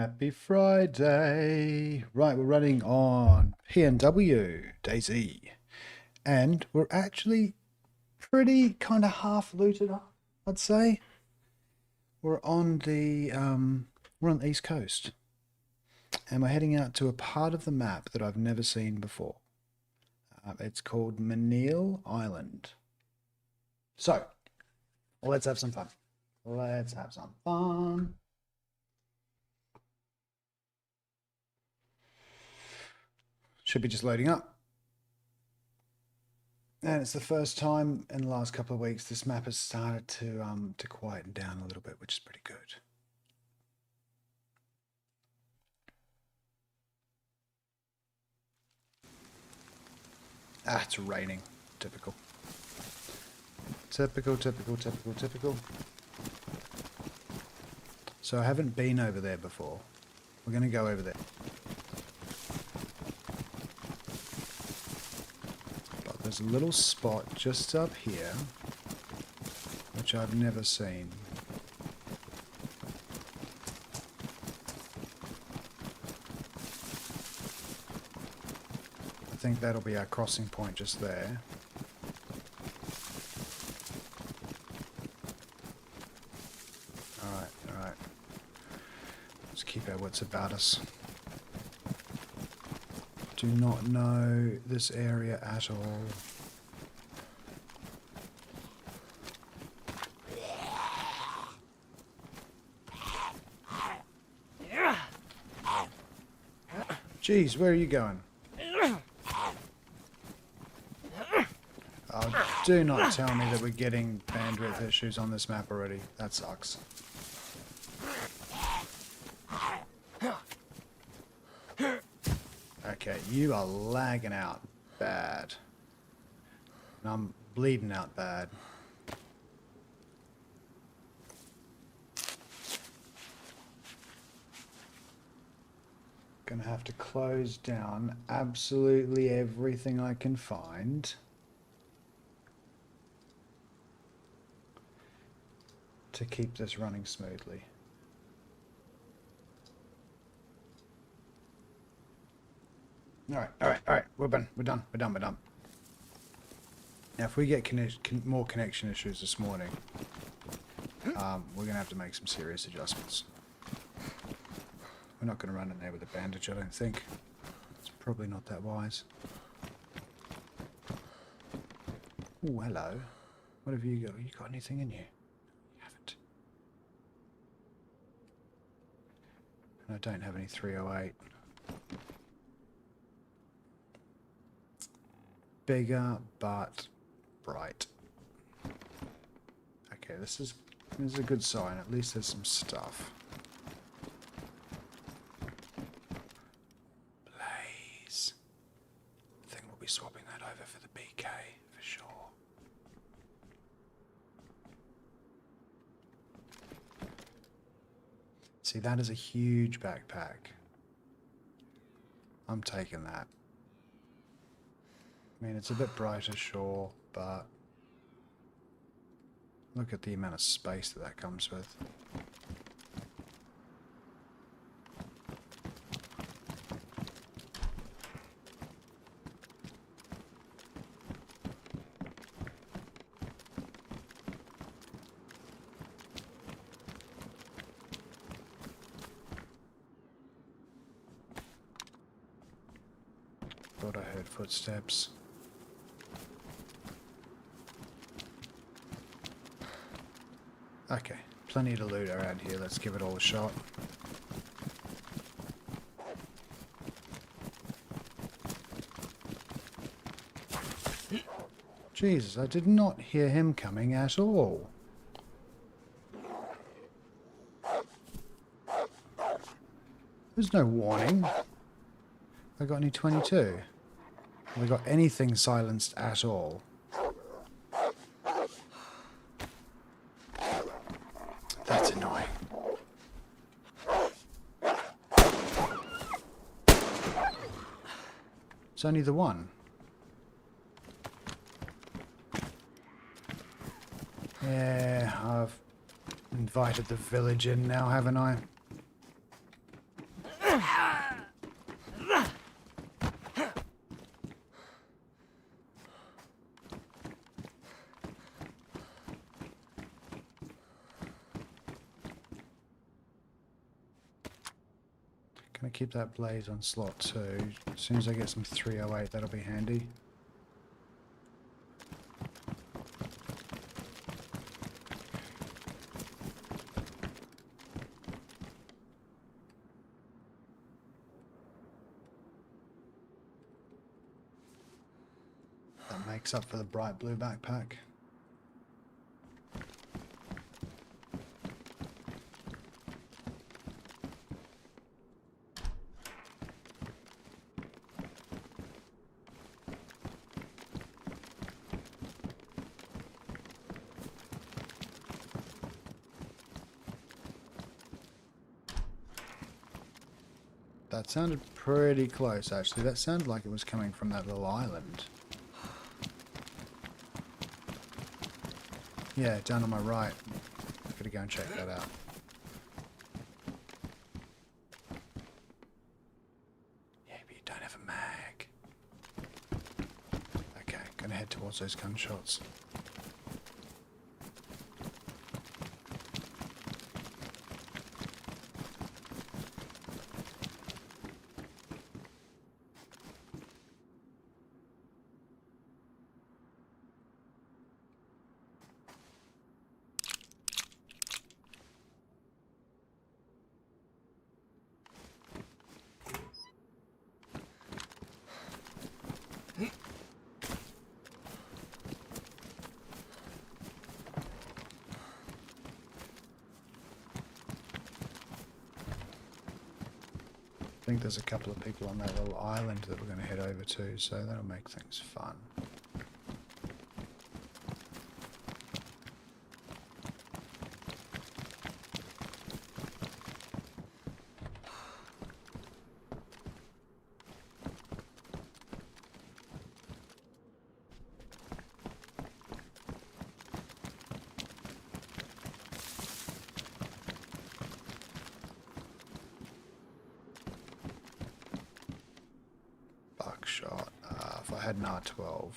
Happy Friday. Right, we're running on PNW, DayZ. And we're actually pretty kind of half looted up, I'd say. We're on the East Coast. And we're heading out to a part of the map that I've never seen before. It's called Manil Island. So, let's have some fun. Let's have some fun. Should be just loading up. And it's the first time in the last couple of weeks this map has started to quieten down a little bit, which is pretty good. Ah, it's raining. Typical. Typical. So I haven't been over there before. We're going to go over there. But there's a little spot just up here, which I've never seen. I think that'll be our crossing point just there. Alright. Let's keep our wits about us. Do not know this area at all. Jeez, where are you going? Oh, do not tell me that we're getting bandwidth issues on this map already. That sucks. Okay, you are lagging out bad. And I'm bleeding out bad. Gonna have to close down absolutely everything I can find to keep this running smoothly. Alright. We're done. Now, if we get more connection issues this morning, we're gonna have to make some serious adjustments. We're not gonna run in there with a bandage, I don't think. It's probably not that wise. Oh, hello. What have you got? You got anything in you? You haven't. And I don't have any 308. Bigger, but bright. Okay, this is a good sign. At least there's some stuff. Blaze. I think we'll be swapping that over for the BK for sure. See, that is a huge backpack. I'm taking that. I mean, it's a bit brighter, sure, but look at the amount of space that comes with. Thought I heard footsteps. Okay, plenty to loot around here. Let's give it all a shot. Jesus, I did not hear him coming at all. There's no warning. I got any 22? Have I got anything silenced at all? That's annoying. It's only the one. Yeah, I've invited the village in now, haven't I? Might keep that blaze on slot 2. As soon as I get some 308, that'll be handy. That makes up for the bright blue backpack. That sounded pretty close, actually. That sounded like it was coming from that little island. Yeah, down on my right. I've got to go and check that out. Yeah, but you don't have a mag. Okay, gonna head towards those gunshots. I think there's a couple of people on that little island that we're going to head over to, so that'll make things fun. Buckshot. If I had an R12.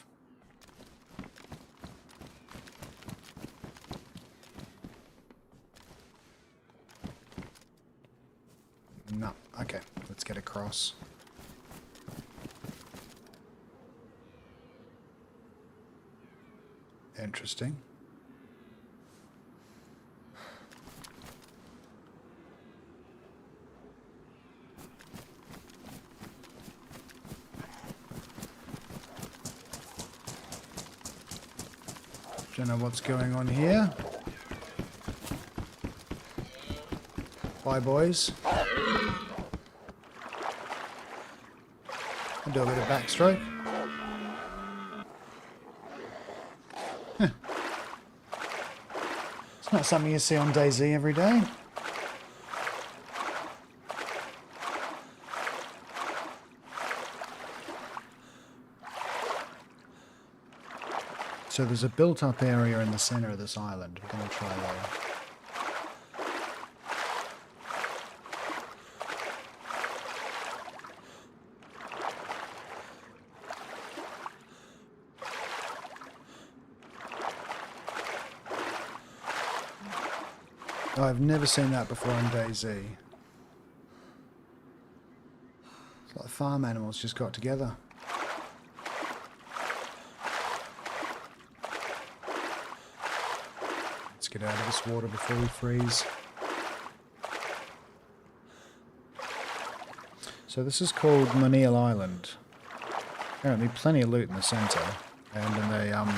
No. Okay, let's get across. Interesting. Don't know what's going on here. Bye, boys. I'll do a bit of backstroke. Huh. It's not something you see on DayZ every day. So there's a built-up area in the center of this island. We're going to try there. Oh, I've never seen that before on DayZ. It's like farm animals just got together. Get out of this water before we freeze. So this is called Muneel Island. Apparently plenty of loot in the centre and in the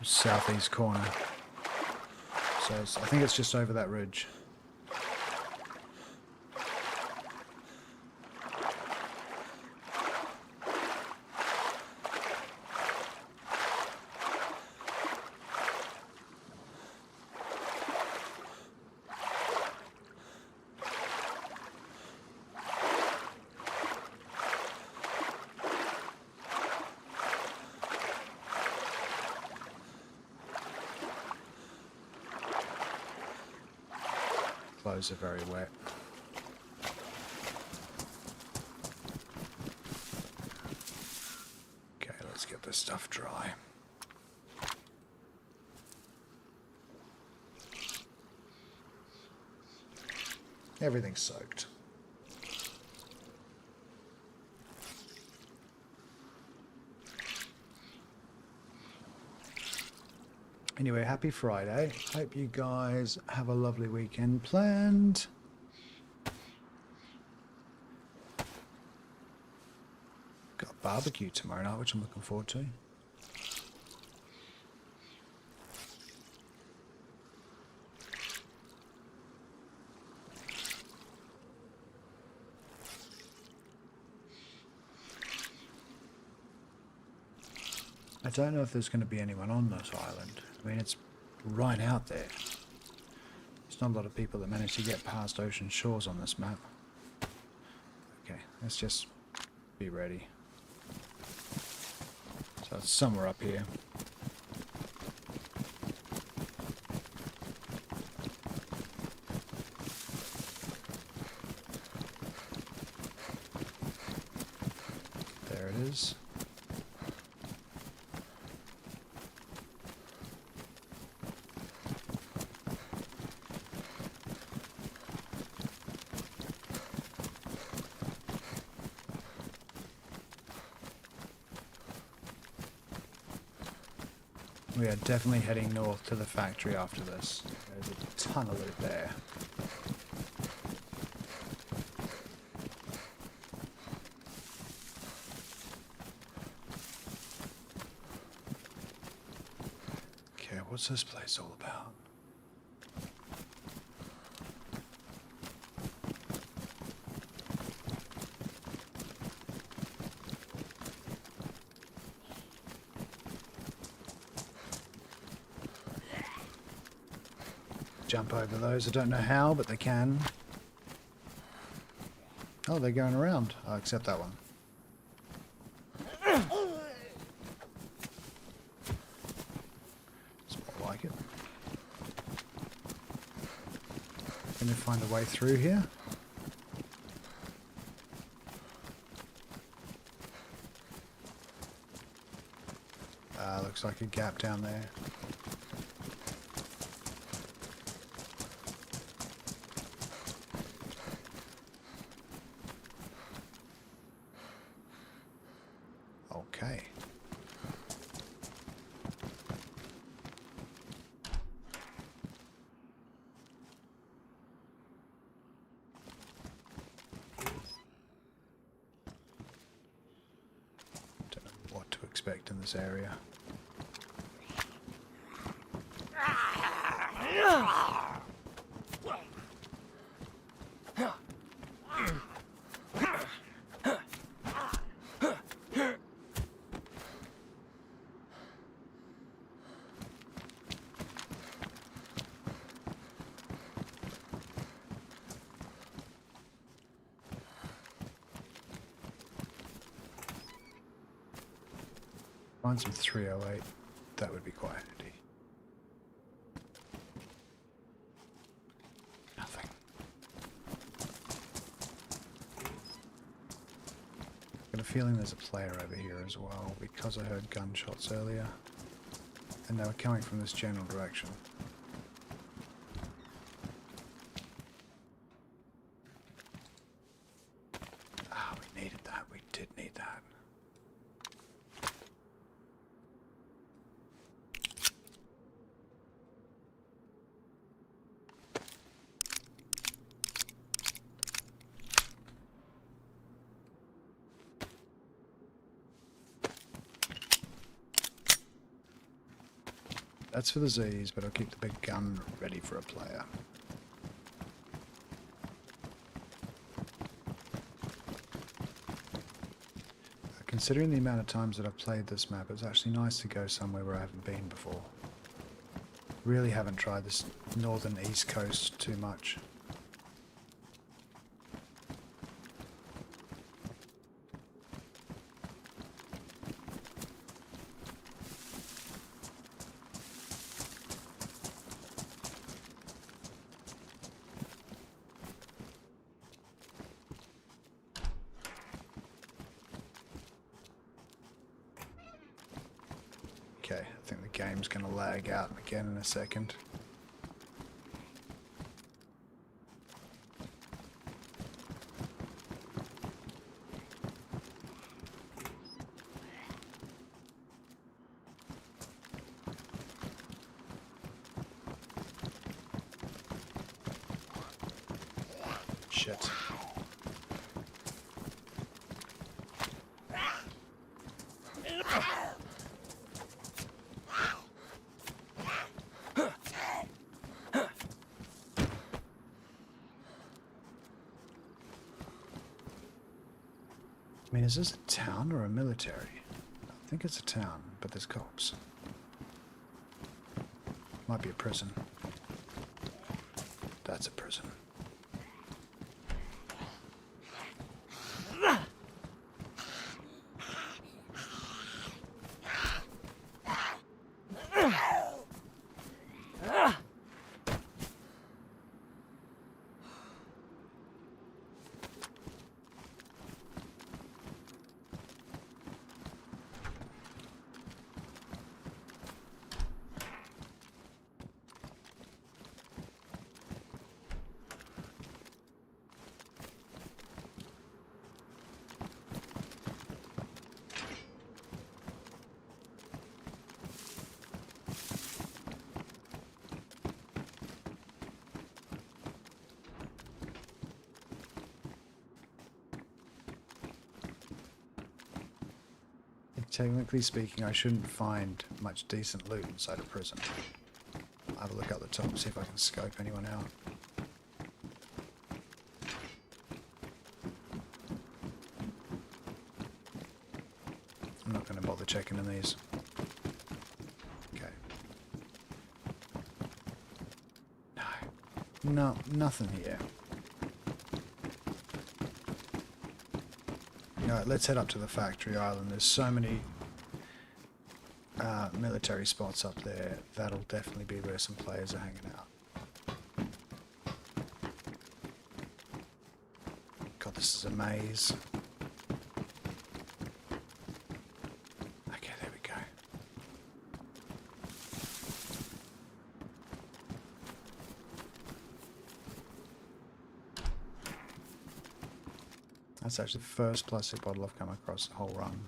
southeast corner. So I think it's just over that ridge. Clothes are very wet. Okay, let's get this stuff dry. Everything's soaked. Anyway, happy Friday. Hope you guys have a lovely weekend planned. Got barbecue tomorrow night, which I'm looking forward to. I don't know if there's going to be anyone on this island. I mean, it's right out there. There's not a lot of people that manage to get past ocean shores on this map. Okay, let's just be ready. So it's somewhere up here. There it is. We are definitely heading north to the factory after this. There's a ton of loot there. Okay, what's this place all about? Jump over those. I don't know how, but they can. Oh, they're going around. I'll accept that one. It's more like it. Gonna find a way through here. Looks like a gap down there. Okay. Don't know what to expect in this area. Find some 308. That would be quite handy. Nothing. Got a feeling there's a player over here as well because I heard gunshots earlier. And they were coming from this general direction. Ah, we needed that. We did need that. That's for the Z's, but I'll keep the big gun ready for a player. Considering the amount of times that I've played this map, it's actually nice to go somewhere where I haven't been before. Really haven't tried this northern east coast too much. Okay, I think the game's going to lag out again in a second. shit. I mean, is this a town or a military? I think it's a town, but there's cops. Might be a prison. That's a prison. Technically speaking, I shouldn't find much decent loot inside a prison. I'll have a look out the top, see if I can scope anyone out. I'm not going to bother checking in these. Okay. No, nothing here. Alright, let's head up to the factory island. There's so many military spots up there. That'll definitely be where some players are hanging out. God, this is a maze. Okay, there we go. That's actually the first plastic bottle I've come across the whole run.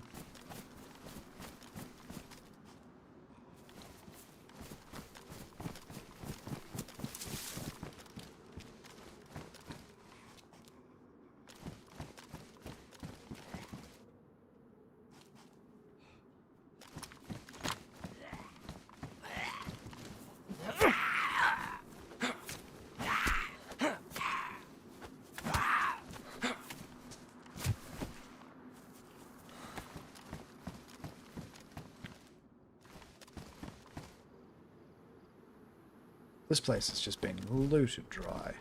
This place has just been looted dry.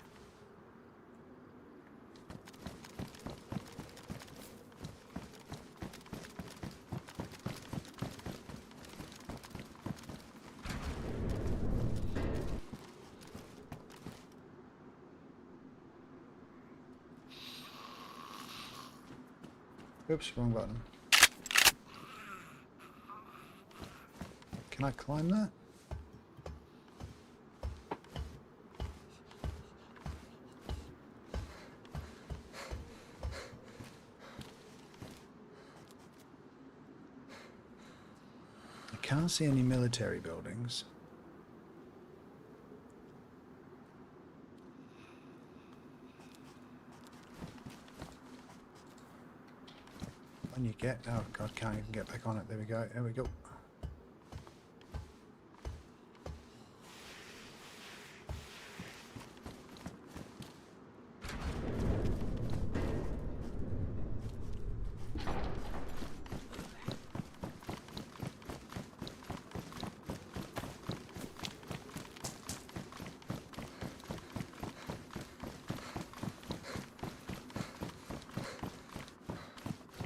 Oops, wrong button. Can I climb that? Can't see any military buildings. When you get, oh god, can't even get back on it. There we go. There we go.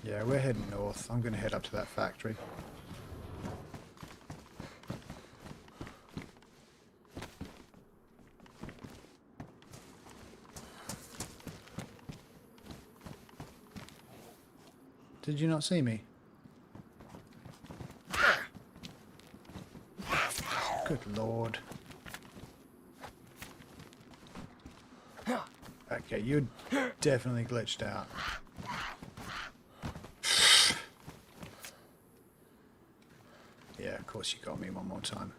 Yeah, we're heading north. I'm going to head up to that factory. Did you not see me? Good lord. Okay, you're definitely glitched out. Yeah, of course you got me one more time.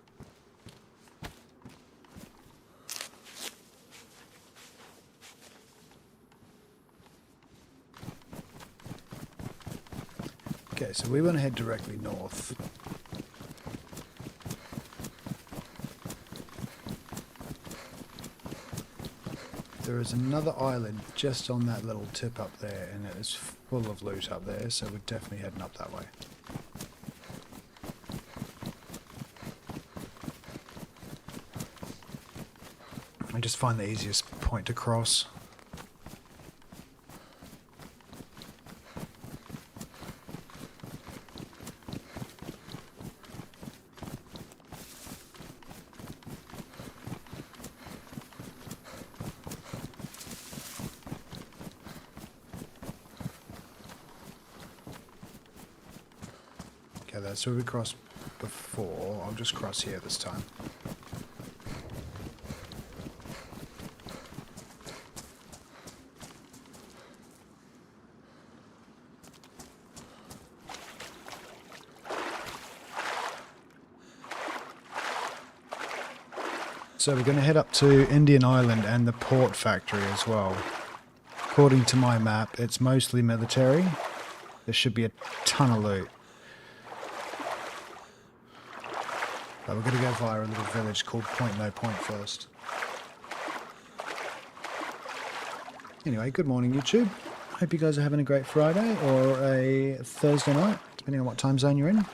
Okay, so we want to head directly north. There is another island just on that little tip up there, and it is full of loot up there, so we're definitely heading up that way. I just find the easiest point to cross. Okay, that's where we crossed before. I'll just cross here this time. So we're going to head up to Indian Island and the port factory as well. According to my map, it's mostly military. There should be a ton of loot. But we're going to go via a little village called Point No Point first. Anyway, good morning YouTube. Hope you guys are having a great Friday or a Thursday night, depending on what time zone you're in.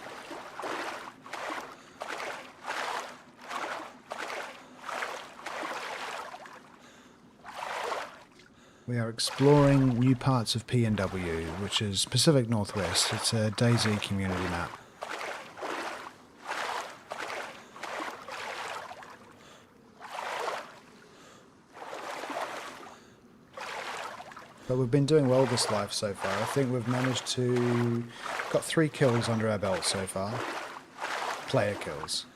We are exploring new parts of PNW, which is Pacific Northwest. It's a DayZ community map. But we've been doing well this life so far. I think we've managed to... got 3 kills under our belt so far. Player kills.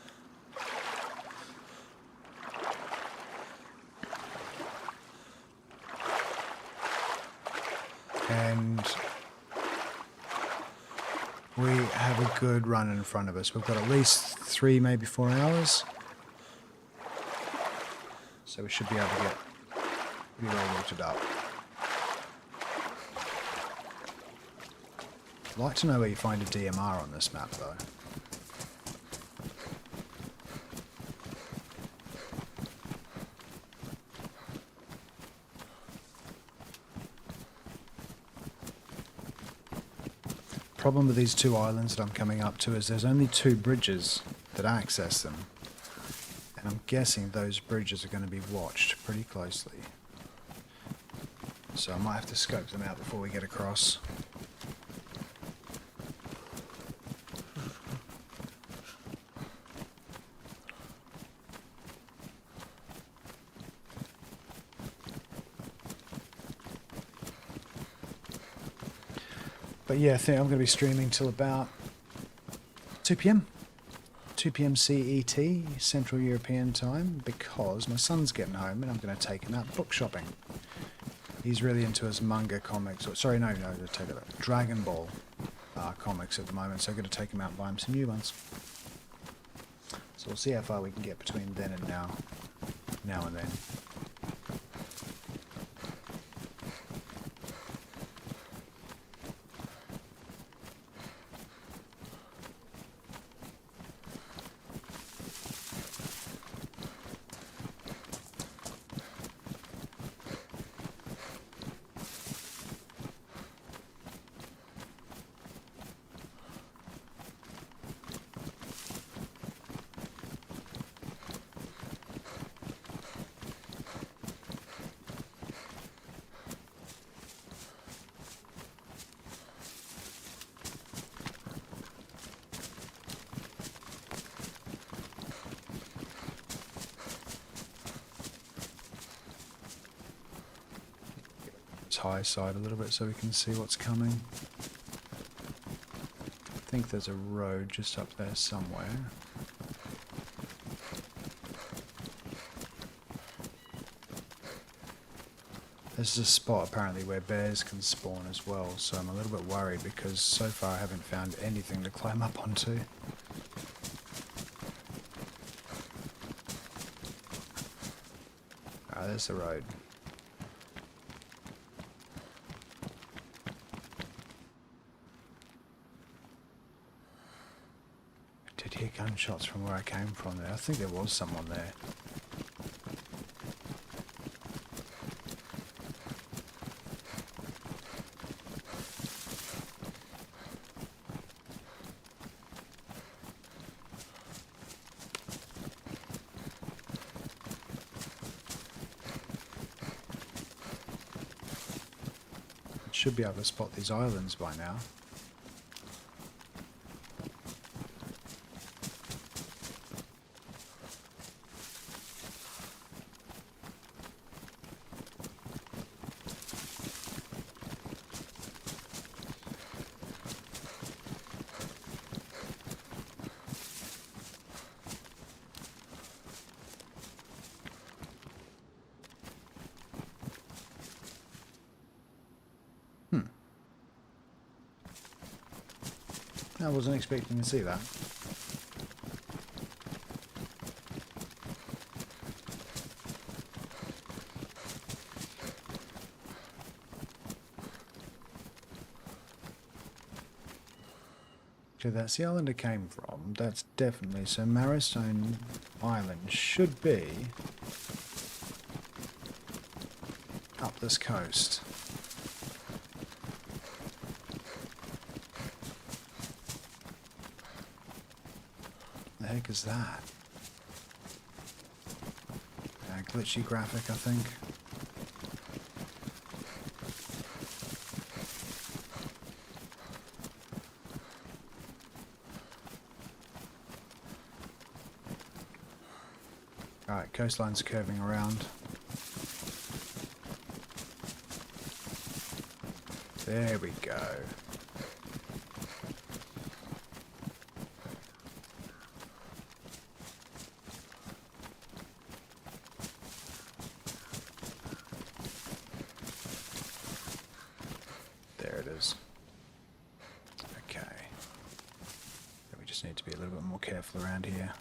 And we have a good run in front of us. We've got at least 3, maybe 4 hours. So we should be able to get pretty well looted up. I'd like to know where you find a DMR on this map though. Problem with these 2 islands that I'm coming up to is there's only 2 bridges that access them, and I'm guessing those bridges are going to be watched pretty closely, so I might have to scope them out before we get across. But yeah, I think I'm going to be streaming till about 2 PM. 2 PM CET, Central European Time, because my son's getting home and I'm going to take him out book shopping. He's really into his manga comics, or sorry, no, take it back. Dragon Ball comics at the moment, so I'm going to take him out and buy him some new ones. So we'll see how far we can get between then and now and then. High side a little bit so we can see what's coming. I think there's a road just up there somewhere. This is a spot apparently where bears can spawn as well, so I'm a little bit worried because so far I haven't found anything to climb up onto. Ah, there's the road. shots from where I came from there. I think there was someone there. Should be able to spot these islands by now. I wasn't expecting to see that. Okay, that's the island it came from. That's definitely... So Marrowstone Island should be up this coast. The heck is that? Glitchy graphic, I think. Alright, coastline's curving around. There we go. There it is. Okay. We just need to be a little bit more careful around here.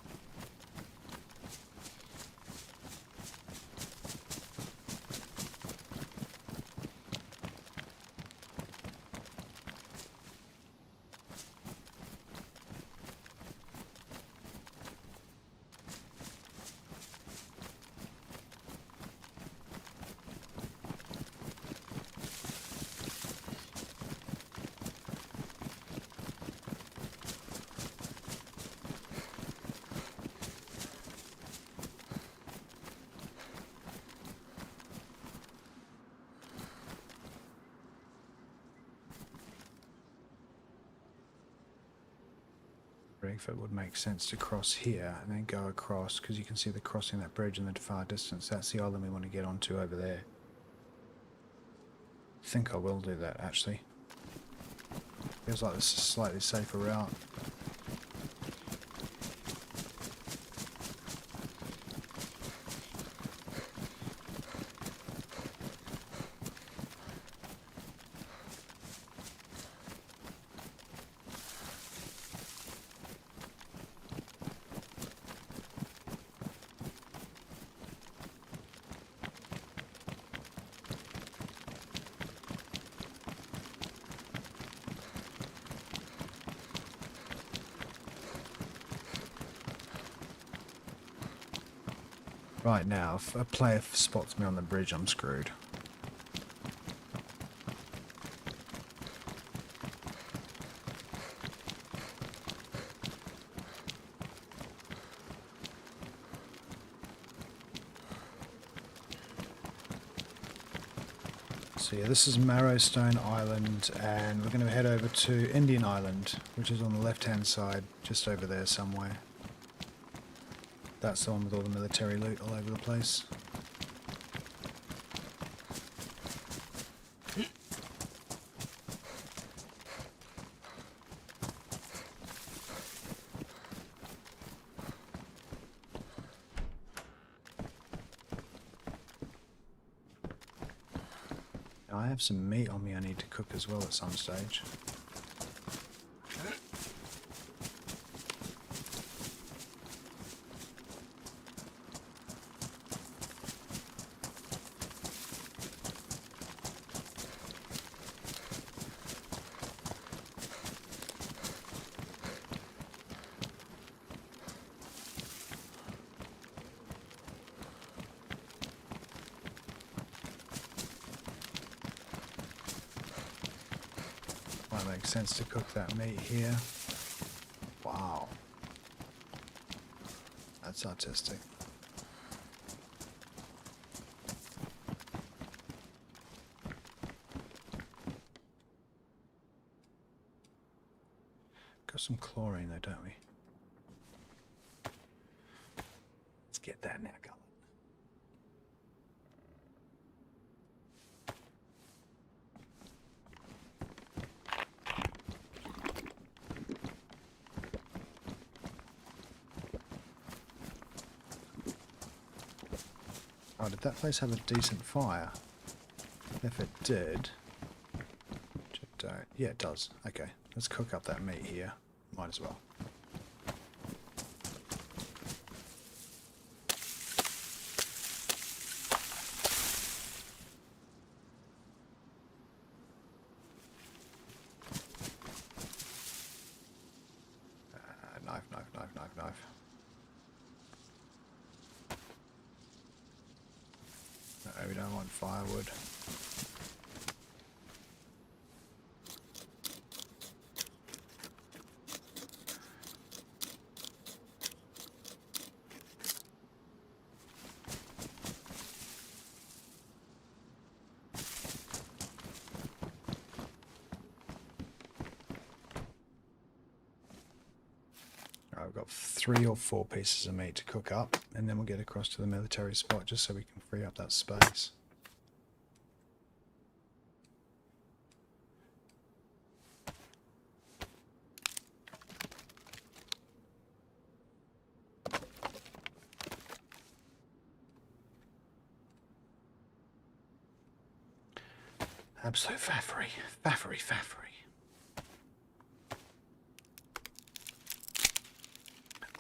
If it would make sense to cross here and then go across, because you can see the crossing that bridge in the far distance. That's the island we want to get onto over there. I think I will do that actually. Feels like this is a slightly safer route. Right now, if a player spots me on the bridge, I'm screwed. So yeah, this is Marrowstone Island, and we're going to head over to Indian Island, which is on the left-hand side, just over there somewhere. That's the one with all the military loot all over the place. Now, I have some meat on me I need to cook as well at some stage. makes sense to cook that meat here. Wow. That's artistic. Got some chlorine though, don't we? Let's get that now, Gullet. Oh, did that place have a decent fire? If it did... yeah, it does. Okay, let's cook up that meat here. Might as well. Knife, knife, knife, knife, knife. No, we don't want firewood. I've got 3 or 4 pieces of meat to cook up, and then we'll get across to the military spot just so we can free up that space. Absolute faffery, faffery, faffery.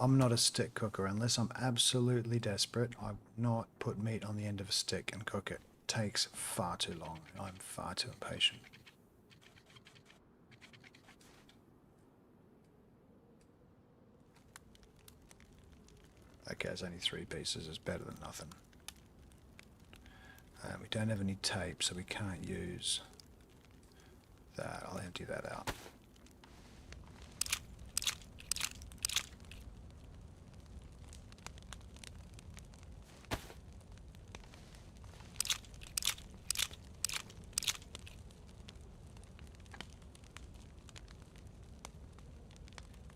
I'm not a stick cooker unless I'm absolutely desperate. I will not put meat on the end of a stick and cook it. It takes far too long. I'm far too impatient. Okay, it's only 3 pieces. It's better than nothing. We don't have any tape, so we can't use that. I'll empty that out.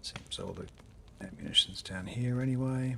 Seems all the ammunition's down here anyway.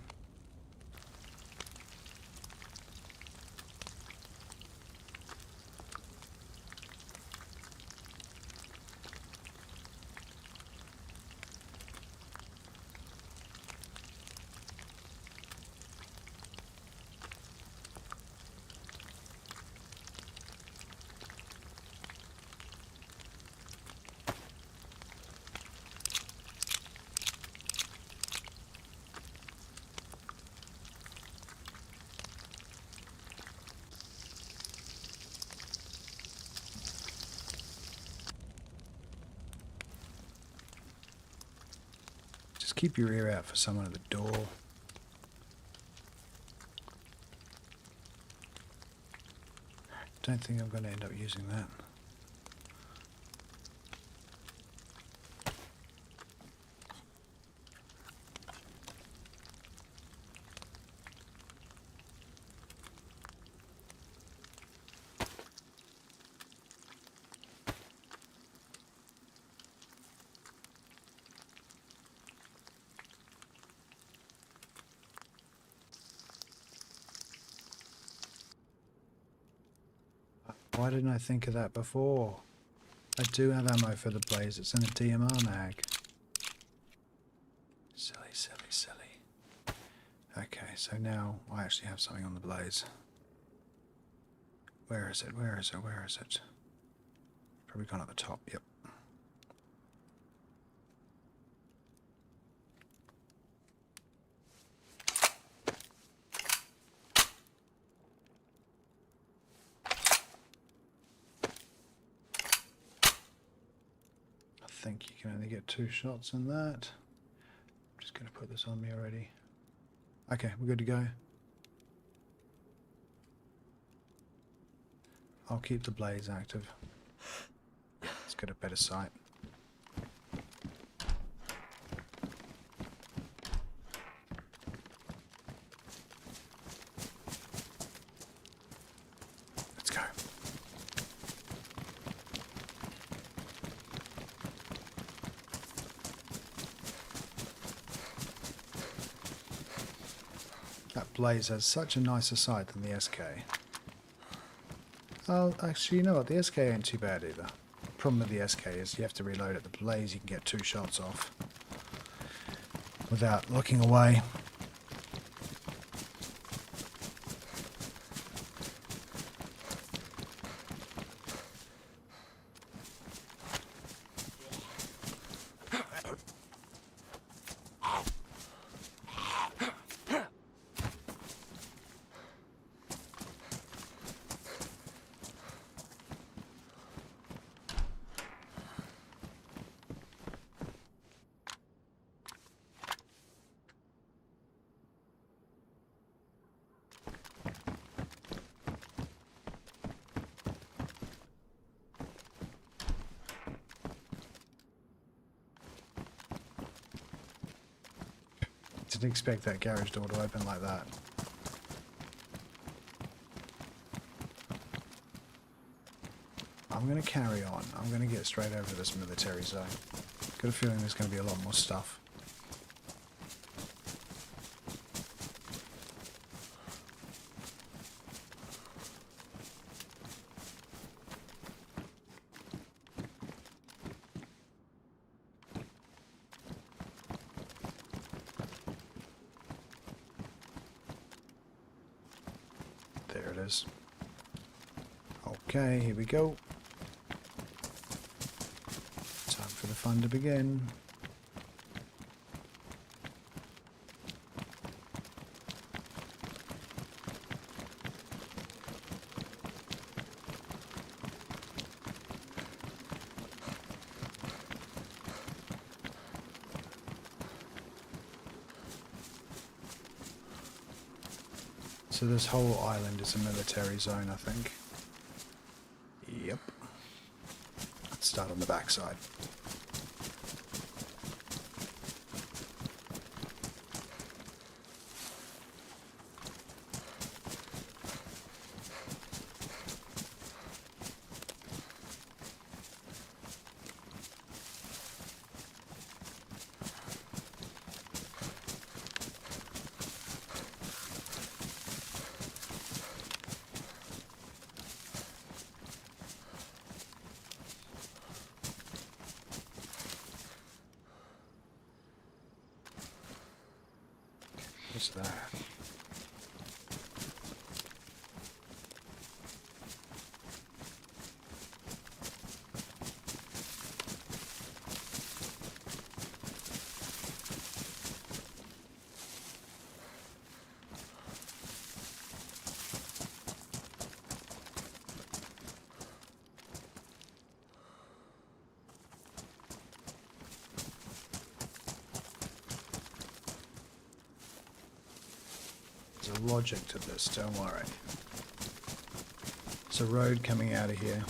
Just keep your ear out for someone at the door. Don't think I'm going to end up using that. Why didn't I think of that before? I do have ammo for the blaze. It's in a DMR mag. Silly, silly, silly. Okay, so now I actually have something on the blaze. Where is it? Where is it? Where is it? Probably gone at the top. Yep. I think you can only get 2 shots in that. I'm just going to put this on me already. Okay, we're good to go. I'll keep the blaze active. Let's get a better sight. That Blaze has such a nicer sight than the SK. Oh, actually, you know what? The SK ain't too bad either. The problem with the SK is you have to reload it. The Blaze, you can get 2 shots off without looking away. Didn't expect that garage door to open like that. I'm going to carry on. I'm going to get straight over to this military zone. Got a feeling there's going to be a lot more stuff. There it is. Okay, here we go. Time for the fun to begin. So this whole island is a military zone, I think. Yep. Let's start on the backside. What's that? There's a logic to this, don't worry. There's a road coming out of here.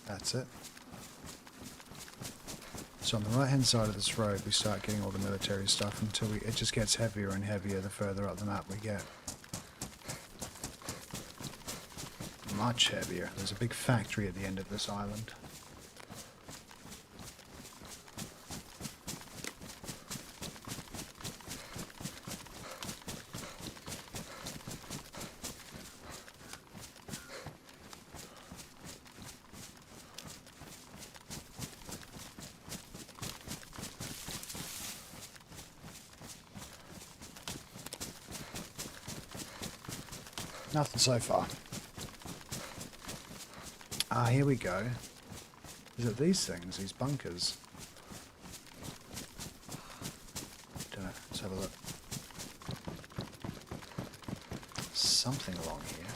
That's it. So on the right hand side of this road we start getting all the military stuff until it just gets heavier and heavier the further up the map we get. Much heavier. There's a big factory at the end of this island. Nothing so far. Ah, here we go. Is it these things, these bunkers? Don't know, let's have a look. Something along here.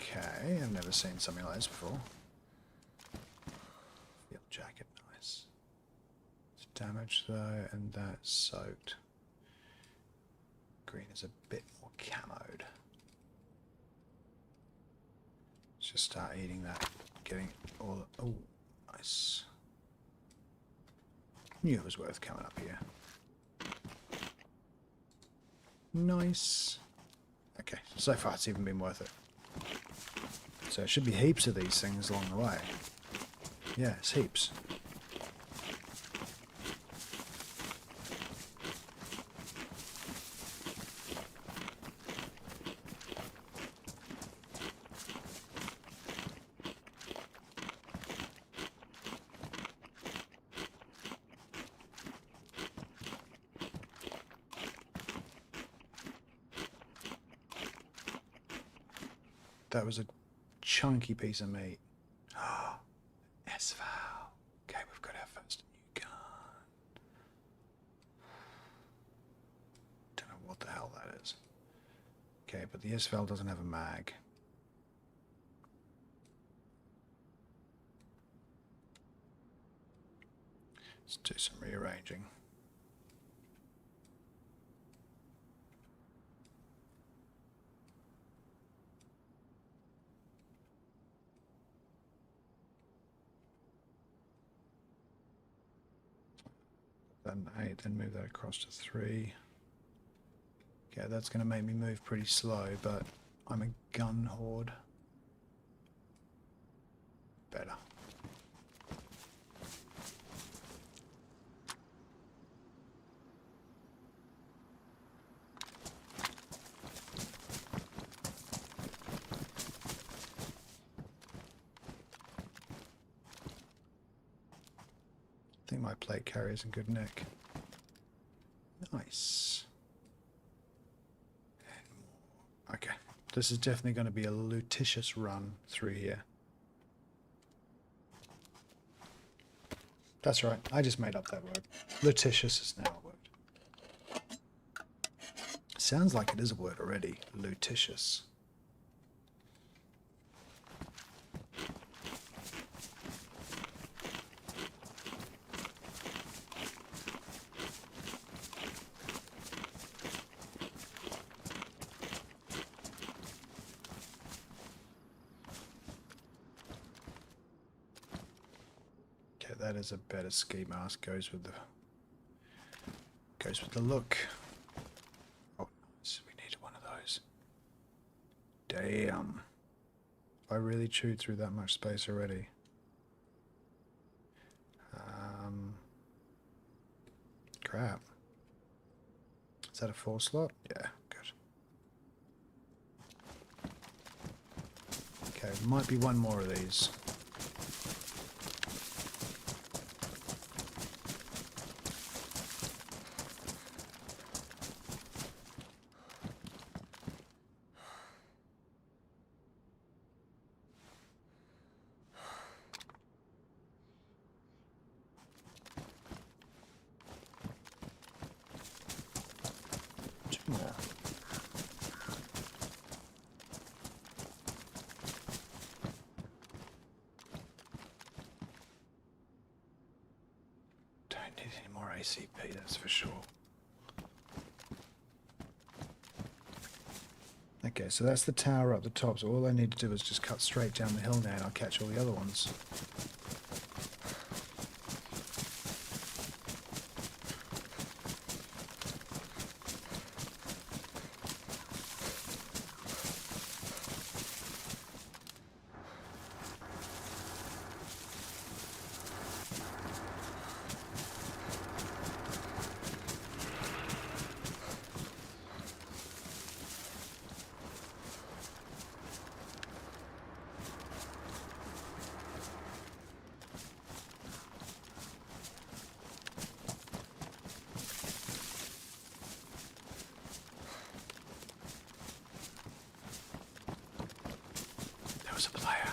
Okay, I've never seen something like this before. Field jacket, nice. It's damaged though, and that's soaked. Green is a bit more camoed. Let's just start eating that. Getting all... Oh, nice. Knew it was worth coming up here. Nice. Okay, so far it's even been worth it. So there should be heaps of these things along the way. Yes, heaps. That was a chunky piece of meat. Oh, S-Val. Okay, we've got our first new gun. Don't know what the hell that is. Okay, but the S-Val doesn't have a mag. Let's do some rearranging. Then 8, then move that across to 3. Okay, that's going to make me move pretty slow, but I'm a gun horde. Better. I think my plate carrier's in good nick. Nice. Okay, this is definitely going to be a lutitious run through here. That's right, I just made up that word. Lutitious is now a word. Sounds like it is a word already. Lutitious. That is a better ski mask. Goes with the look. Oh, nice. We needed one of those. Damn. I really chewed through that much space already. Crap. Is that a 4 slot? Yeah, good. Okay, might be one more of these. Yeah. Don't need any more ACP, that's for sure. Okay, so that's the tower up the top, so all I need to do is just cut straight down the hill now and I'll catch all the other ones. Was a player.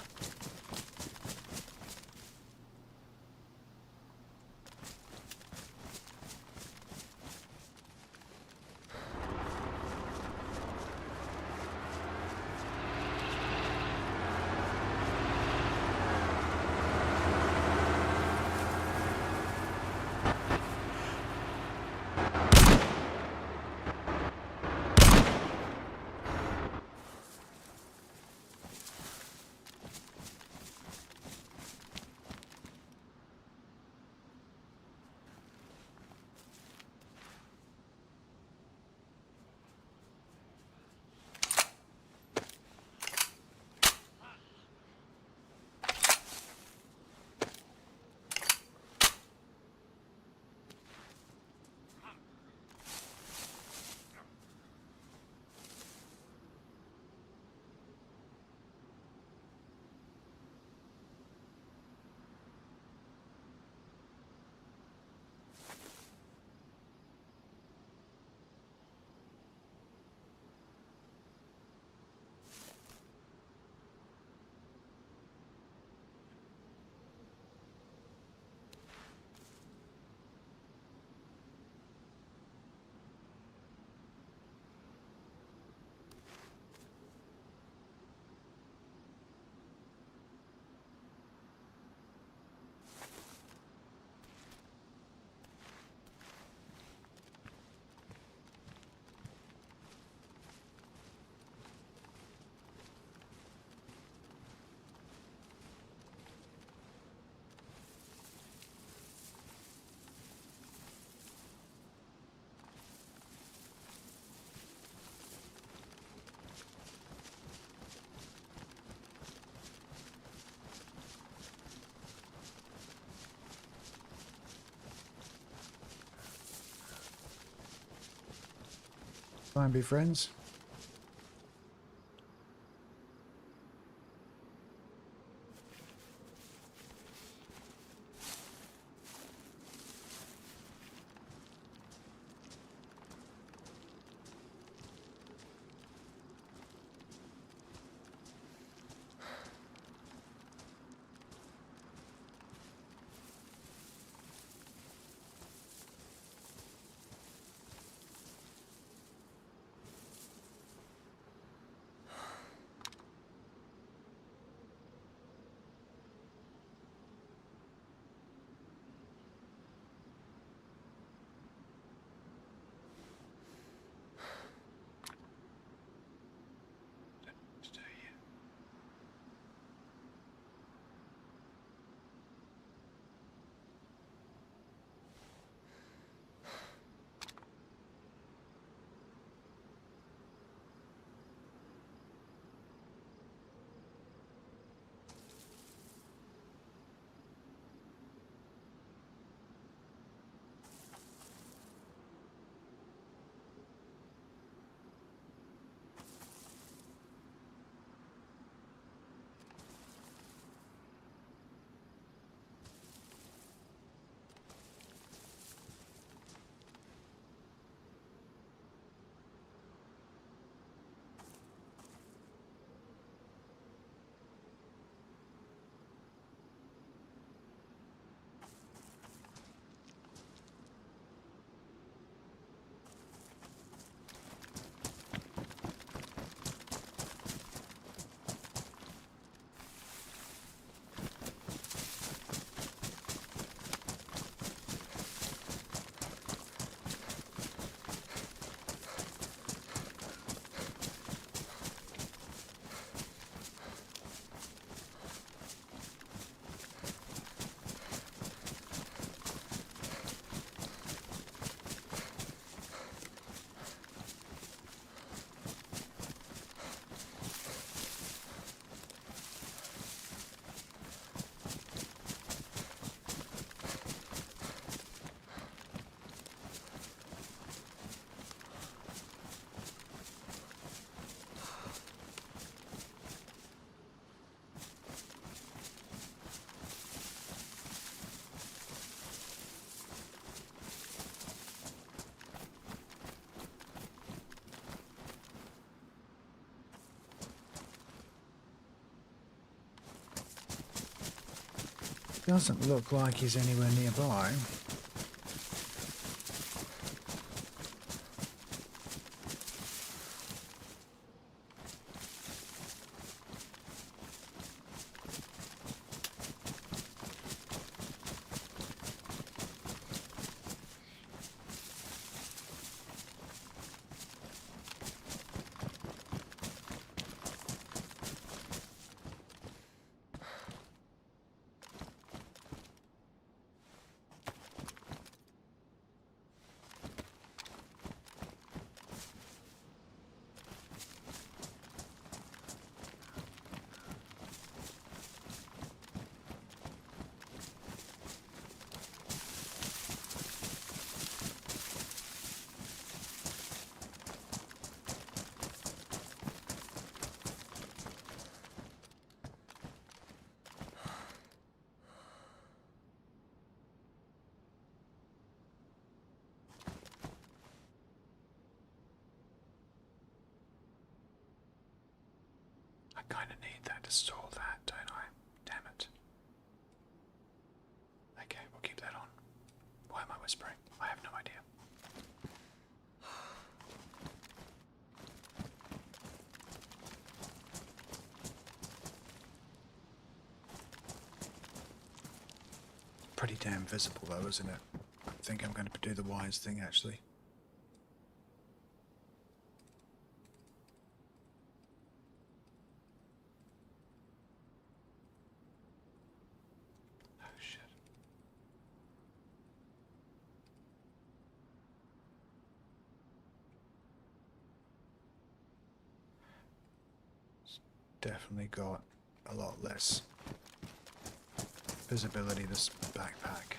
Try and be friends. Doesn't look like he's anywhere nearby. I kind of need that to store that, don't I? Damn it. Okay, we'll keep that on. Why am I whispering? I have no idea. Pretty damn visible though, isn't it? I think I'm going to do the wise thing actually. Definitely got a lot less visibility, this backpack.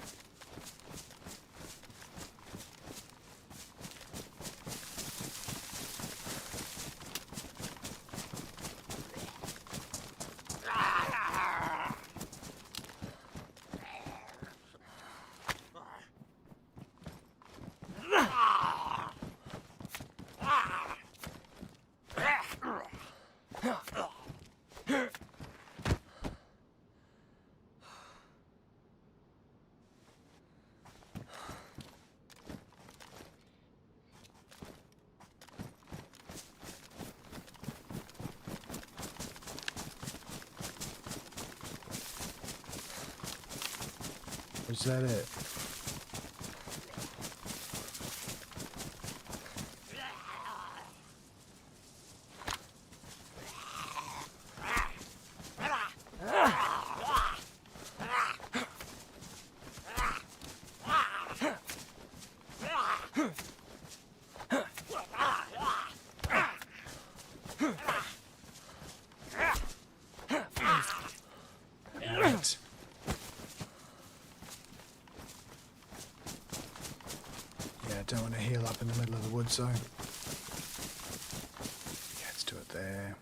Is that it? Right. Yeah, I don't want to heal up in the middle of the wood zone. Yeah, let's do it there.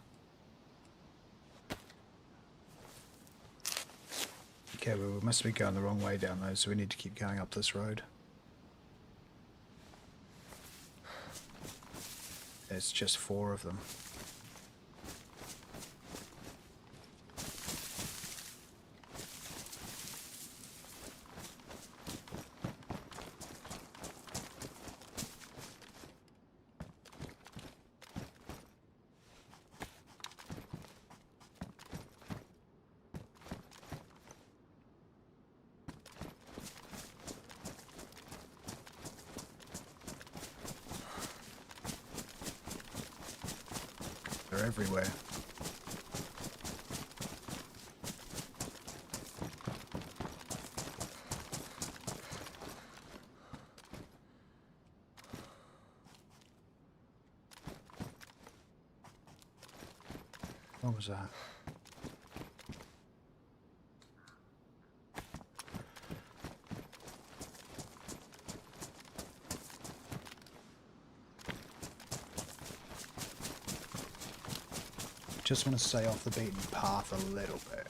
Okay, well, we must be going the wrong way down though, so we need to keep going up this road. There's just 4 of them. They're everywhere. What was that? Just want to stay off the beaten path a little bit.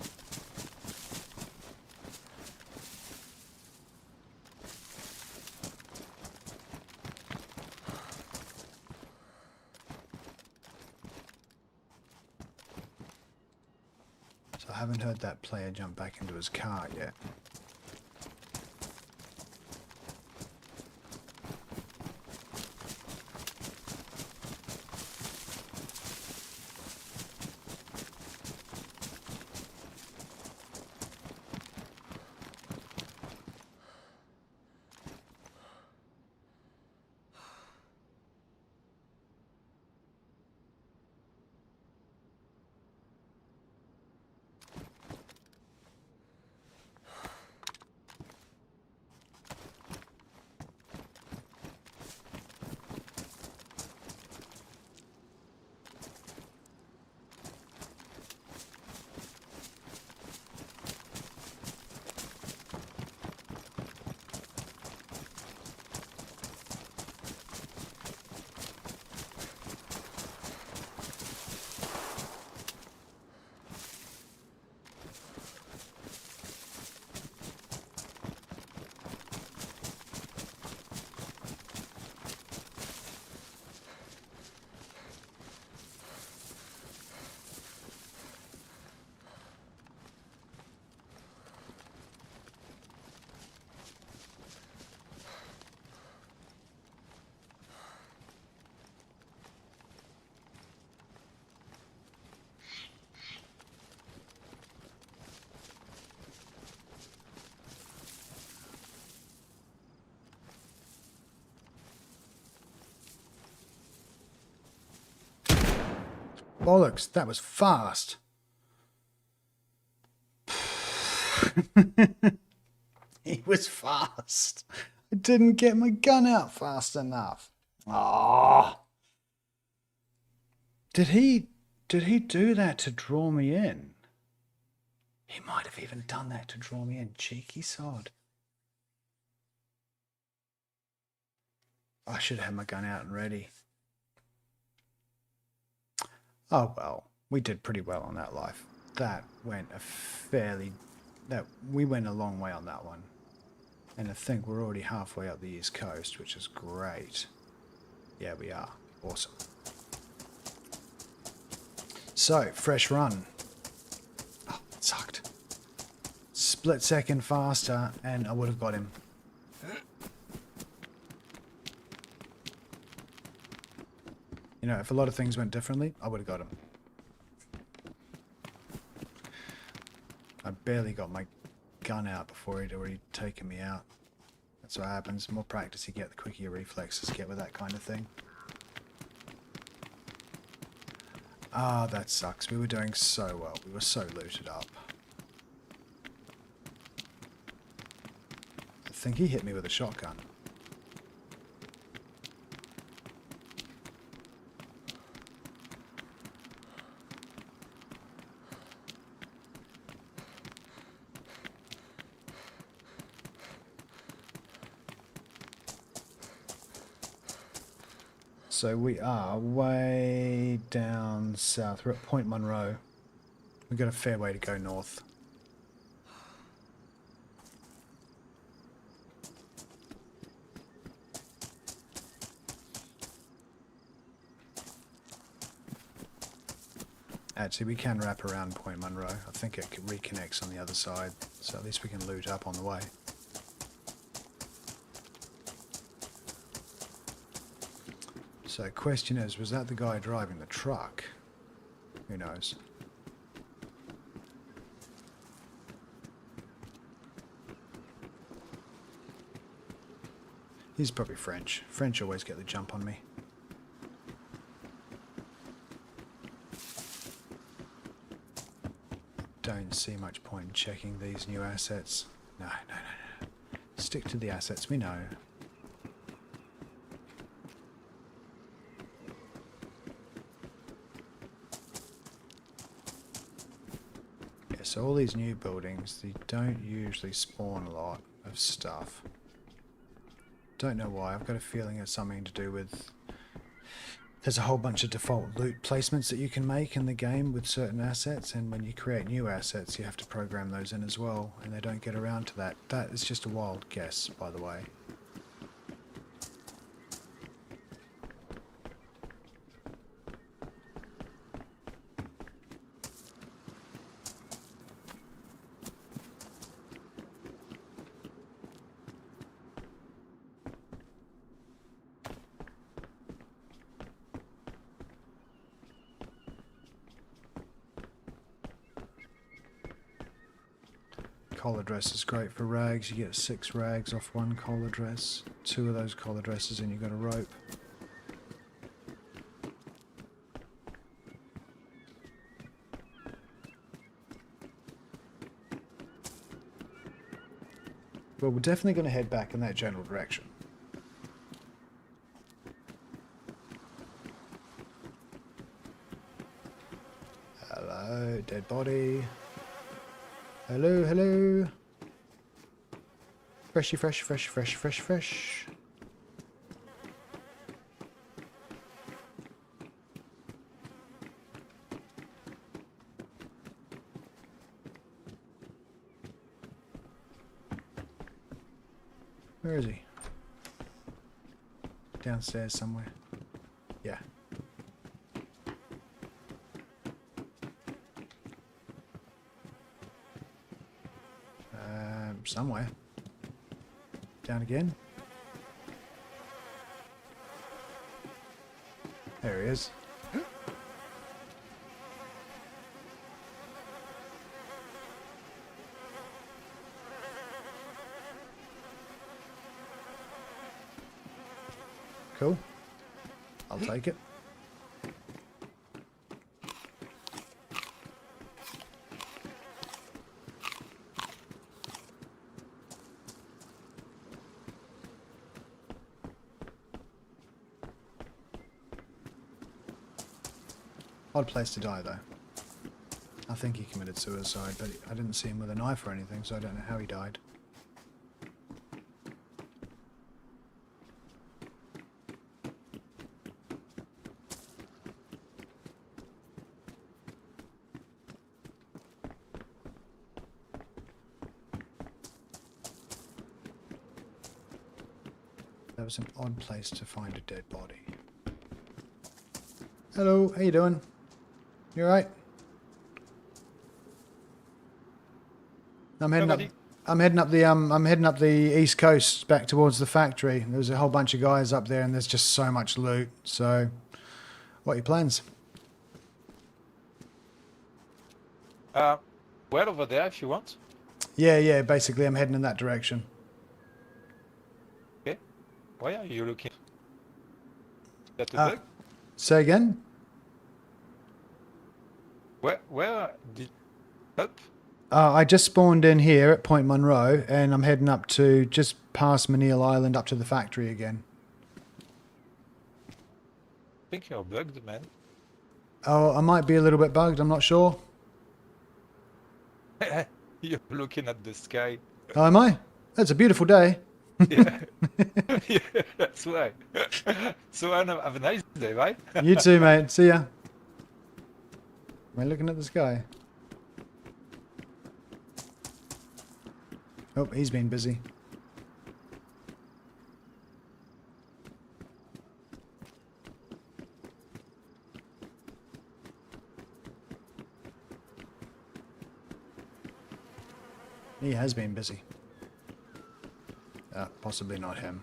So I haven't heard that player jump back into his car yet. Bollocks, that was fast. He was fast. I didn't get my gun out fast enough. Ah. Did he do that to draw me in? He might have even done that to draw me in. Cheeky sod. I should have my gun out and ready. Oh well, we did pretty well on that life. That went we went a long way on that one. And I think we're already halfway up the East Coast, which is great. Yeah, we are. Awesome. So, fresh run. Oh, it sucked. Split second faster, and I would have got him. You know, if a lot of things went differently, I would have got him. I barely got my gun out before he'd already taken me out. That's what happens. The more practice you get, the quicker your reflexes get with that kind of thing. Ah, that sucks. We were doing so well. We were so looted up. I think he hit me with a shotgun. So we are way down south. We're at Point Monroe. We've got a fair way to go north. Actually, we can wrap around Point Monroe. I think it reconnects on the other side, so at least we can loot up on the way. So question is, was that the guy driving the truck? Who knows? He's probably French. French always get the jump on me. Don't see much point in checking these new assets. No. Stick to the assets we know. So all these new buildings, they don't usually spawn a lot of stuff. Don't know why. I've got a feeling it's something to do with... There's a whole bunch of default loot placements that you can make in the game with certain assets, and when you create new assets you have to program those in as well, and they don't get around to that. That is just a wild guess, by the way. Collar dress is great for rags. You get 6 rags off one collar dress. 2 of those collar dresses and you got a rope. Well, we're definitely going to head back in that general direction. Hello, dead body. Hello, hello. Freshy, fresh. Where is he? Downstairs somewhere. Yeah. Somewhere. Down again. There he is. Cool. I'll take it. Odd place to die, though. I think he committed suicide, but I didn't see him with a knife or anything, so I don't know how he died. That was an odd place to find a dead body. Hello, how you doing? You alright? I'm heading up the east coast back towards the factory. There's a whole bunch of guys up there and there's just so much loot. So, what are your plans? Well, over there if you want. Yeah, basically I'm heading in that direction. Okay. Why are you looking? Is that a Uh, bug? say again? Where did up? I just spawned in here at Point Monroe, and I'm heading up to just past Manil Island up to the factory again. I think you're bugged, man. Oh, I might be a little bit bugged, I'm not sure. You're looking at the sky. Oh, am I? It's a beautiful day. Yeah, yeah, that's why. So have a nice day, right? You too, mate. See ya. Am I looking at the sky? Oh, he's been busy. He has been busy. Possibly not him.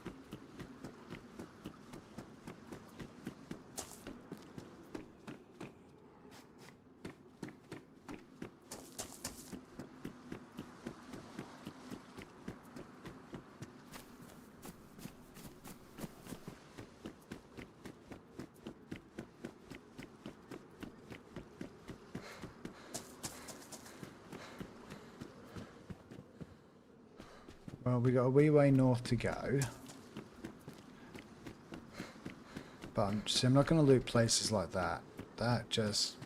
Well, we got a wee way north to go. But I'm not going to loot places like that. That just...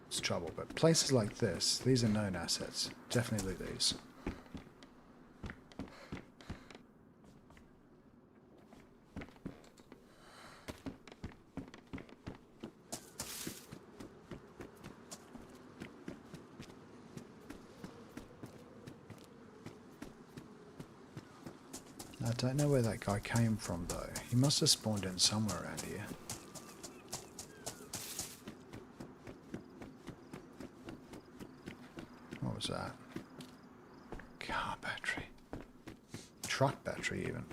it's trouble. But places like this, these are known assets. Definitely loot these. I don't know where that guy came from though. He must have spawned in somewhere around here. What was that? Car battery. Truck battery even.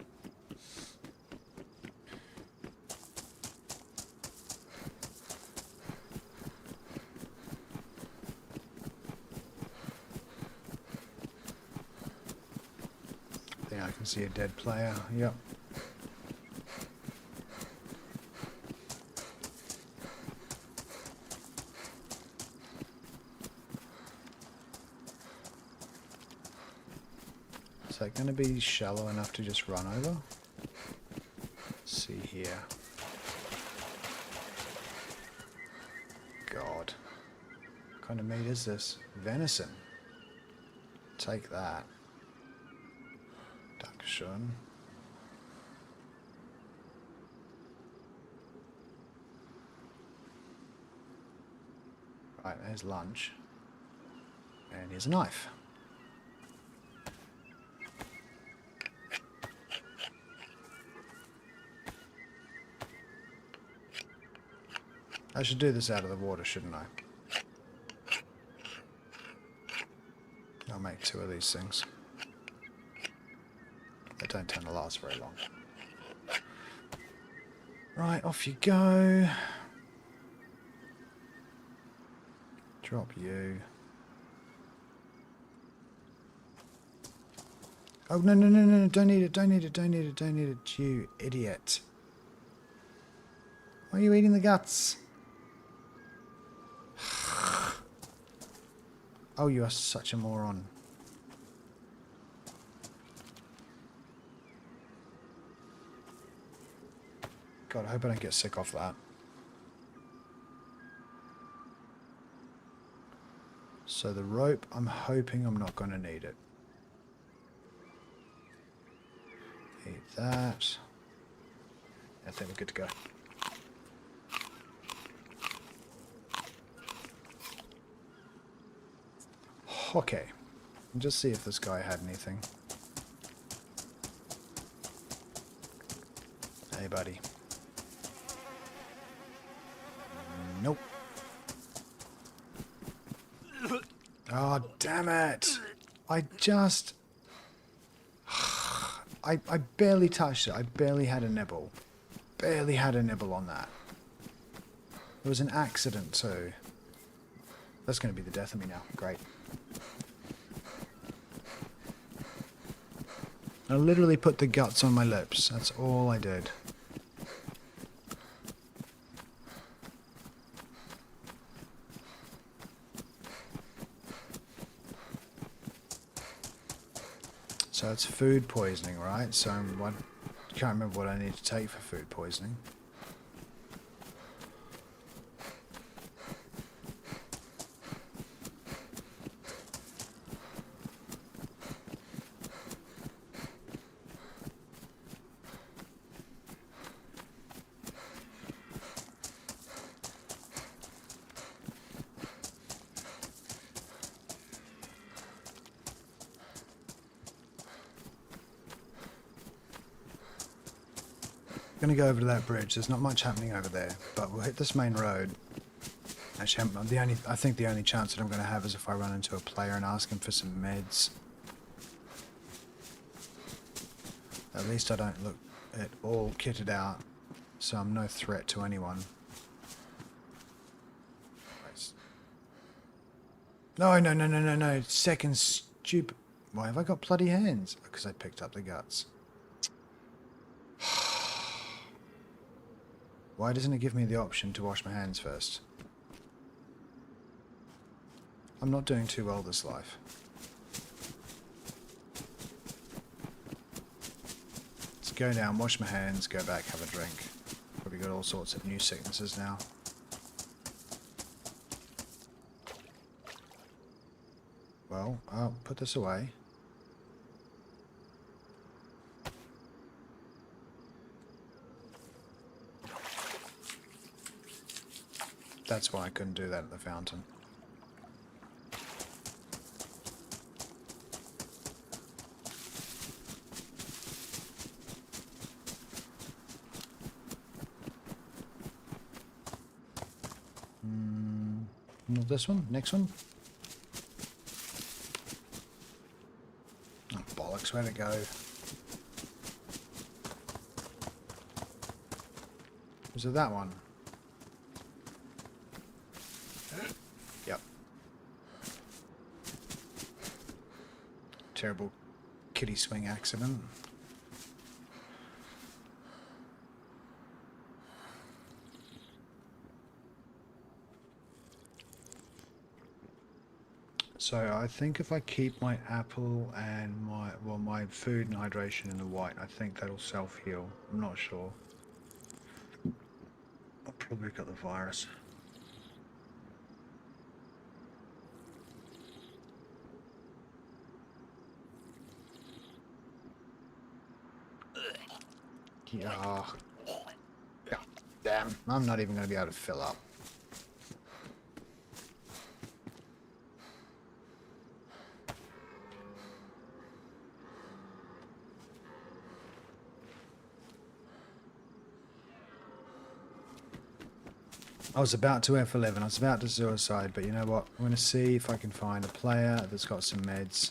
I think I can see a dead player. Yep. Is that going to be shallow enough to just run over? Let's see here. God. What kind of meat is this? Venison. Take that. Dankeschön. Right, there's lunch. And here's a knife. I should do this out of the water, shouldn't I? I'll make 2 of these things. They don't tend to last very long. Right, off you go. Drop you. Oh, no, don't need it, don't need it, you idiot. Why are you eating the guts? Oh, you are such a moron. God, I hope I don't get sick off that. So the rope, I'm hoping I'm not going to need it. Eat that. I think we're good to go. Okay. Just see if this guy had anything. Hey, buddy. Nope. Oh, damn it. I just... I barely touched it. I barely had a nibble. Barely had a nibble on that. It was an accident too. That's going to be the death of me now. Great. I literally put the guts on my lips. That's all I did. So it's food poisoning, right? So I can't remember what I need to take for food poisoning. Going to go over to that bridge. There's not much happening over there, but we'll hit this main road. Actually, I think the only chance that I'm going to have is if I run into a player and ask him for some meds. At least I don't look at all kitted out, so I'm no threat to anyone. No. Second stupid. Why have I got bloody hands? Because I picked up the guts. Why doesn't it give me the option to wash my hands first? I'm not doing too well this life. Let's go down, wash my hands, go back, have a drink. Probably got all sorts of new sicknesses now. Well, I'll put this away. That's why I couldn't do that at the fountain. Not this one, next one. Oh, bollocks, where'd it go? Was it that one? Yep. Terrible kiddie swing accident. So I think if I keep my apple and my food and hydration in the white, I think that'll self-heal. I'm not sure. I'll probably got the virus. Yeah. Yeah. Damn. I'm not even going to be able to fill up. I was about to F11, I was about to suicide, but you know what? I'm going to see if I can find a player that's got some meds.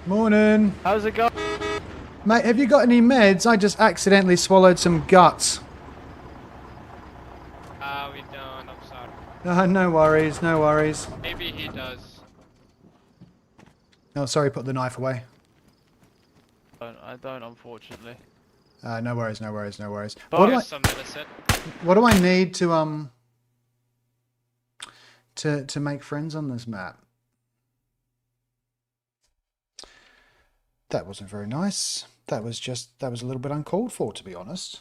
Morning. How's it going? Mate, have you got any meds? I just accidentally swallowed some guts. We don't, I'm sorry. No worries, no worries. Maybe he does. Oh, sorry, put the knife away. I don't, unfortunately. No worries, no worries, no worries. But some medicine. What do I need to make friends on this map? That wasn't very nice. That was a little bit uncalled for, to be honest.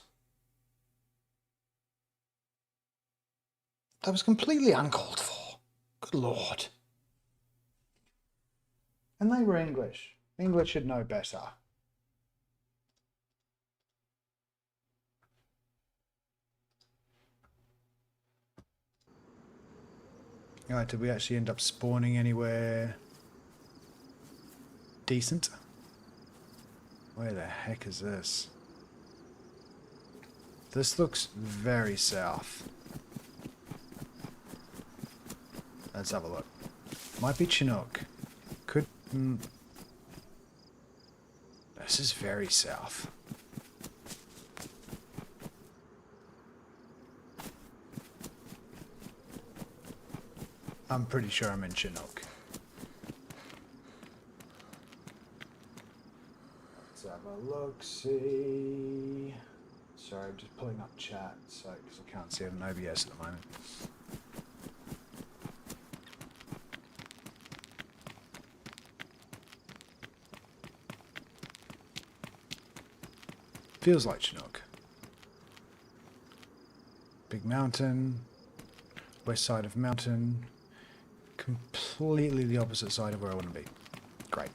That was completely uncalled for. Good Lord. And they were English. English should know better. Alright, did we actually end up spawning anywhere decent? Where the heck is this? This looks very south. Let's have a look. Might be Chinook. Could... This is very south. I'm pretty sure I'm in Chinook. Let's have a look, see. Sorry, I'm just pulling up chat, so because I can't see it on OBS at the moment. Feels like Chinook. Big mountain, west side of mountain, completely the opposite side of where I want to be. Great.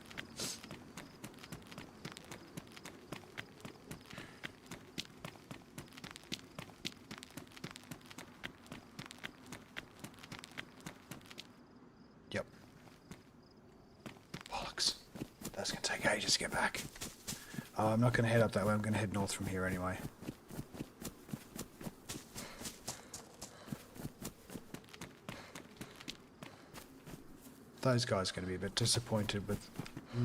Yep. Bollocks. That's going to take ages to get back. I'm not going to head up that way, I'm going to head north from here anyway. Those guys are going to be a bit disappointed with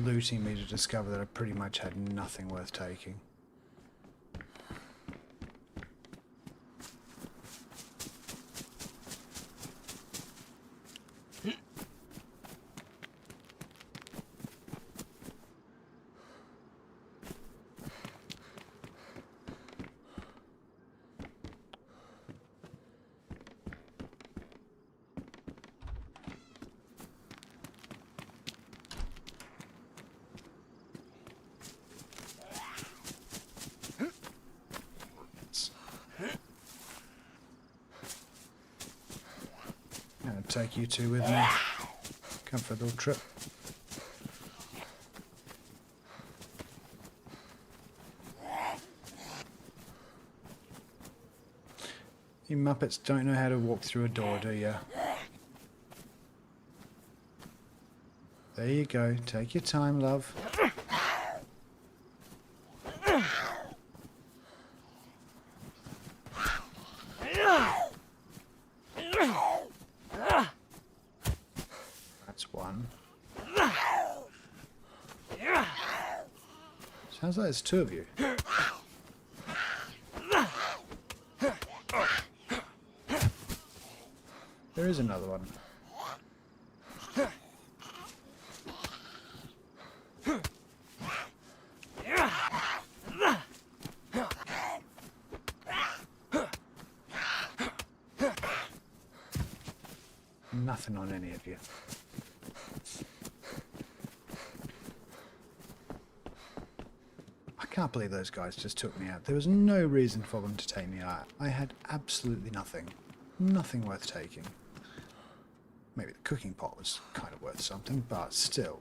looting me to discover that I pretty much had nothing worth taking. Take you two with me. Come for a little trip. You Muppets don't know how to walk through a door, do you? There you go. Take your time, love. Sounds like there's two of you. There is another one. Nothing on any of you. I can't believe those guys just took me out. There was no reason for them to take me out. I had absolutely nothing. Nothing worth taking. Maybe the cooking pot was kind of worth something, but still.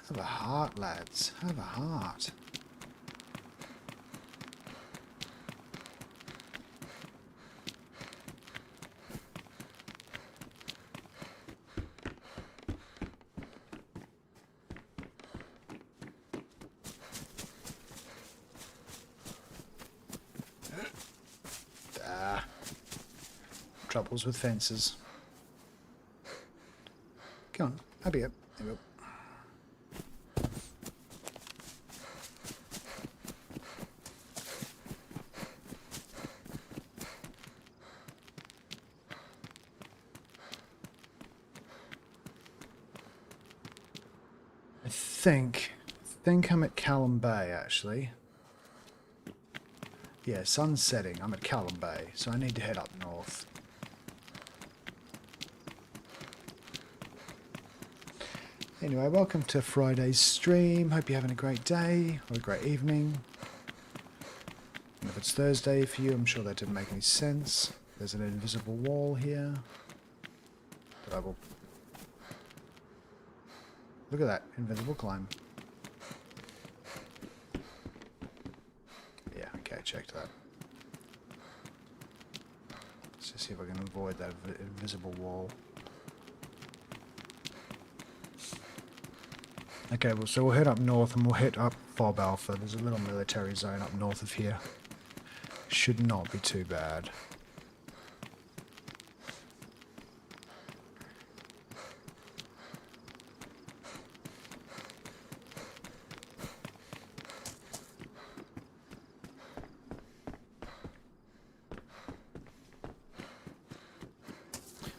Have a heart, lads. Have a heart. Troubles with fences. Come on, I'll be up. There we go. I think I'm at Callum Bay actually. Yeah, sun's setting. I'm at Callum Bay, so I need to head up north. Anyway, welcome to Friday's stream. Hope you're having a great day or a great evening. And if it's Thursday for you, I'm sure that didn't make any sense. There's an invisible wall here. But I will... Look at that, invisible climb. Yeah, okay, checked that. Let's just see if I can avoid that invisible wall. Okay, well, so we'll head up north and we'll hit up Fob Alpha. There's a little military zone up north of here. Should not be too bad.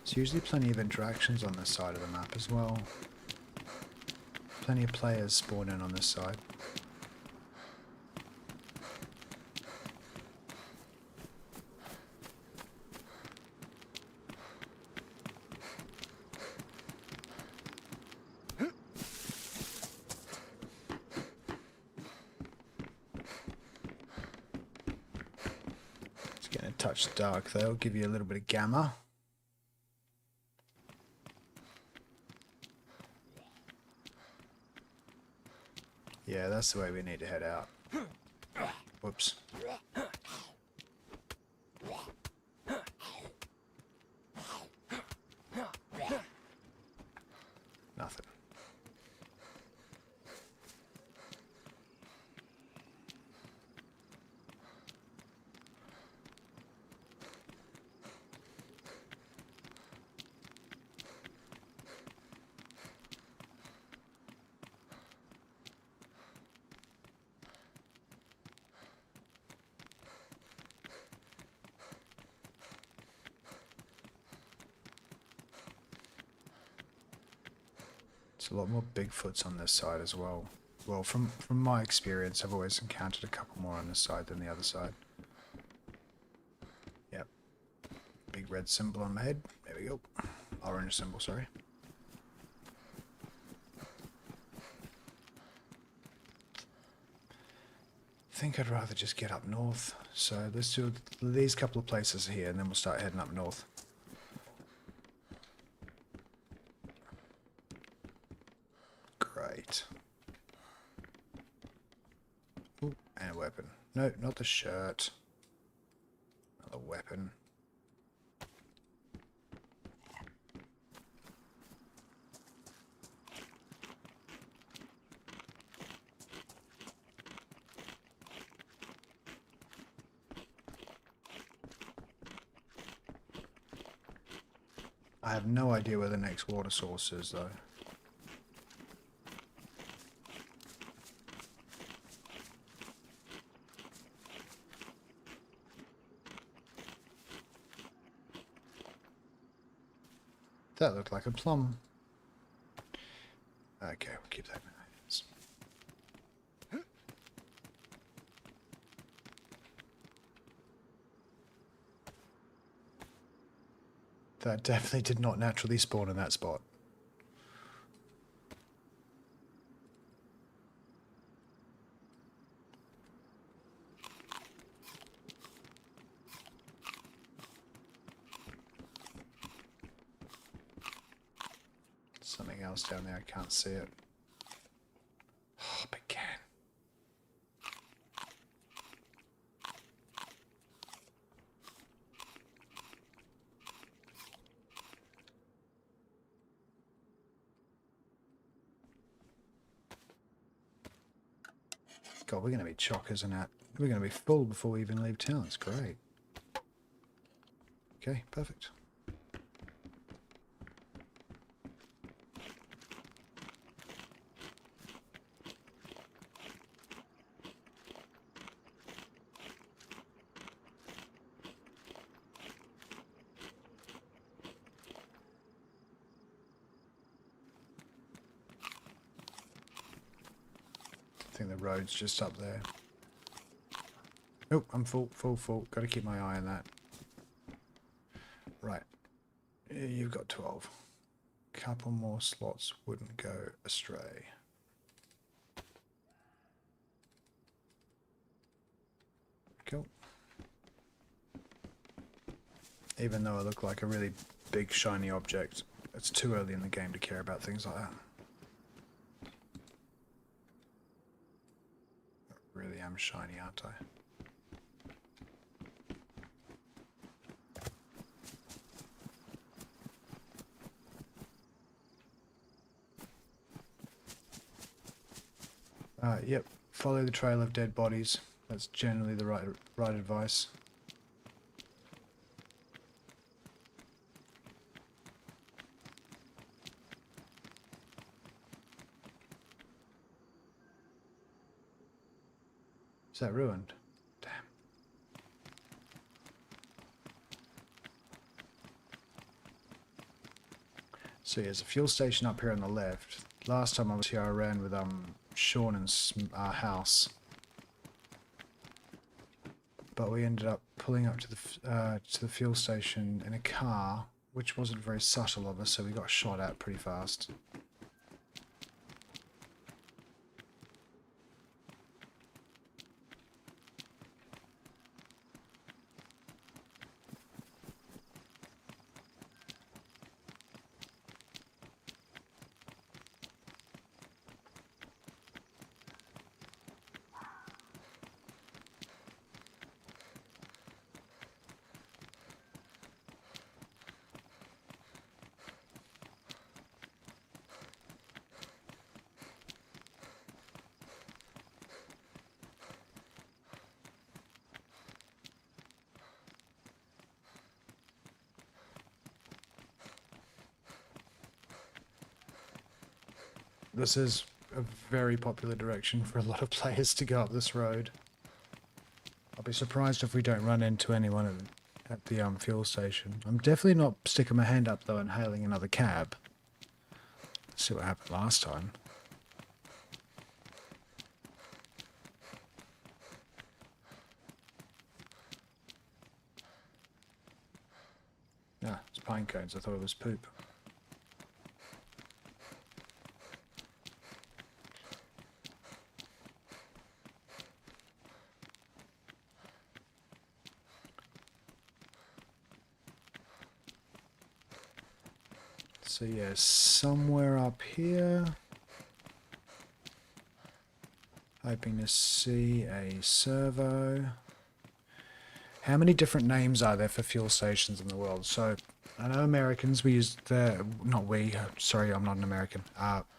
There's usually plenty of interactions on this side of the map as well. Plenty of players spawn in on this side. It's getting a touch dark though, give you a little bit of gamma. Yeah, that's the way we need to head out. Whoops. Nothing. There's a lot more Bigfoots on this side as well. Well, from my experience, I've always encountered a couple more on this side than the other side. Yep. Big red symbol on my head. There we go. Orange symbol, sorry. I think I'd rather just get up north. So let's do these couple of places here and then we'll start heading up north. Great. Ooh, and a weapon. No, not the shirt. Another weapon. I have no idea where the next water source is though. That looked like a plum. Okay, we'll keep that in our hands. That definitely did not naturally spawn in that spot. Something else down there, I can't see it. Oh, big can. God, we're going to be chockers and that. We're going to be full before we even leave town. It's great. Okay, perfect. I think the road's just up there. Oh, I'm full. Got to keep my eye on that. Right. You've got 12. Couple more slots wouldn't go astray. Cool. Even though I look like a really big shiny object, it's too early in the game to care about things like that. I really am shiny, aren't I? Yep, follow the trail of dead bodies. That's generally the right advice. Is that ruined? Damn. So yeah, there's a fuel station up here on the left. Last time I was here, I ran with Sean and House, but we ended up pulling up to the fuel station in a car, which wasn't very subtle of us, so we got shot at pretty fast. This is a very popular direction for a lot of players to go up this road. I'll be surprised if we don't run into anyone at the fuel station. I'm definitely not sticking my hand up though and hailing another cab. Let's see what happened last time. Ah, it's pine cones. I thought it was poop. So yeah, somewhere up here. Hoping to see a servo. How many different names are there for fuel stations in the world? So I know Americans, we use not we, sorry, I'm not an American.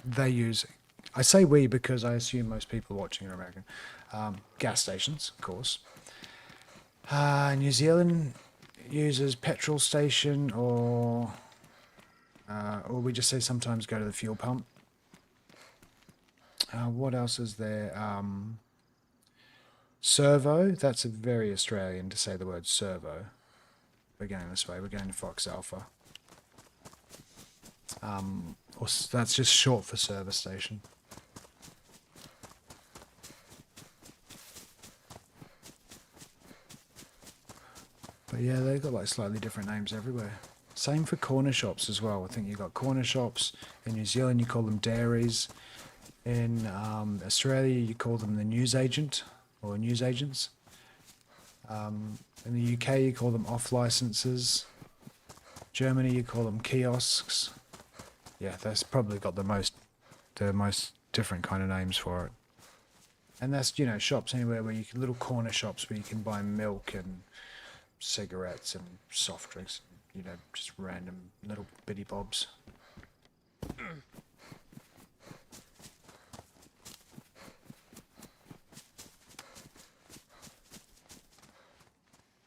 They use, I say we because I assume most people watching are American. Gas stations, of course. New Zealand uses petrol station or we just say sometimes go to the fuel pump. What else is there? Servo, that's a very Australian to say the word servo. We're going this way, we're going to Fox Alpha. Or that's just short for service station. But yeah, they've got like slightly different names everywhere. Same for corner shops as well. I think you've got corner shops. In New Zealand, you call them dairies. In Australia, you call them the newsagent or newsagents. In the UK, you call them off licenses. Germany, you call them kiosks. Yeah, that's probably got the most different kind of names for it. And that's, you know, shops anywhere where you can, little corner shops where you can buy milk and cigarettes and soft drinks. You know, just random little bitty bobs.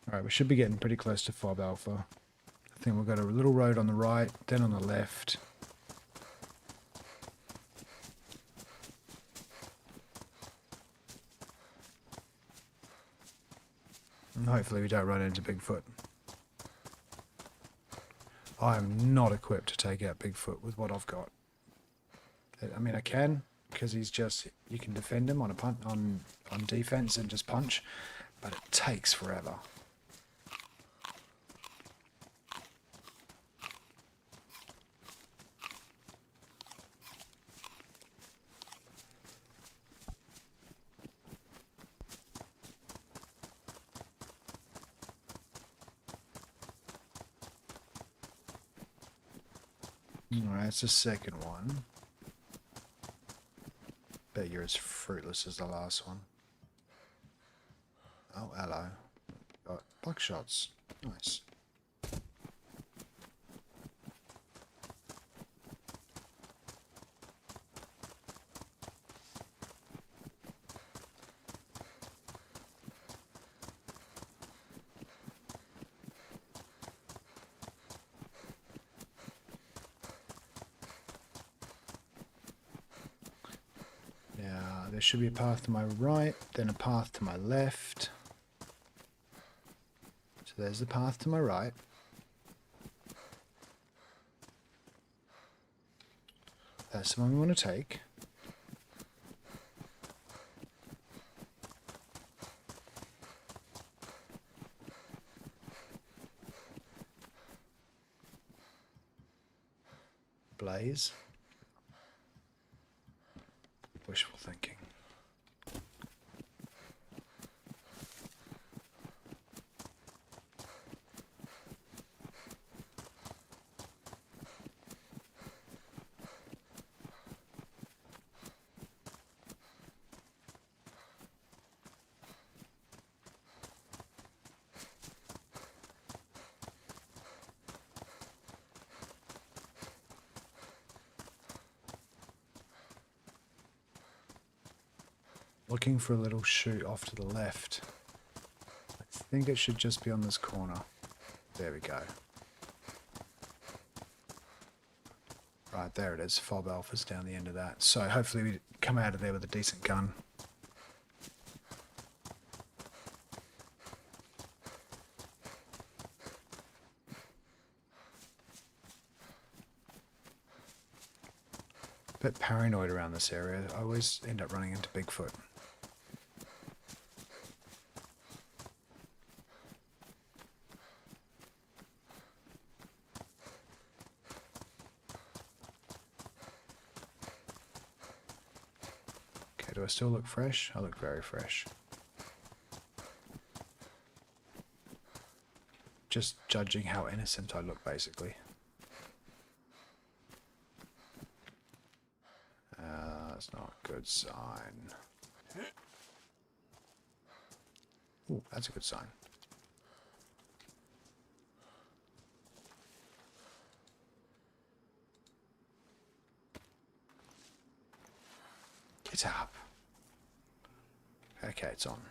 Alright, we should be getting pretty close to Fob Alpha. I think we've got a little road on the right, then on the left. And hopefully we don't run into Bigfoot. I am not equipped to take out Bigfoot with what I've got. I mean, I can, because he's just, you can defend him on a on defense and just punch, but it takes forever. Alright, that's the second one. Bet you're as fruitless as the last one. Oh, hello. Got buckshots. Nice. There should be a path to my right, then a path to my left. So there's the path to my right. That's the one we want to take. Blaze. Wishful thinking. Looking for a little chute off to the left. I think it should just be on this corner. There we go. Right, there it is. Fob Alpha's down the end of that. So hopefully we come out of there with a decent gun. Bit paranoid around this area. I always end up running into Bigfoot. Okay, do I still look fresh? I look very fresh. Just judging how innocent I look, basically. That's not a good sign. Ooh, that's a good sign. Get up. Okay, it's on.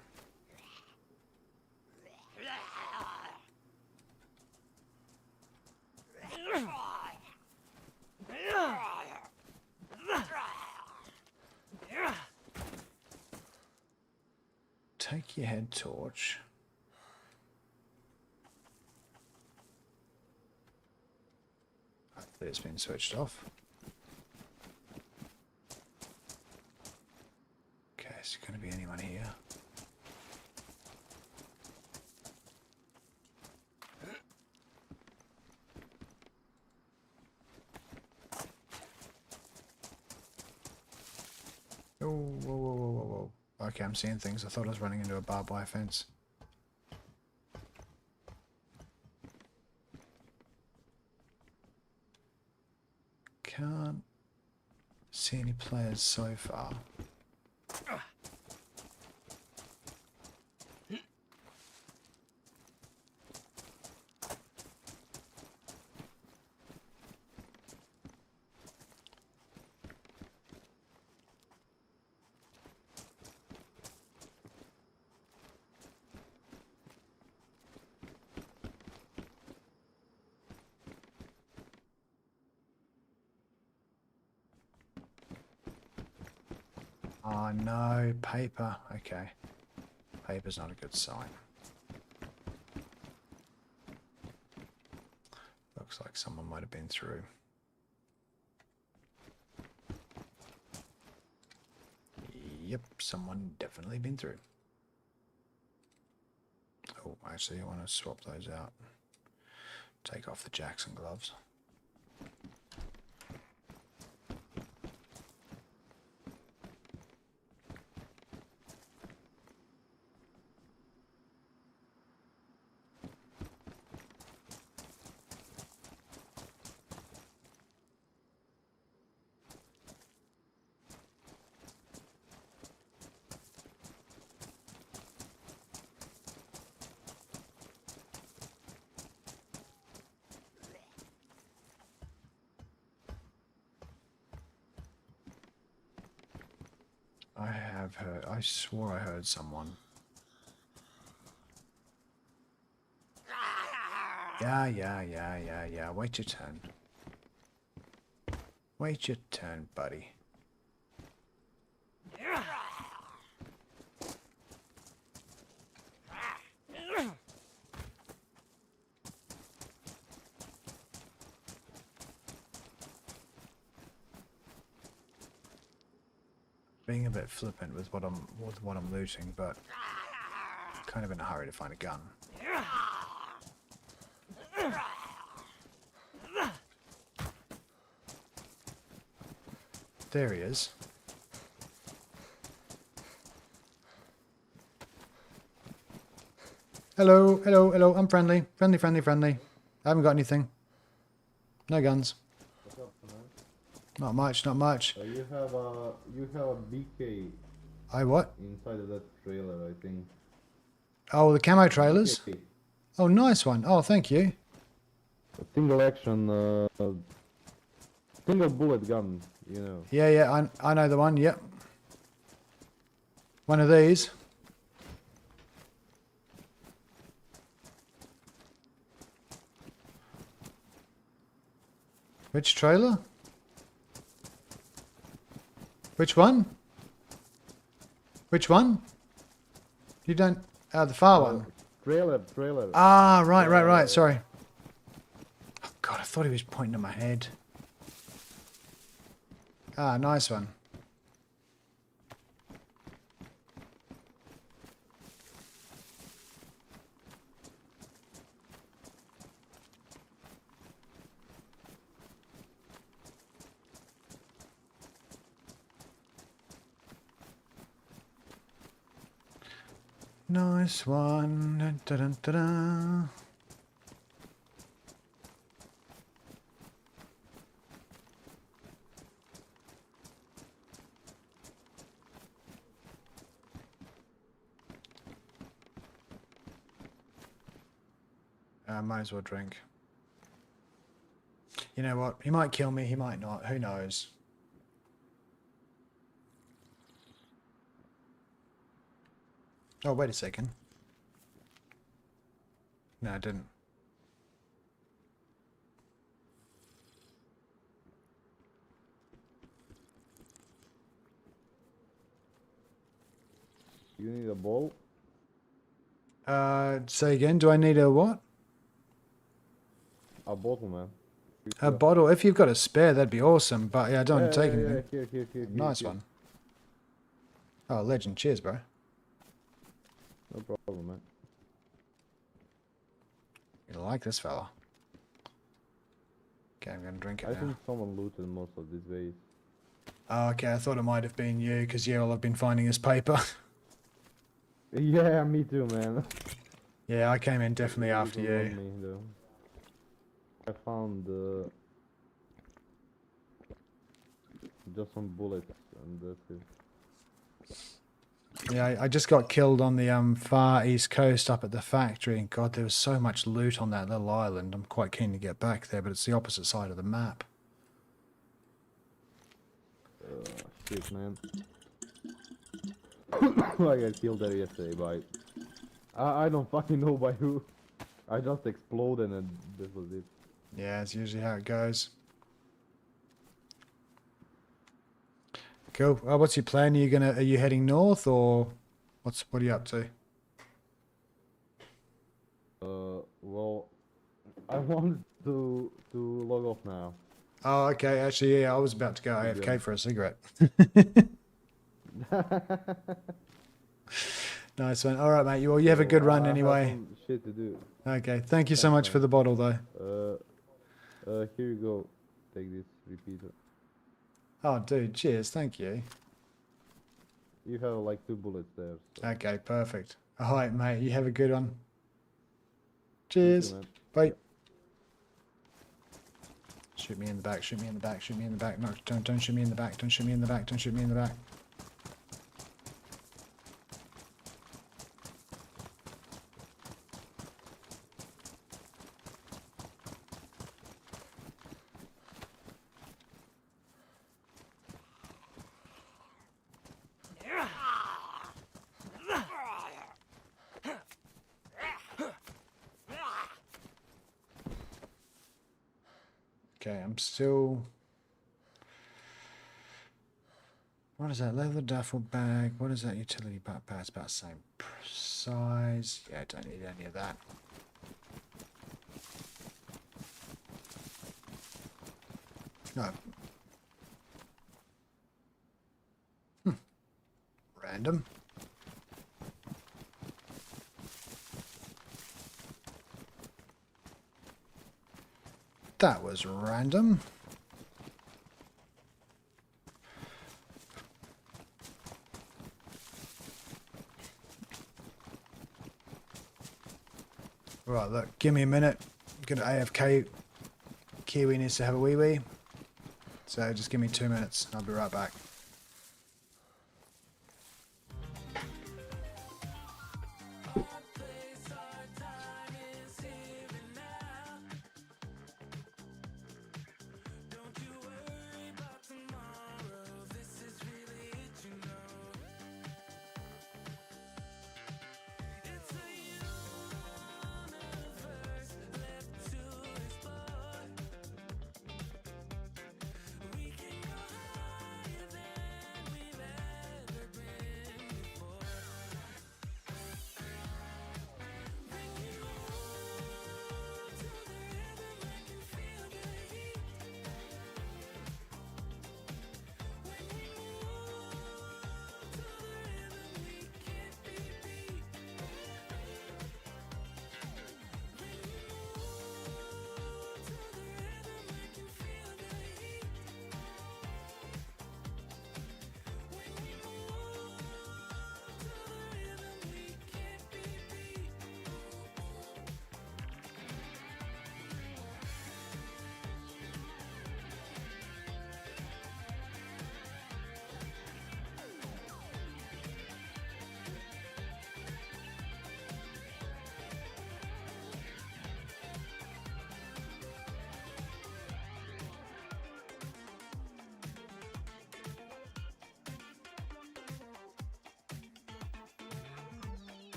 Take your head torch. Hopefully it's been switched off. Okay, is there going to be anyone here? Oh, whoa, whoa, whoa, whoa, whoa. Okay, I'm seeing things. I thought I was running into a barbed wire fence. Can't see any players so far. Oh no, paper. Okay. Paper's not a good sign. Looks like someone might have been through. Yep, someone definitely been through. Oh, actually I want to swap those out. Take off the Jackson gloves. I have heard, I swore I heard someone. Yeah. Wait your turn. Wait your turn, buddy. being a bit flippant with what I'm looting, but kind of in a hurry to find a gun. There he is. Hello, hello, hello. I'm friendly. Friendly, friendly, friendly. I haven't got anything. No guns. What's up, man? Not much, not much. You have a BK I what? inside of that trailer, I think. Oh, the camo trailers? BK. Oh, nice one. Oh, thank you. A single action, single bullet gun, you know. Yeah, yeah, I know the one, yep. One of these. Which trailer? Which one? Which one? You don't... the far one. Trailer. Ah, right. Sorry. Oh, God, I thought he was pointing at my head. Ah, nice one. Nice one. Dun, dun, dun, dun. Might as well drink. You know what? He might kill me, he might not. Who knows? Oh, wait a second. No, I didn't. You need a ball? Say again, do I need a what? A bottle, man. A bottle. If you've got a spare, that'd be awesome. But yeah, I don't take anything. Here. Nice one. Oh, legend. Cheers, bro. No problem, man. You like this fella? Okay, I'm gonna drink it I now. think someone looted most of these ways. Oh, okay, I thought it might have been you, because yeah, all I've been finding is paper. Yeah, me too, man. Yeah, I came in definitely after Don't you. want me, though. I found just some bullets and that's it. Yeah, I just got killed on the far east coast up at the factory, and God, there was so much loot on that little island. I'm quite keen to get back there, but it's the opposite side of the map. Shit, man. I got killed there yesterday by... I don't fucking know by who. I just exploded and this was it. Yeah, it's usually how it goes. Cool. What's your plan? Are you heading north, or what are you up to? Well, I wanted to log off now. Oh, okay. Actually, yeah, I was about to go AFK for a cigarette. Nice one. All right, mate. You have a good run I anyway. have some shit to do. Okay. Thank you so much for the bottle, though. Here you go. Take this repeater. Oh, dude. Cheers. Thank you. You have like 2 bullets there. So. Okay. Perfect. All right, mate. You have a good one. Cheers. Man. Bye. Shoot me in the back. Shoot me in the back. Shoot me in the back. No, don't shoot me in the back. Don't shoot me in the back. Don't shoot me in the back. Okay, I'm still... What is that? Leather duffel bag. What is that? Utility backpack. It's about the same size. Yeah, I don't need any of that. No. random. That was random. Right, look, give me a minute. I'm gonna AFK. Kiwi needs to have a wee wee. So just give me 2 minutes. I'll be right back.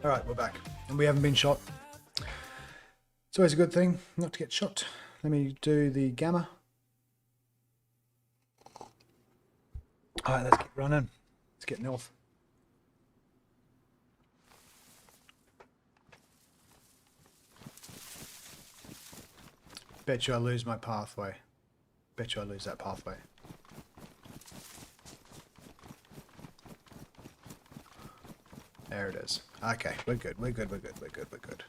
All right, we're back, and we haven't been shot. It's always a good thing not to get shot. Let me do the gamma. All right, let's get running. Let's get north. Bet you I lose my pathway. Bet you I lose that pathway. There it is. Okay, we're good. We're good. We're good. We're good. We're good.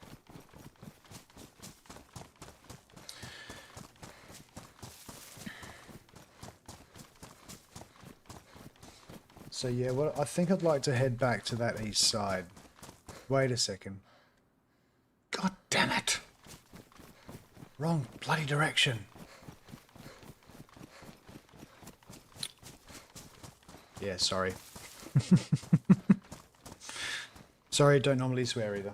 So yeah, well, I think I'd like to head back to that east side. Wait a second. God damn it! Wrong bloody direction. Yeah, sorry. Sorry, don't normally swear either.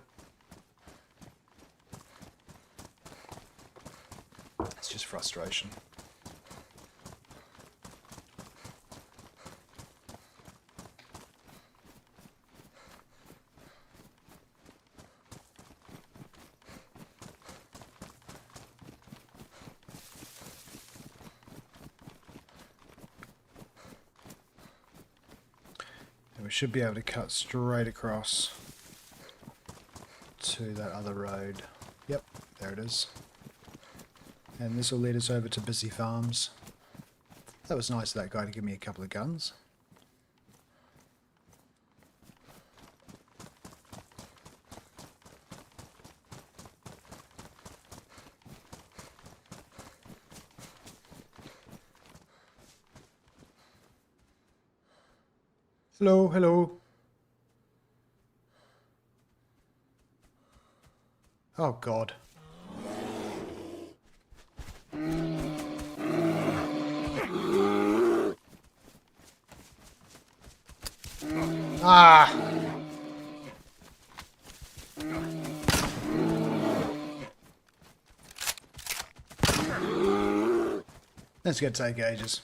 It's just frustration. we should be able to cut straight across to that other road. Yep, there it is. And this will lead us over to Busy Farms. That was nice of that guy to give me a couple of guns. Hello, hello. Oh God. Ah! That's gonna take ages.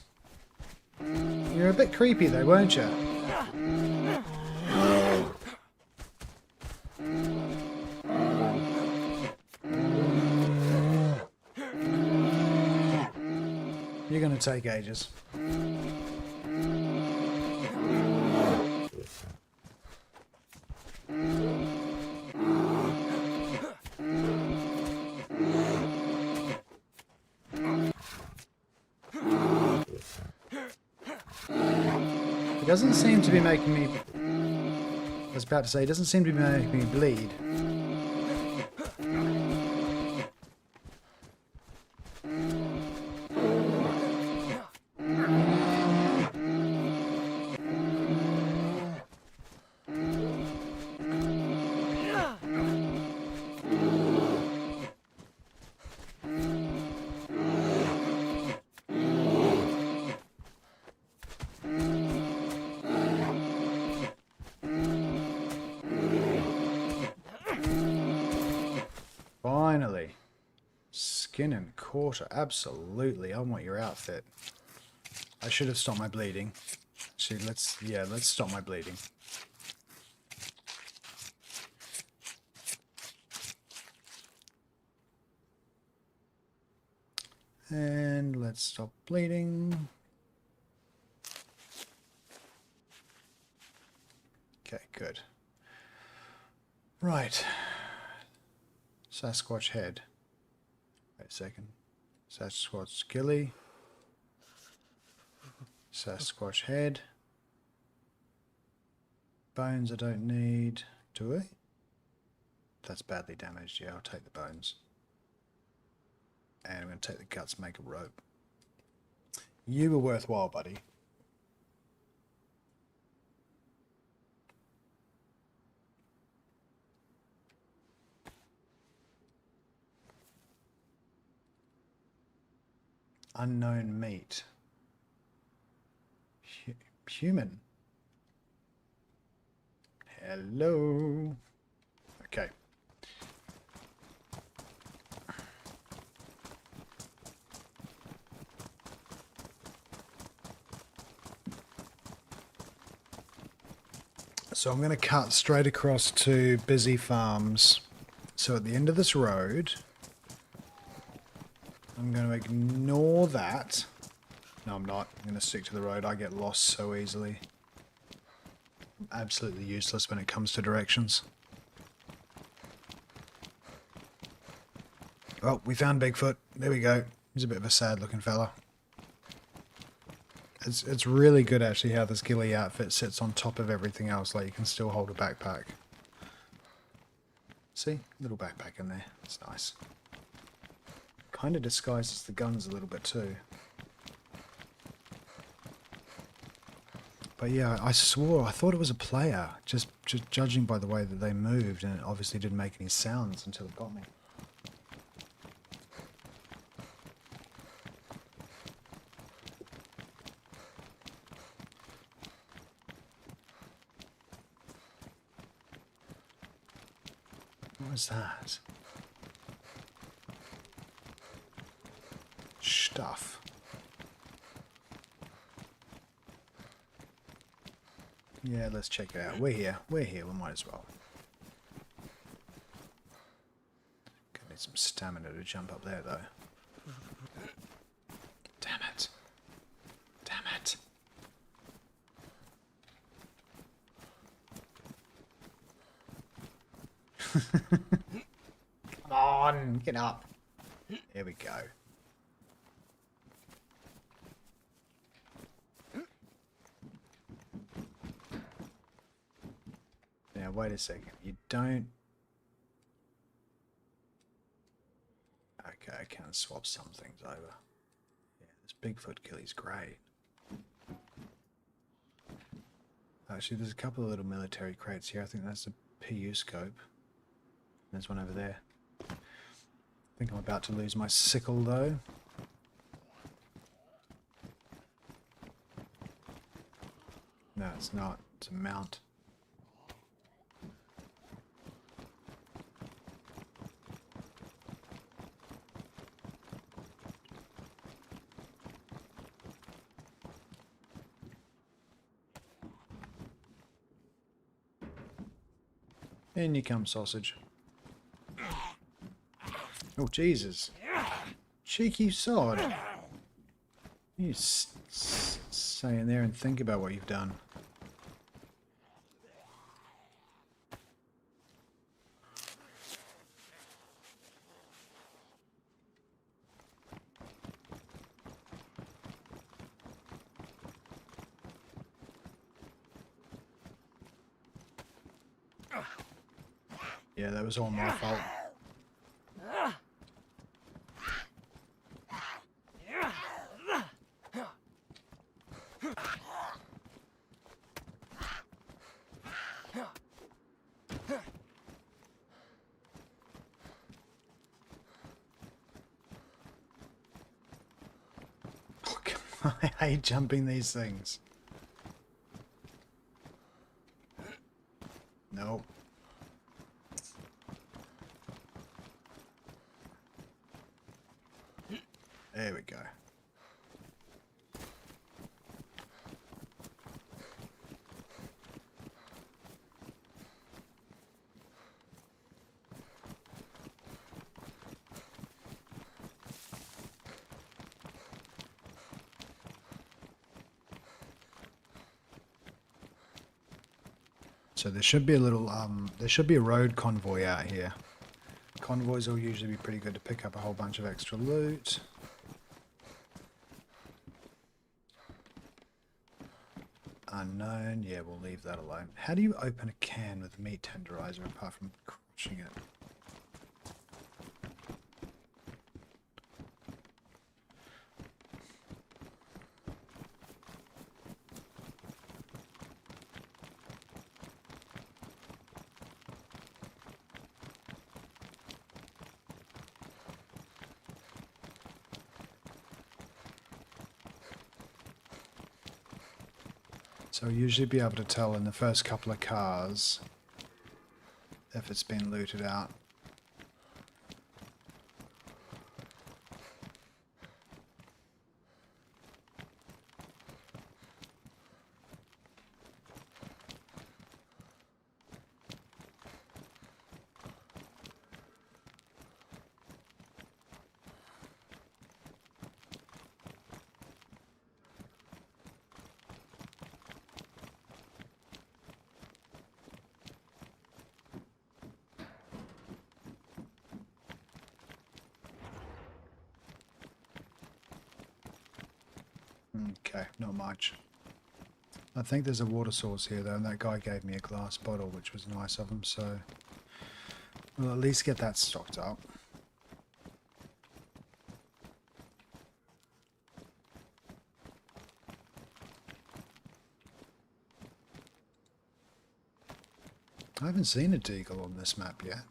You're a bit creepy though, weren't you? You're gonna take ages. It doesn't seem to be making me... I was about to say, it doesn't seem to be making me bleed. Finally. Skin and quarter. Absolutely. I want your outfit. I should have stopped my bleeding. Actually, let's stop my bleeding. And let's stop bleeding. Okay, good. Right. Sasquatch head. Wait a second. Sasquatch skilly. Sasquatch head. Bones I don't need. Do I? That's badly damaged. Yeah, I'll take the bones. And I'm going to take the guts, make a rope. You were worthwhile, buddy. Unknown meat. Human. Hello. Okay. So I'm going to cut straight across to Busy Farms. So at the end of this road, I'm going to ignore that. No, I'm not. I'm going to stick to the road. I get lost so easily. I'm absolutely useless when it comes to directions. Oh, we found Bigfoot. There we go. He's a bit of a sad looking fella. It's really good actually how this ghillie outfit sits on top of everything else. Like you can still hold a backpack. See? Little backpack in there. It's nice. Kind of disguises the guns a little bit too. But yeah, I thought it was a player, just judging by the way that they moved, and it obviously didn't make any sounds until it got me. What was that? Stuff. Yeah, let's check it out. We're here. We might as well. Gonna need some stamina to jump up there, though. Damn it. Damn it. Come on, get up. There we go. Now, wait a second. You don't... Okay, I can swap some things over. Yeah, this Bigfoot killy's great. Actually, there's a couple of little military crates here. I think that's a PU scope. There's one over there. I think I'm about to lose my sickle, though. No, it's not. It's a mount. In you come, sausage. Oh, Jesus. Cheeky sod. You stay in there and think about what you've done. Yeah, that was all my fault. Oh, come on. I hate jumping these things. No. There we go. So there should be a little, there should be a road convoy out here. Convoys will usually be pretty good to pick up a whole bunch of extra loot. Unknown, yeah, we'll leave that alone. How do you open a can with a meat tenderizer apart from crushing it? So you'll usually be able to tell in the first couple of cars if it's been looted out. Okay, not much. I think there's a water source here though, and that guy gave me a glass bottle, which was nice of him, so we'll at least get that stocked up. I haven't seen a deagle on this map yet.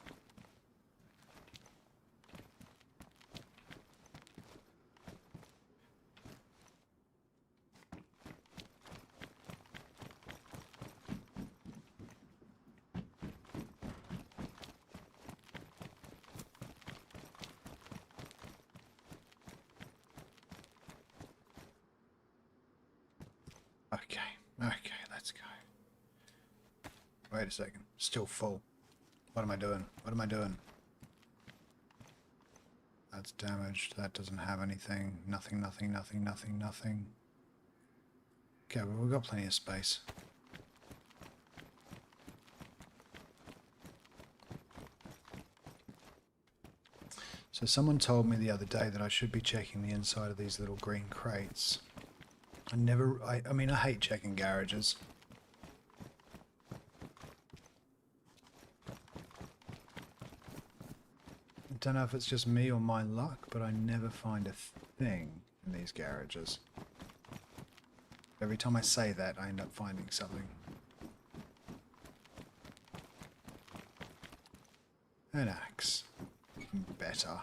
Okay, let's go. Wait a second, still full. What am I doing? What am I doing? That's damaged, that doesn't have anything. Nothing, nothing, nothing, nothing, nothing. Okay, well, we've got plenty of space. So someone told me the other day that I should be checking the inside of these little green crates. I mean, I hate checking garages. I don't know if it's just me or my luck, but I never find a thing in these garages. Every time I say that, I end up finding something. An axe. Even better.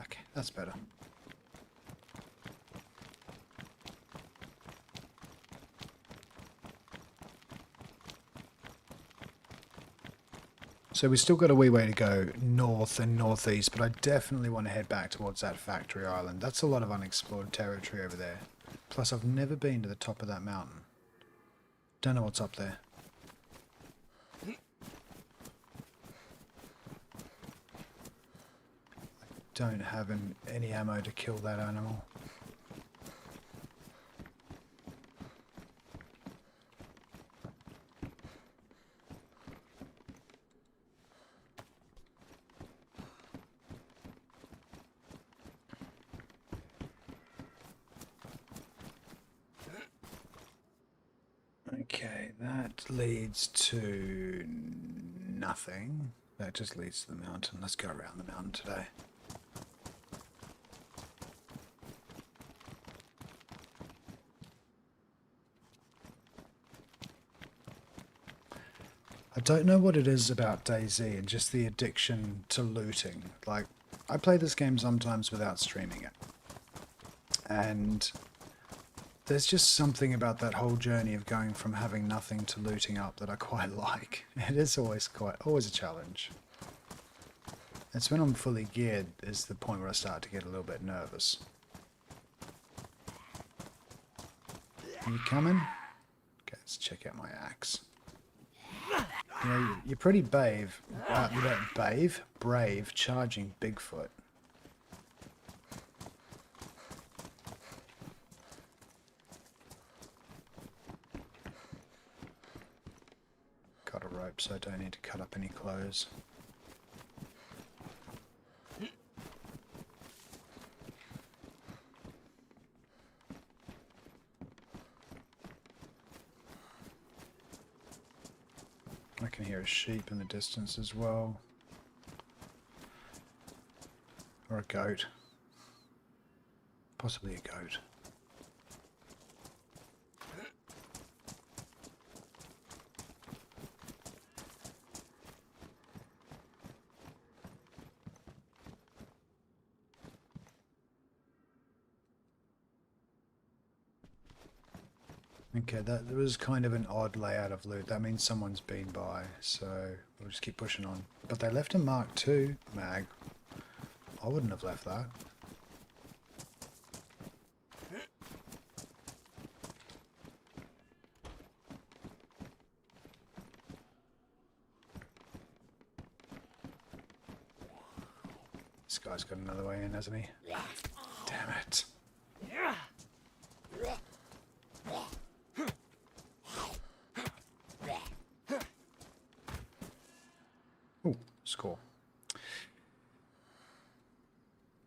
Okay, that's better. So we've still got a wee way to go north and northeast, but I definitely want to head back towards that factory island. That's a lot of unexplored territory over there. Plus, I've never been to the top of that mountain. Don't know what's up there. I don't have any ammo to kill that animal. Okay, that leads to nothing. That just leads to the mountain. Let's go around the mountain today. I don't know what it is about DayZ and just the addiction to looting. Like, I play this game sometimes without streaming it. And there's just something about that whole journey of going from having nothing to looting up that I quite like. It is always a challenge. It's when I'm fully geared is the point where I start to get a little bit nervous. Are you coming? Okay, let's check out my axe. You know, you're pretty brave charging Bigfoot. Got a rope, so I don't need to cut up any clothes. I can hear a sheep in the distance as well. Or a goat. Possibly a goat. Okay, there was kind of an odd layout of loot. That means someone's been by, so we'll just keep pushing on. But they left a Mark II mag. I wouldn't have left that. This guy's got another way in, hasn't he? Damn it. Oh, score.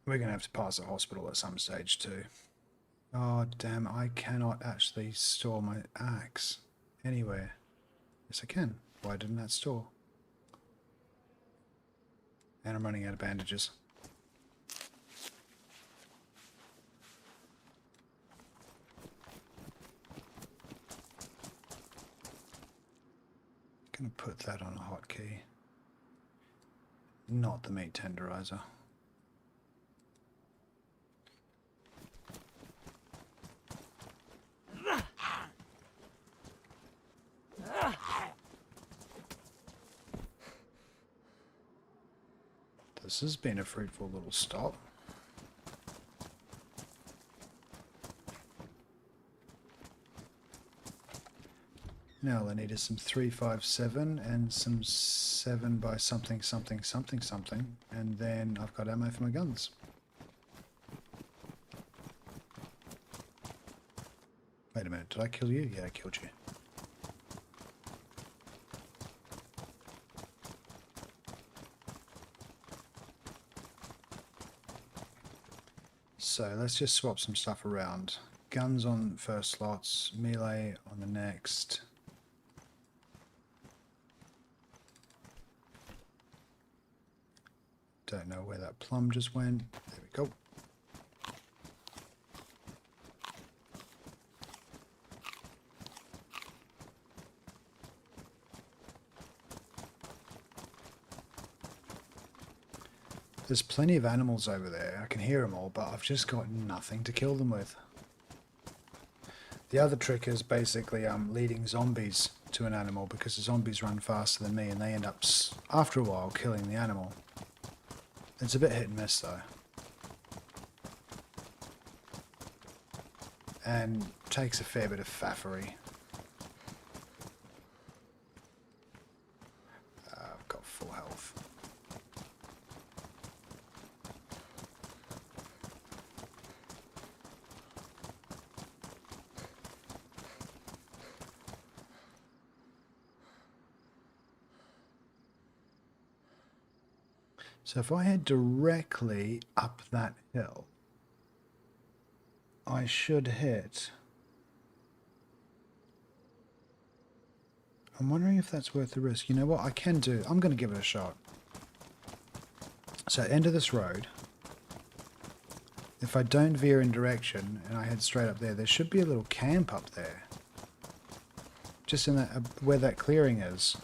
We're going to have to pass a hospital at some stage too. Oh, damn, I cannot actually store my axe anywhere. Yes, I can. Why didn't that store? And I'm running out of bandages. Gonna put that on a hotkey. Not the meat tenderizer. This has been a fruitful little stop. Now all I need is some 357 and some 7 by something, something, something, something, and then I've got ammo for my guns. Wait a minute, did I kill you? Yeah, I killed you. So let's just swap some stuff around. Guns on first slots, melee on the next. Don't know where that plum just went. There we go. There's plenty of animals over there. I can hear them all, but I've just got nothing to kill them with. The other trick is basically leading zombies to an animal, because the zombies run faster than me and they end up, after a while, killing the animal. It's a bit hit and miss though. And takes a fair bit of faffery. I've got full health. So if I head directly up that hill, I should hit. I'm wondering if that's worth the risk. You know what I can do? I'm going to give it a shot. So end of this road. If I don't veer in direction and I head straight up there, there should be a little camp up there. Just in that, where that clearing is.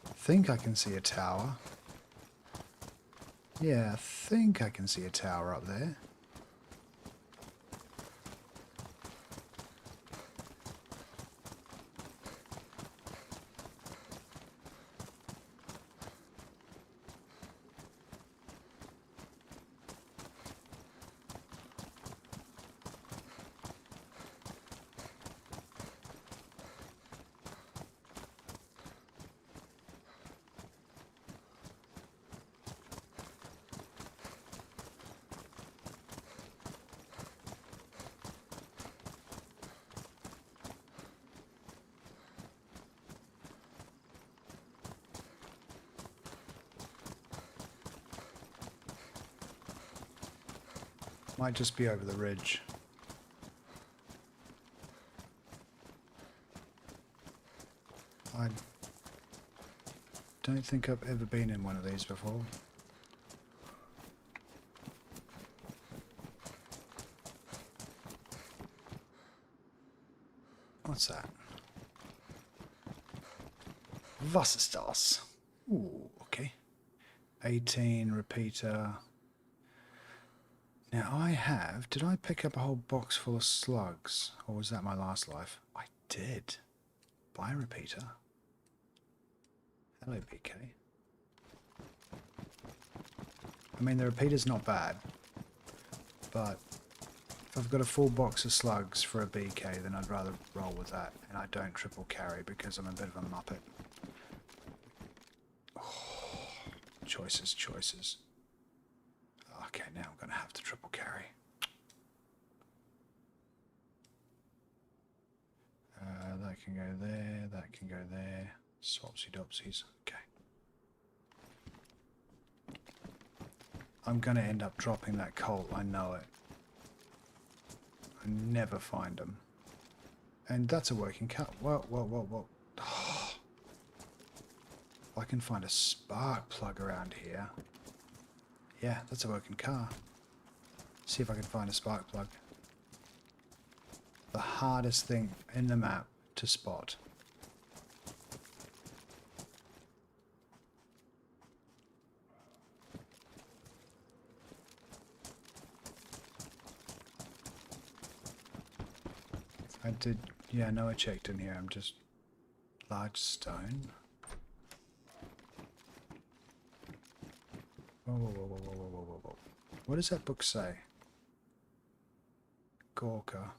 I think I can see a tower. Yeah, I think I can see a tower up there. Might just be over the ridge. I don't think I've ever been in one of these before. What's that? Was ist das? Ooh, okay. 18 repeater. Now I have, did I pick up a whole box full of slugs? Or was that my last life? I did. Buy a repeater. Hello, BK. I mean, the repeater's not bad. But if I've got a full box of slugs for a BK, then I'd rather roll with that. And I don't triple carry because I'm a bit of a muppet. Oh, choices, choices. Okay, now I'm going to have to triple carry. That can go there, that can go there. Swapsy dopsies. Okay. I'm going to end up dropping that colt, I know it. I never find them. And that's a working cut. Whoa, whoa, whoa, whoa. Oh. If I can find a spark plug around here. Yeah, that's a working car. See if I can find a spark plug. The hardest thing in the map to spot. I did, yeah, no, I checked in here. I'm just large stone. Whoa, whoa, whoa, whoa, whoa, whoa, whoa, whoa. What does that book say? Gorka,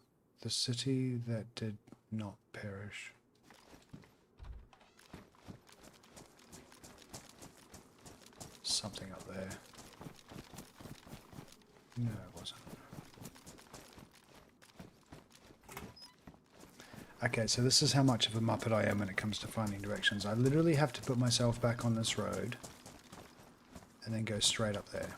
the city that did not perish. Something up there. No, it wasn't. Okay, so this is how much of a muppet I am when it comes to finding directions. I literally have to put myself back on this road and then go straight up there.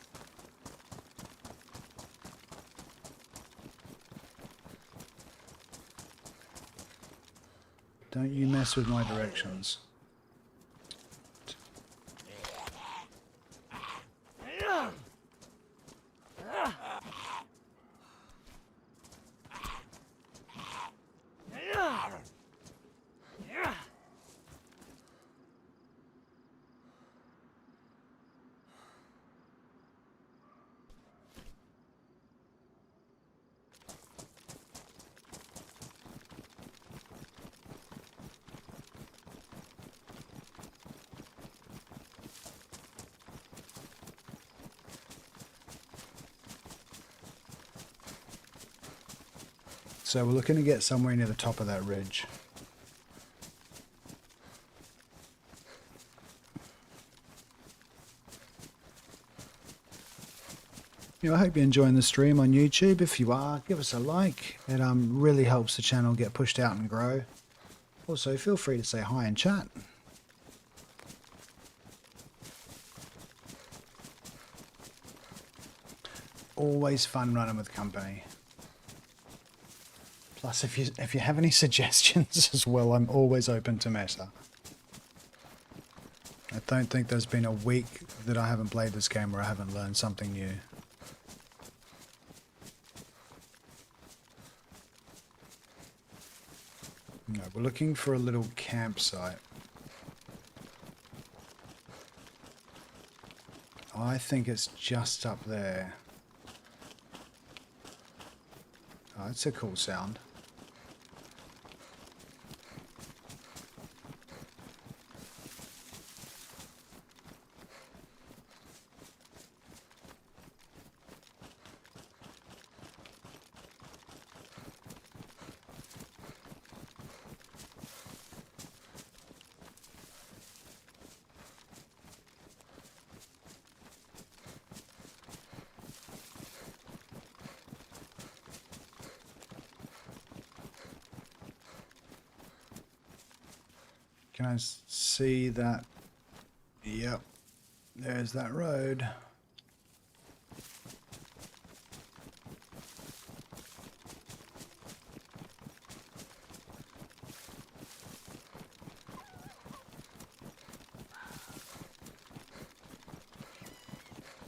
Don't you mess with my directions. So we're looking to get somewhere near the top of that ridge. I hope you're enjoying the stream on YouTube. If you are, give us a like. It really helps the channel get pushed out and grow. Also, feel free to say hi in chat. Always fun running with company. Plus, if you have any suggestions as well, I'm always open to meta. I don't think there's been a week that I haven't played this game where I haven't learned something new. No, we're looking for a little campsite. I think it's just up there. Oh, it's a cool sound. Can I see that? Yep, there's that road.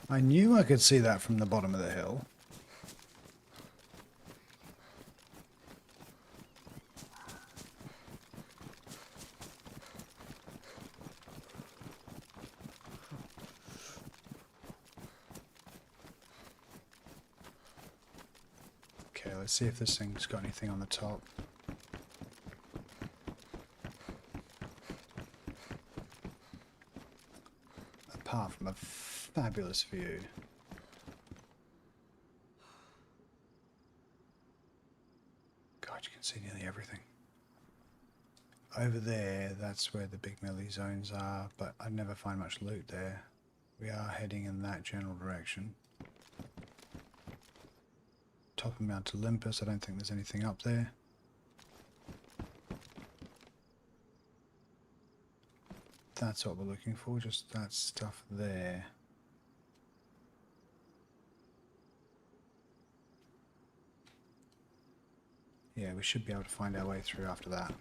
I knew I could see that from the bottom of the hill. Okay, let's see if this thing's got anything on the top. Apart from a fabulous view. God, you can see nearly everything. Over there, that's where the big melee zones are, but I never find much loot there. We are heading in that general direction. Top of Mount Olympus, I don't think there's anything up there. That's what we're looking for, just that stuff there. Yeah, we should be able to find our way through after that.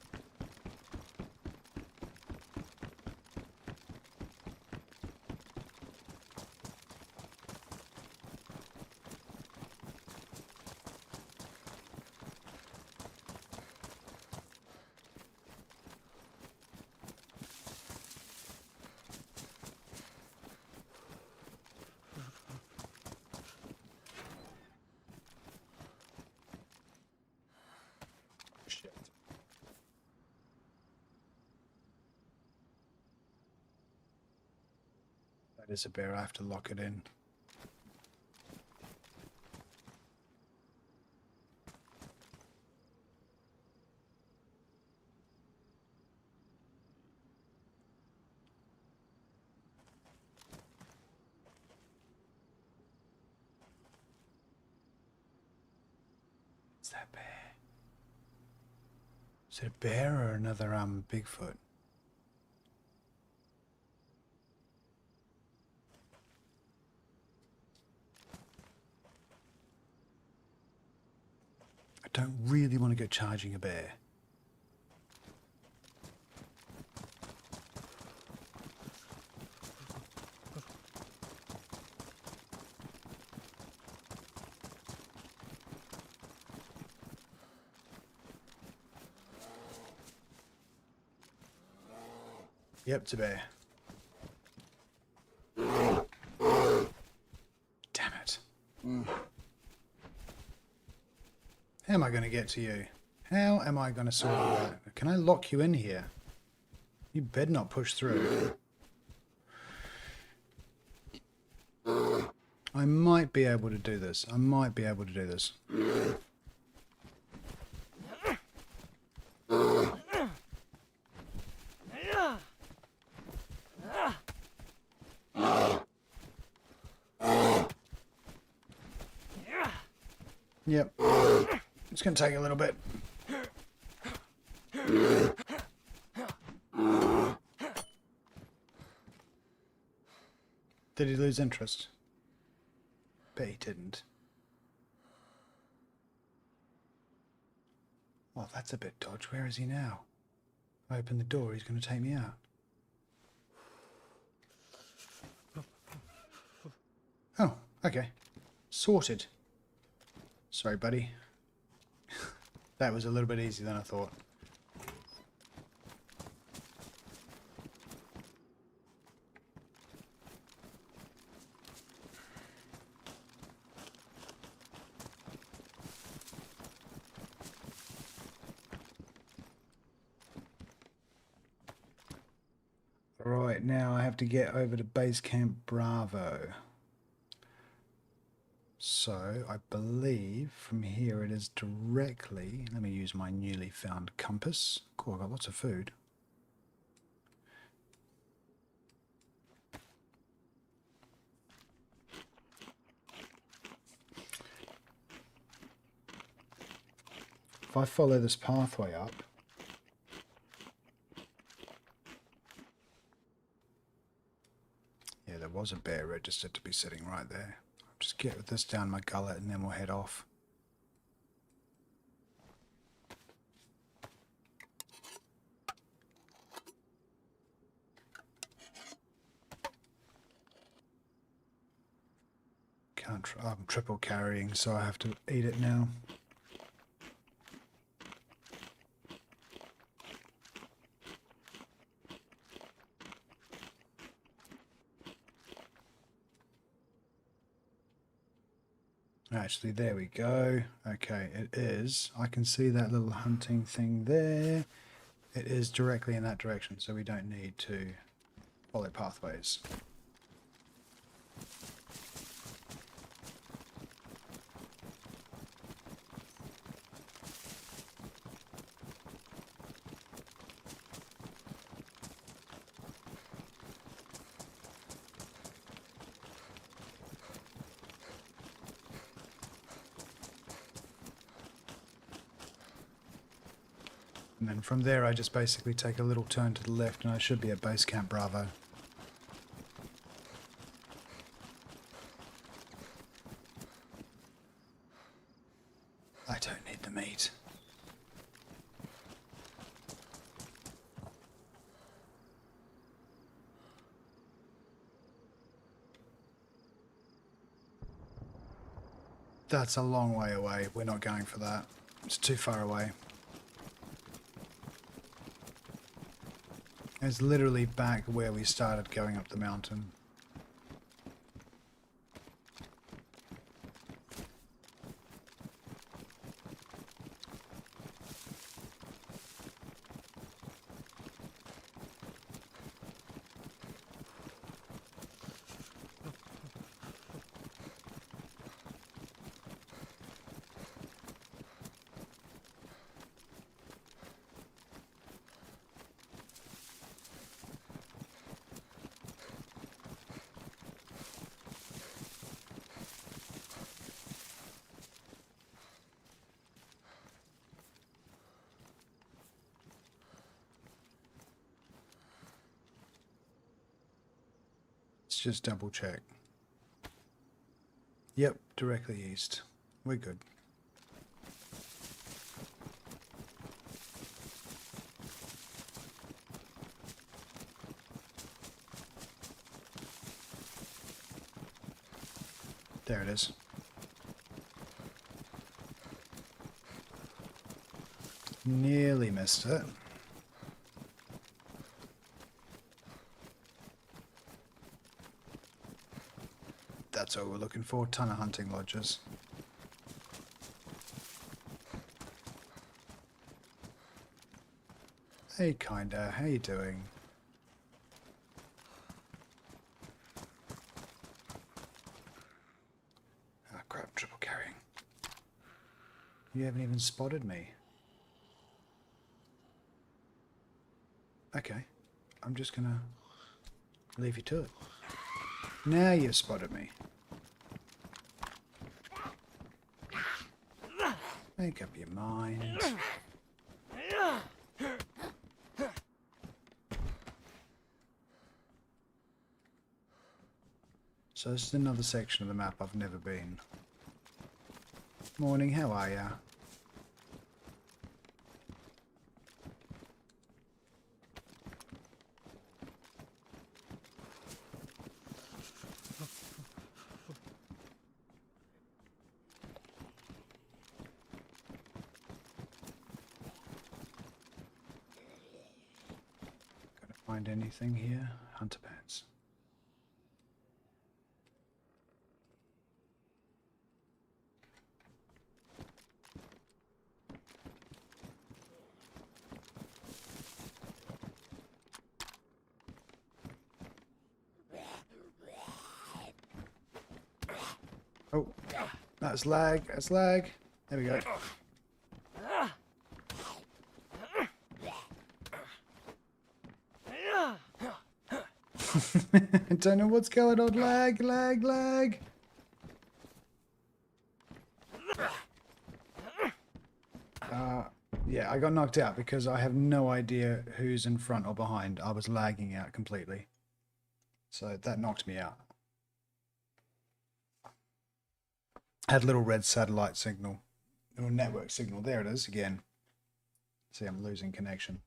Shit. That is a bear, I have to lock it in. What's that bear? Is it a bear or another Bigfoot? don't really want to go charging a bear. Yep, it's a bear. Damn it. How am I going to get to you? How am I going to sort you out? Can I lock you in here? You better not push through. I might be able to do this. I might be able to do this. Yep. It's going to take a little bit. Did he lose interest? Bet he didn't. Well, that's a bit dodge. Where is he now? If I open the door, he's going to take me out. Oh, okay. Sorted. Sorry, buddy. That was a little bit easier than I thought. Right, now I have to get over to base camp Bravo. So I believe from here it is directly, let me use my newly found compass. Cool, I've got lots of food. If I follow this pathway up, yeah, there was a bear registered to be sitting right there. Just get this down my gullet and then we'll head off. I'm triple carrying, so I have to eat it now. Actually, there we go. Okay, it is. I can see that little hunting thing there. It is directly in that direction, so we don't need to follow pathways. And then from there I just basically take a little turn to the left and I should be at base camp Bravo. I don't need the meat. That's a long way away. We're not going for that. It's too far away. It's literally back where we started going up the mountain. Just double check. Yep, directly east. We're good. There it is. Nearly missed it. That's what we're looking for. Ton of hunting lodges. Hey, kinda. How you doing? Ah, crap. Triple carrying. You haven't even spotted me. Okay. I'm just gonna leave you to it. Now you've spotted me. Make up your mind. So this is another section of the map I've never been. Morning, how are ya? Gonna find anything here? Hunter pants. Oh, that's lag, that's lag. There we go. I don't know what's going on. Lag, lag, lag. Yeah, I got knocked out because I have no idea who's in front or behind. I was lagging out completely. So that knocked me out. Had a little red satellite signal. Little network signal. There it is again. See, I'm losing connection.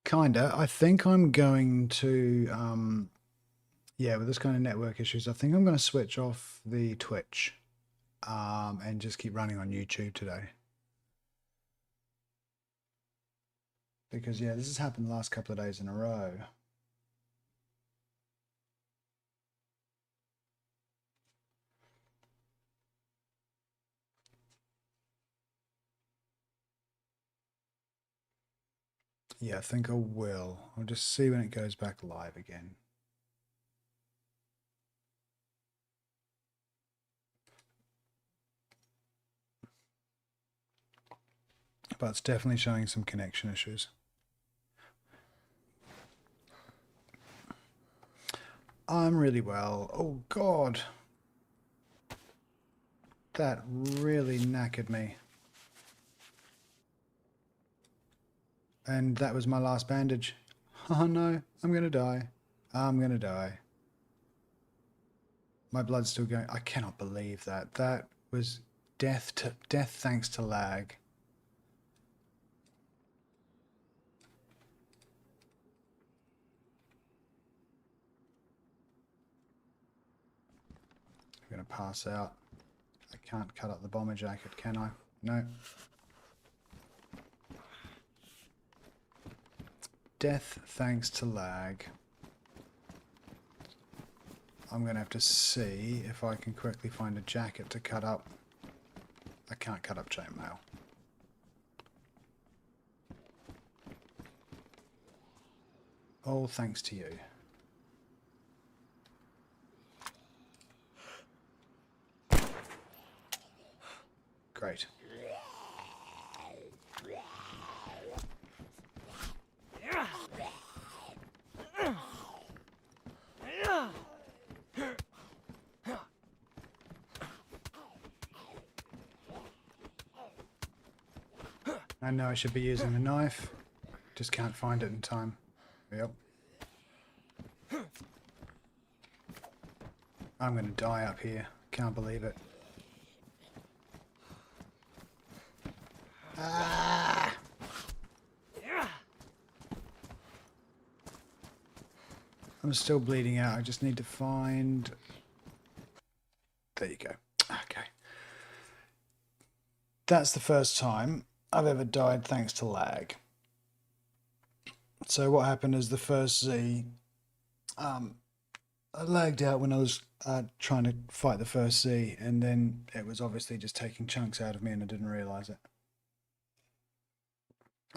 Kinda. I think I'm going to, yeah, with this kind of network issues, I think I'm going to switch off the Twitch and just keep running on YouTube today. Because, yeah, this has happened the last couple of days in a row. Yeah, I think I will. I'll just see when it goes back live again. But it's definitely showing some connection issues. I'm really well. Oh, God. That really knackered me. And that was my last bandage. Oh no, I'm gonna die. I'm gonna die. My blood's still going. I cannot believe that. That was death thanks to lag. I'm gonna pass out. I can't cut up the bomber jacket, can I? No. Death thanks to lag. I'm going to have to see if I can quickly find a jacket to cut up. I can't cut up chainmail. All thanks to you. Great. I know I should be using the knife, just can't find it in time. Yep. I'm gonna die up here, can't believe it. Ah! I'm still bleeding out. I just need to find... There you go. Okay. That's the first time I've ever died thanks to lag. So what happened is the first Z, I lagged out when I was trying to fight the first Z, and then it was obviously just taking chunks out of me and I didn't realise it.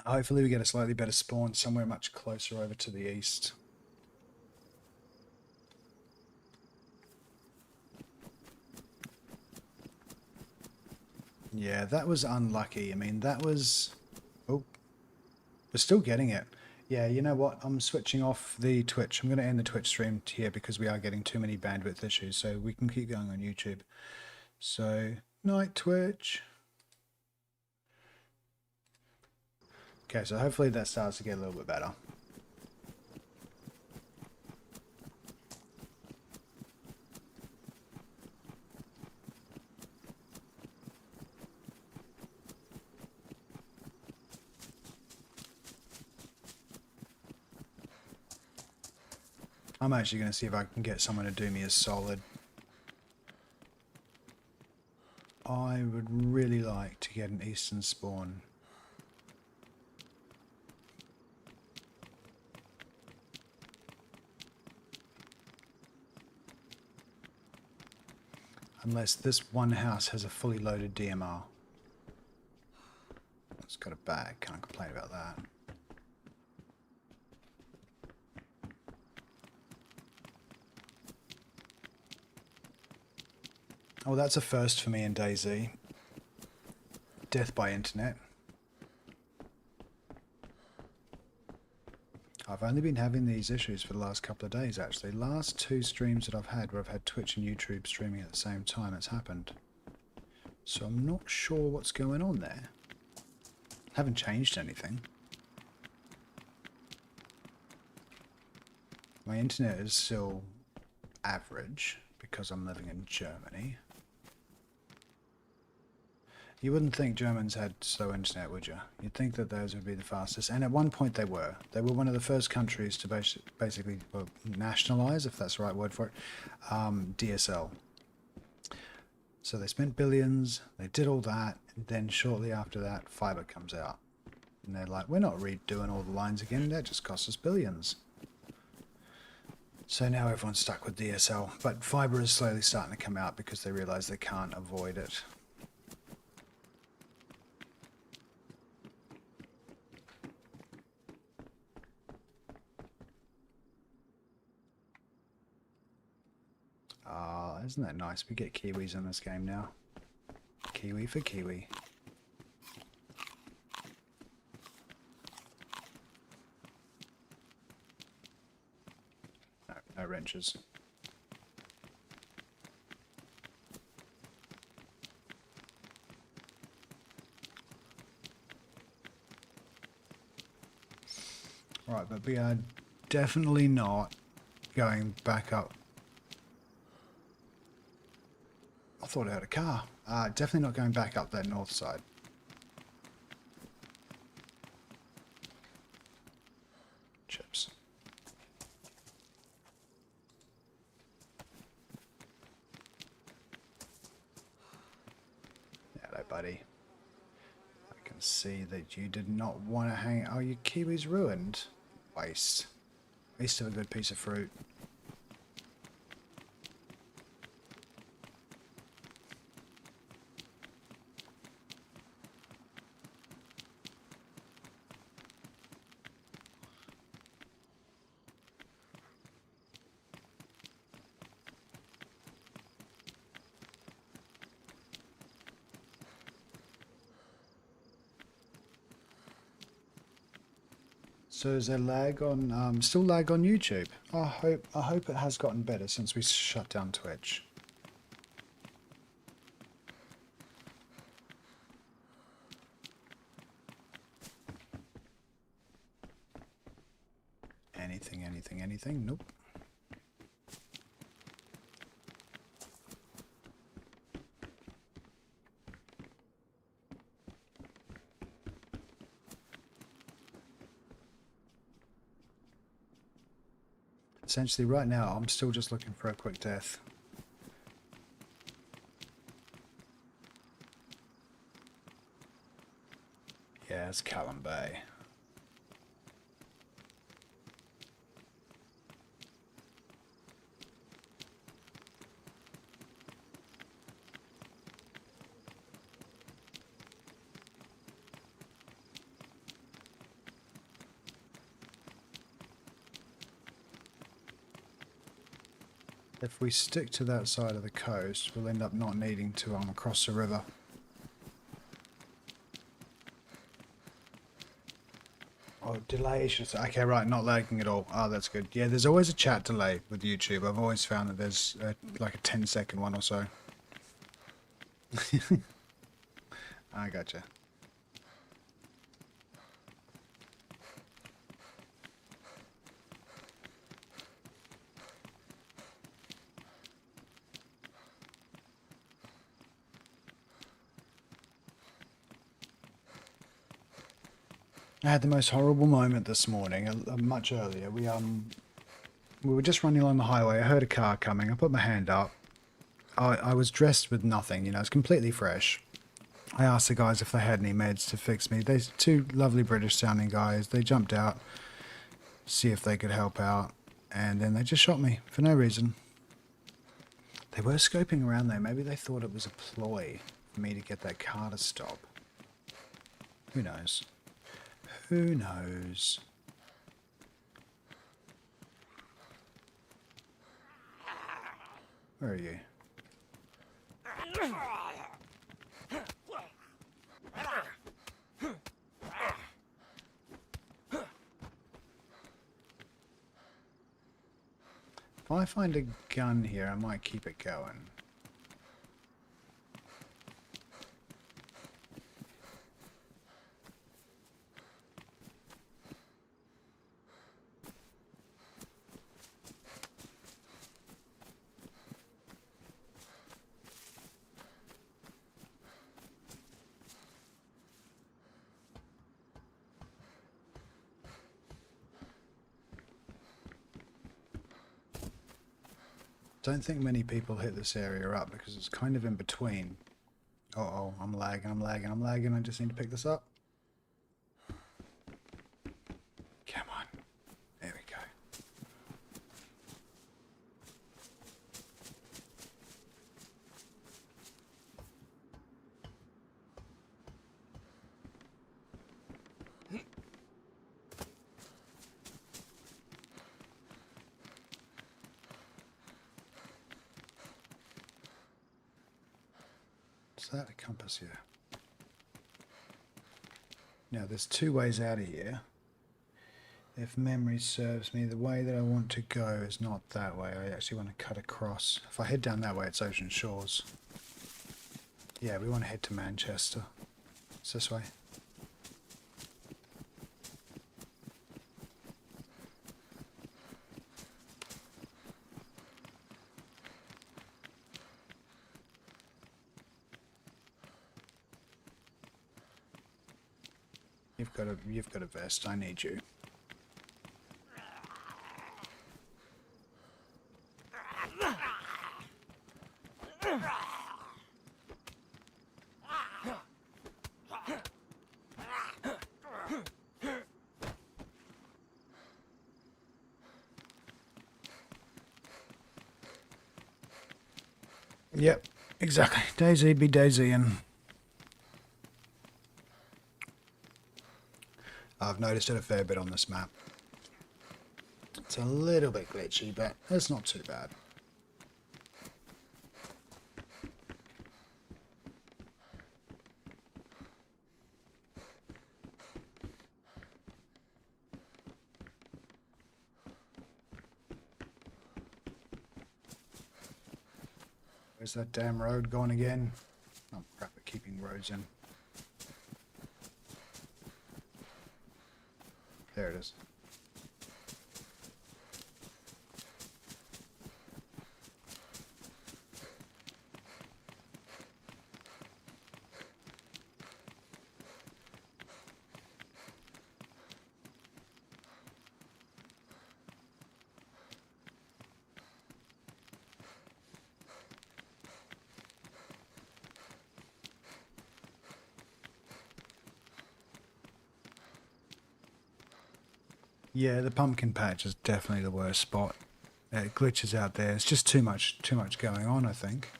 Hopefully we get a slightly better spawn somewhere much closer over to the east. Yeah, that was unlucky. I mean, that was... Oh, we're still getting it. Yeah, you know what? I'm switching off the Twitch. I'm going to end the Twitch stream here because we are getting too many bandwidth issues, so we can keep going on YouTube. So, night Twitch. Okay, so hopefully that starts to get a little bit better. I'm actually going to see if I can get someone to do me a solid. I would really like to get an eastern spawn. Unless this one house has a fully loaded DMR. It's got a bag, can't complain about that. Oh, that's a first for me in DayZ. Death by internet. I've only been having these issues for the last couple of days, actually. Last 2 streams that I've had where I've had Twitch and YouTube streaming at the same time, it's happened. So I'm not sure what's going on there. Haven't changed anything. My internet is still average because I'm living in Germany. You wouldn't think Germans had slow internet, would you? You'd think that those would be the fastest. And at one point they were. They were one of the first countries to basically well, nationalize, if that's the right word for it, DSL. So they spent billions, they did all that, and then shortly after that, fiber comes out. And they're like, we're not redoing all the lines again, that just cost us billions. So now everyone's stuck with DSL. But fiber is slowly starting to come out because they realize they can't avoid it. Isn't that nice? We get Kiwis in this game now. Kiwi for Kiwi. No, no wrenches. Right, but we are definitely not going back up. I thought I had a car. Definitely not going back up that north side. Chips. Hello, buddy. I can see that you did not want to hang... Oh, your kiwi's ruined. Waste. Waste of a good piece of fruit. So is there lag on, still lag on YouTube? I hope it has gotten better since we shut down Twitch. Anything? Nope. essentially right now I'm still just looking for a quick death. Yeah, it's Callum Bay. If we stick to that side of the coast, we'll end up not needing to cross the river. Oh, delay issues. Okay, right, not lagging at all. Oh, that's good. Yeah, there's always a chat delay with YouTube. I've always found that there's like a 10-second one or so. I gotcha. I had the most horrible moment this morning, much earlier. We were just running along the highway. I heard a car coming. I put my hand up. I was dressed with nothing, you know, it's completely fresh. I asked the guys if they had any meds to fix me. They're two lovely British sounding guys. They jumped out, see if they could help out, and then they just shot me for no reason. They were scoping around though. Maybe they thought it was a ploy for me to get that car to stop. Who knows? Who knows? Where are you? If I find a gun here, I might keep it going. Don't think many people hit this area up because it's kind of in between. Uh-oh, I'm lagging. I just need to pick this up. Come on. There we go. Is that a compass here? Now there's two ways out of here. If memory serves me, the way that I want to go is not that way. I actually want to cut across. If I head down that way, it's Ocean Shores. Yeah, we want to head to Manchester. It's this way. You've got a vest. I need you. Yep, exactly. DayZ be DayZ, and I've noticed it a fair bit on this map. It's a little bit glitchy, but it's not too bad. Where's that damn road gone again? I'm crap at keeping roads in. There it is. Yeah, the pumpkin patch is definitely the worst spot. It glitches out there. It's just too much going on, I think.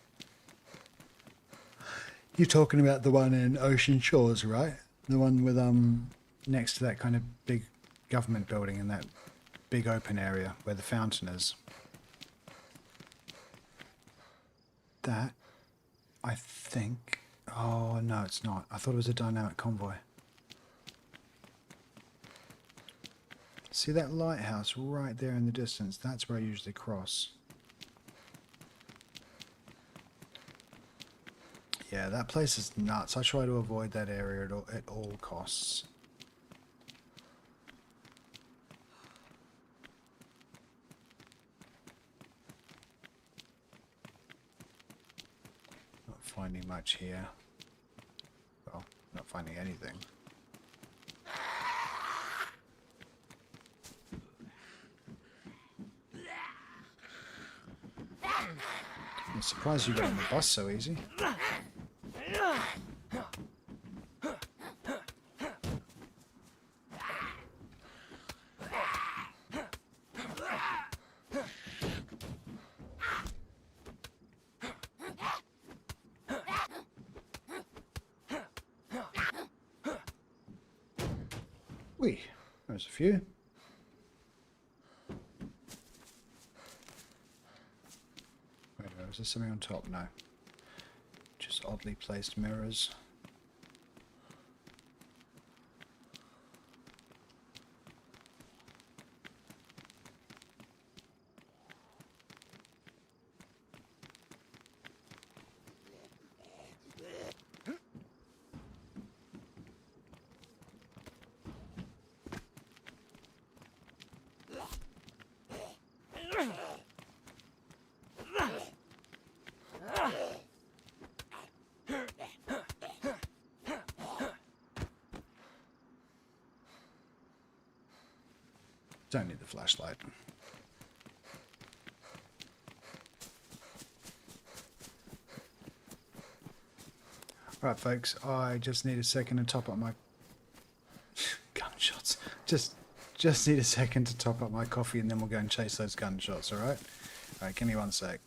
You're talking about the one in Ocean Shores, right? The one with next to that kind of big government building in that big open area where the fountain is. That, I think... Oh, no, it's not. I thought it was a dynamic convoy. See that lighthouse right there in the distance? That's where I usually cross. Yeah, that place is nuts. I try to avoid that area at all costs. Not finding much here. Well, not finding anything. I'm surprised you got on the bus so easy. Whee! There's a few. Wait, is there something on top? No. Just oddly placed mirrors. Don't need the flashlight. Alright folks, I just need a second to top up my gunshots. Just need a second to top up my coffee and then we'll go and chase those gunshots, alright? Alright, give me 1 sec.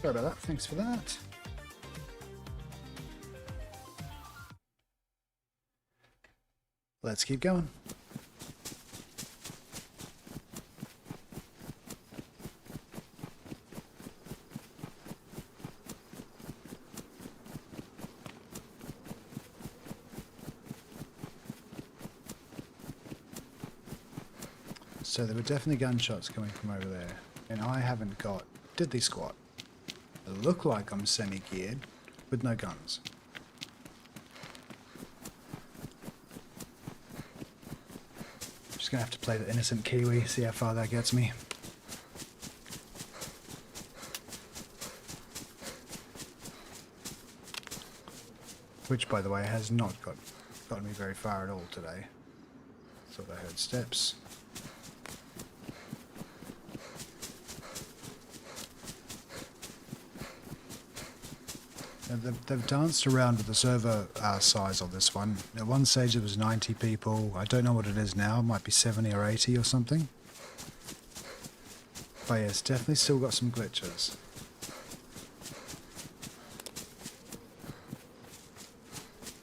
Sorry about that. Thanks for that. Let's keep going. So there were definitely gunshots coming from over there, and I haven't got diddly squat. I look like I'm semi-geared with no guns. Just gonna have to play the innocent Kiwi, see how far that gets me. Which, by the way, has not gotten me very far at all today. Thought I heard steps. They've danced around with the server size on this one. At one stage it was 90 people. I don't know what it is now. It might be 70 or 80 or something. But yeah, it's definitely still got some glitches.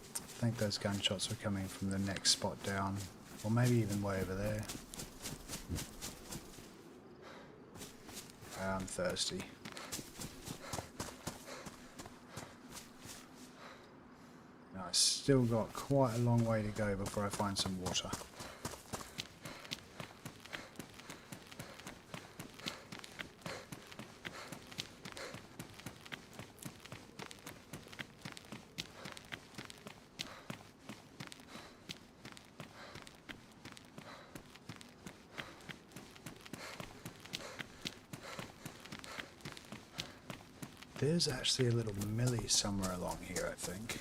I think those gunshots were coming from the next spot down. Or maybe even way over there. I'm thirsty. I still got quite a long way to go before I find some water. There's actually a little millie somewhere along here, I think.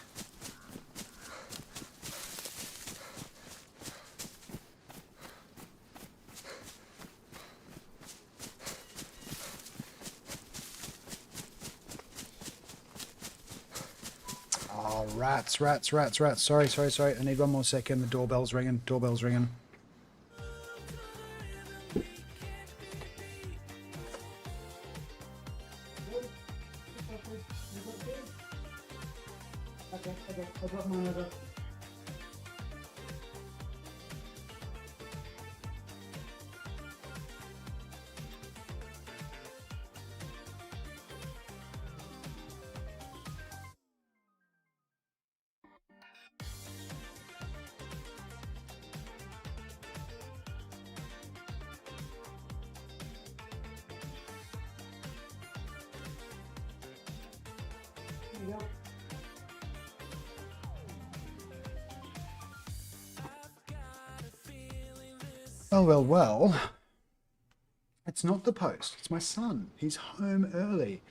Oh, rats. Sorry. I need one more second. The doorbell's ringing. Well. It's not the post. It's my son. He's home early.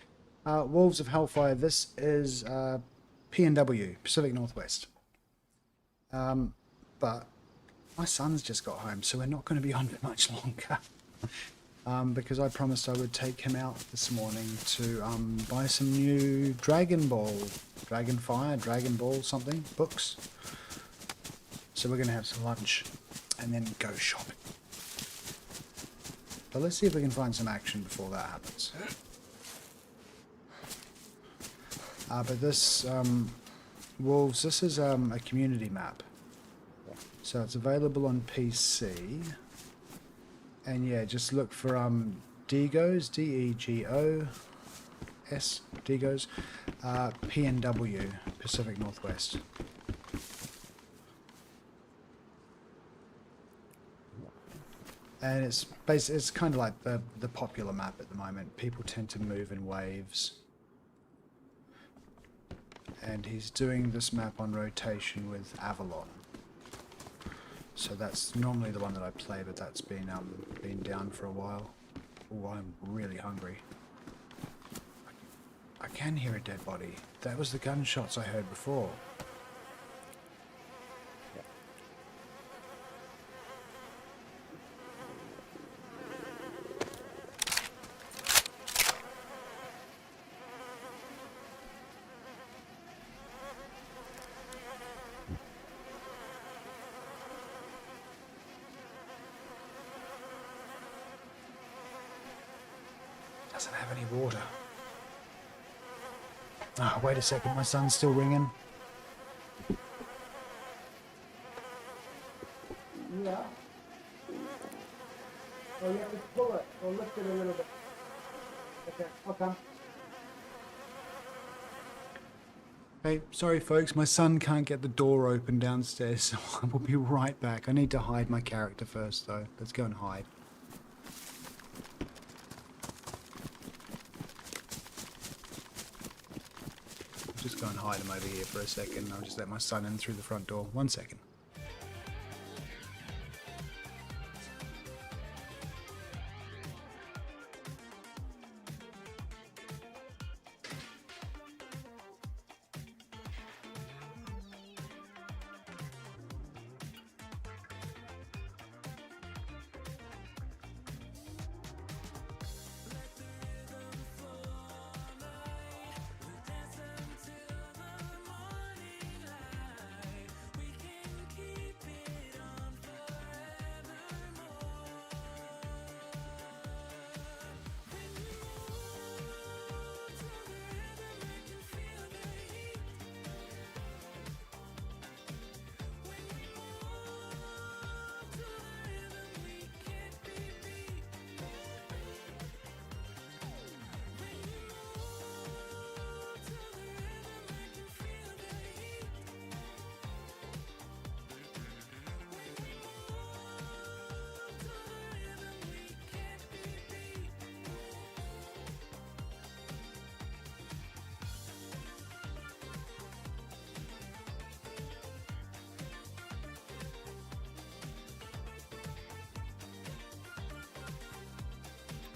Wolves of Hellfire. This is PNW, Pacific Northwest. But my son's just got home, so we're not going to be on for much longer. Because I promised I would take him out this morning to buy some new Dragon Ball, Dragonfire, Dragon Ball something, books. So we're going to have some lunch and then go shopping. But let's see if we can find some action before that happens. But this, Wolves, this is a community map. So it's available on PC. And yeah, just look for DEGOS, D-E-G-O-S, DEGOS, PNW, Pacific Northwest. And it's kind of like the popular map at the moment. People tend to move in waves. And he's doing this map on rotation with Avalon. So that's normally the one that I play, but that's been down for a while. Oh, I'm really hungry. I can hear a dead body. That was the gunshots I heard before. Doesn't have any water. Ah, wait a second, my son's still ringing. Yeah. Oh, you have to pull it or lift it a little bit. Okay, I'll come. Hey, sorry folks, my son can't get the door open downstairs, so I will be right back. I need to hide my character first though. Let's go and hide. I'll just go and hide him over here for a second. I'll just let my son in through the front door. 1 second.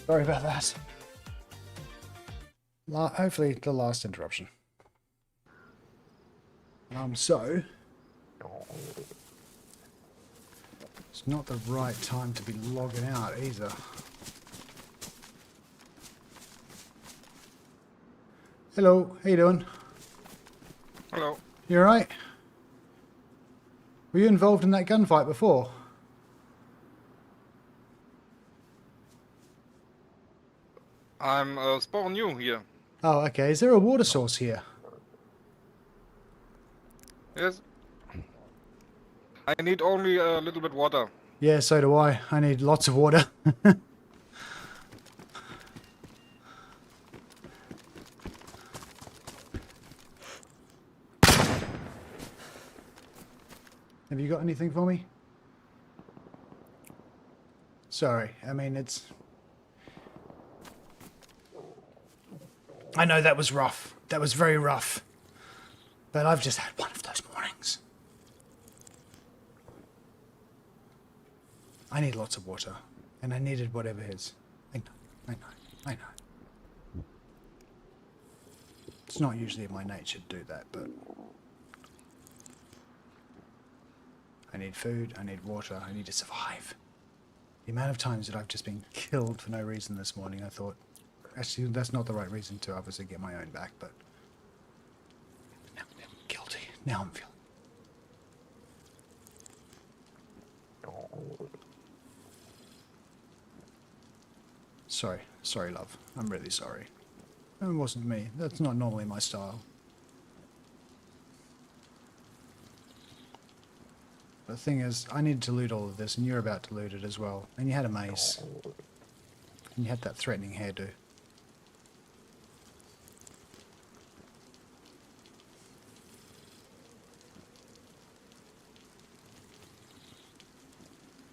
Sorry about that. Hopefully the last interruption. So it's not the right time to be logging out either. Hello, how you doing? Hello. You alright? Were you involved in that gunfight before? I'm spawn new here. Oh, okay. Is there a water source here? Yes. I need only a little bit water. Yeah, so do I. I need lots of water. Have you got anything for me? Sorry, I mean, it's... I know that was rough. That was very rough. But I've just had one of those mornings. I need lots of water. And I needed whatever his. I know. It's not usually in my nature to do that, but... I need food, I need water, I need to survive. The amount of times that I've just been killed for no reason this morning, I thought... Actually, that's not the right reason to obviously get my own back, but... Now I'm guilty. Now I'm feeling... Sorry, love. I'm really sorry. It wasn't me. That's not normally my style. The thing is, I needed to loot all of this, and you're about to loot it as well. And you had a mace. And you had that threatening hairdo.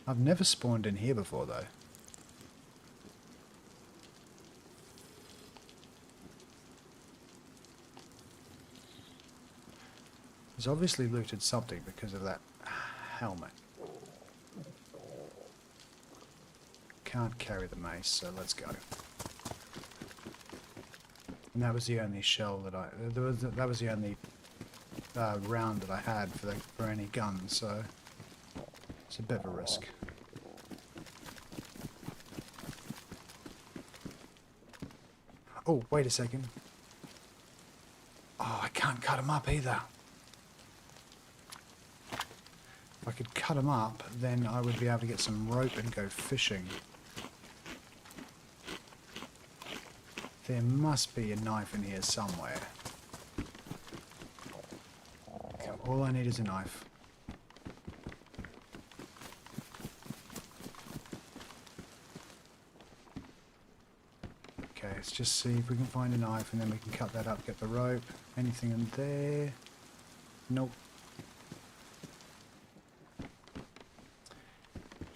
I've never spawned in here before, though. He's obviously looted something because of that helmet. Can't carry the mace, so let's go. And that was the only shell that that was the only round that I had for any guns, so it's a bit of a risk. Oh, wait a second. Oh, I can't cut him up either. If I could cut him up, then I would be able to get some rope and go fishing. There must be a knife in here somewhere. All I need is a knife. Okay, let's just see if we can find a knife and then we can cut that up, get the rope. Anything in there? Nope.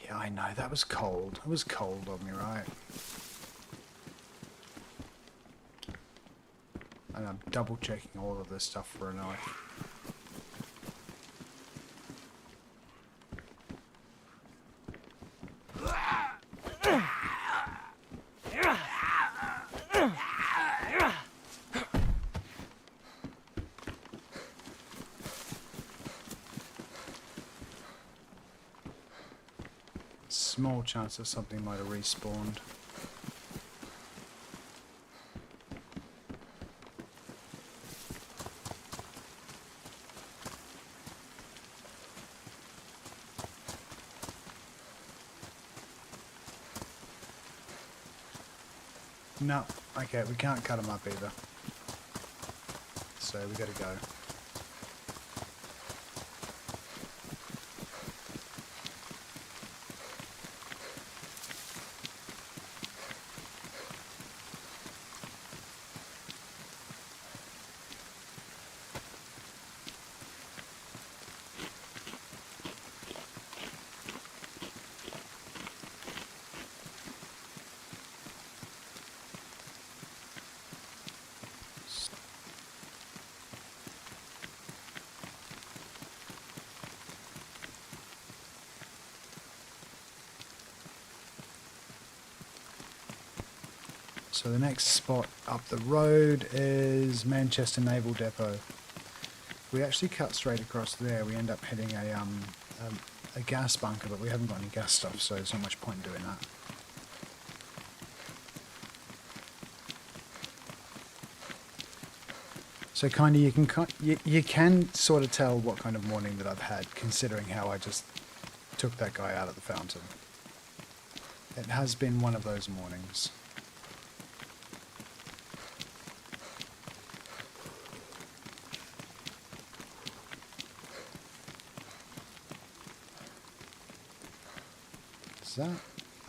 Yeah, I know, that was cold. It was cold of me, right? And I'm double checking all of this stuff for a knife. Small chance that something might have respawned. No, okay, we can't cut them up either. So we gotta go. So the next spot up the road is Manchester Naval Depot. We actually cut straight across there. We end up hitting a gas bunker, but we haven't got any gas stuff, so there's not much point in doing that. So kind of you can sort of tell what kind of morning that I've had, considering how I just took that guy out of the fountain. It has been one of those mornings.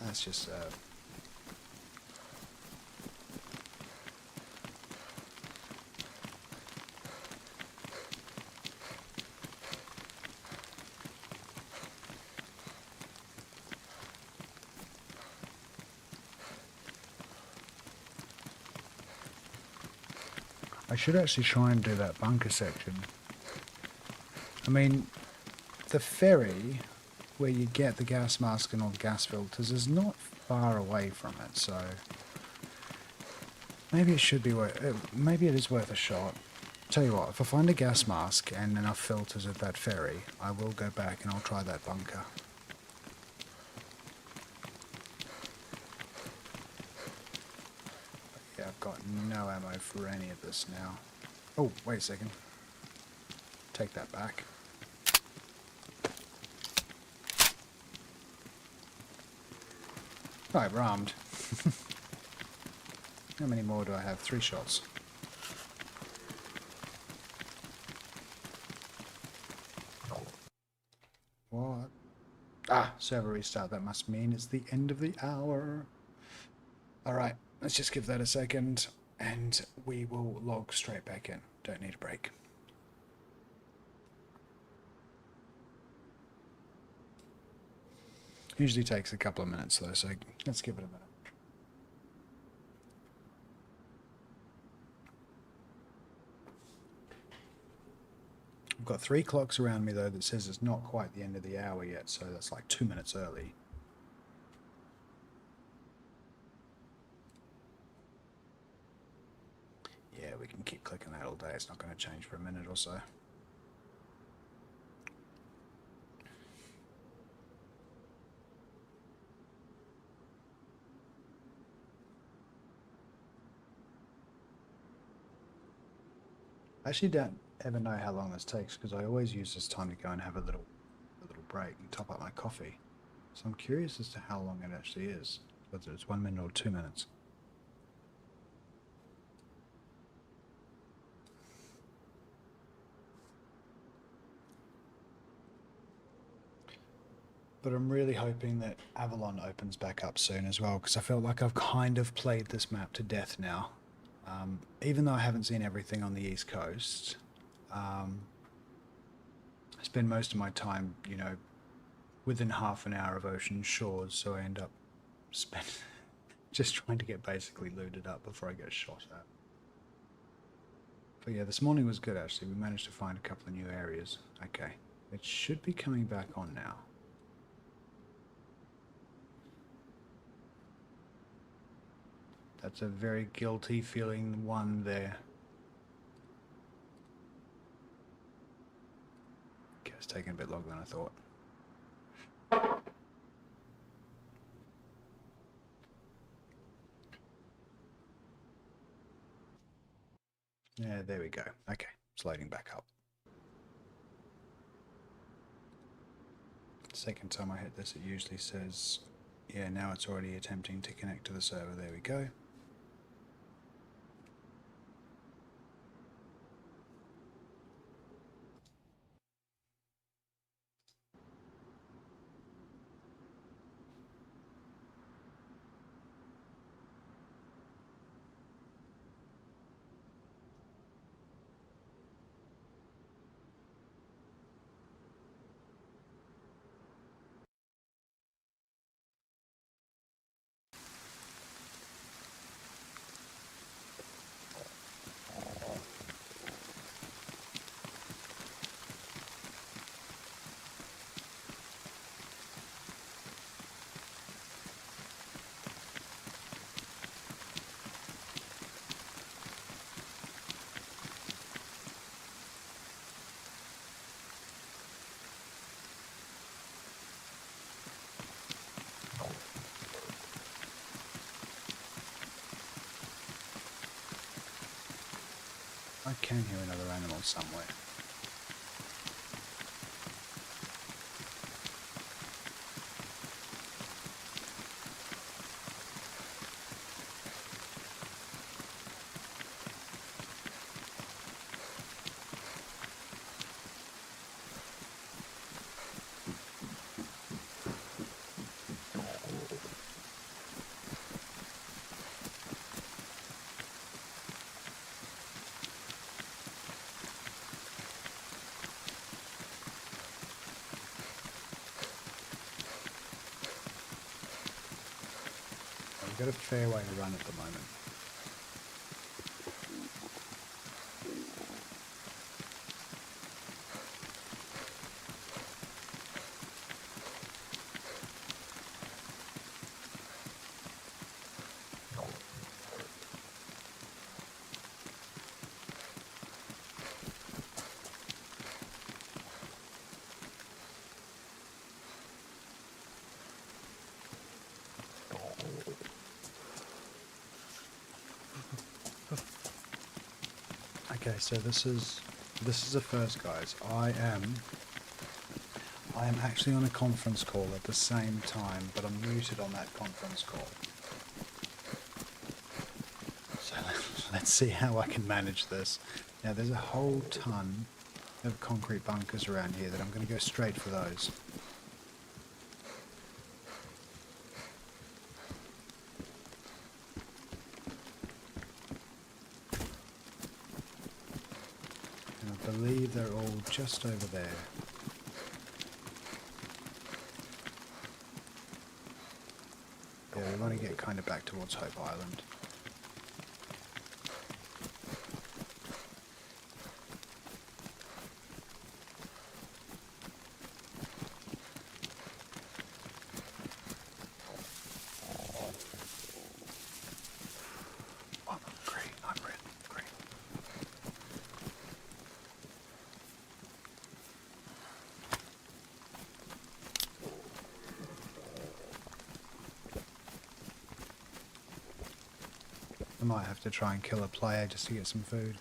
That's just I should actually try and do that bunker section. I mean, the ferry where you get the gas mask and all the gas filters is not far away from it, so maybe it should be maybe it is worth a shot. Tell you what, if I find a gas mask and enough filters at that ferry, I will go back and I'll try that bunker. But yeah, I've got no ammo for any of this now. Oh, wait a second. Take that back. Right, we're armed. How many more do I have? 3 shots. What? Ah, server restart. That must mean it's the end of the hour. Alright, let's just give that a second and we will log straight back in. Don't need a break. Usually takes a couple of minutes though, so let's give it a minute. I've got 3 clocks around me though that says it's not quite the end of the hour yet, so that's like 2 minutes early. Yeah, we can keep clicking that all day, it's not going to change for a minute or so. I actually don't ever know how long this takes because I always use this time to go and have a little break and top up my coffee. So I'm curious as to how long it actually is, whether it's 1 minute or 2 minutes. But I'm really hoping that Avalon opens back up soon as well, because I feel like I've kind of played this map to death now. Even though I haven't seen everything on the East Coast, I spend most of my time, you know, within half an hour of ocean shores, so I end up just trying to get basically looted up before I get shot at. But yeah, this morning was good actually. We managed to find a couple of new areas. Okay, it should be coming back on now. That's a very guilty feeling one there. Okay, it's taking a bit longer than I thought. Yeah, there we go. Okay, it's loading back up. Second time I hit this, it usually says, yeah, now it's already attempting to connect to the server. There we go. I can hear another animal somewhere. We've got a fair way to run at the moment. Okay, so this is the first, guys. I am actually on a conference call at the same time, but I'm muted on that conference call. So let's see how I can manage this. Now there's a whole ton of concrete bunkers around here that I'm going to go straight for those. I believe they're all just over there. Yeah, we want to get kind of back towards Hope Island. Oh, great, I'm red, great. I might have to try and kill a player just to get some food.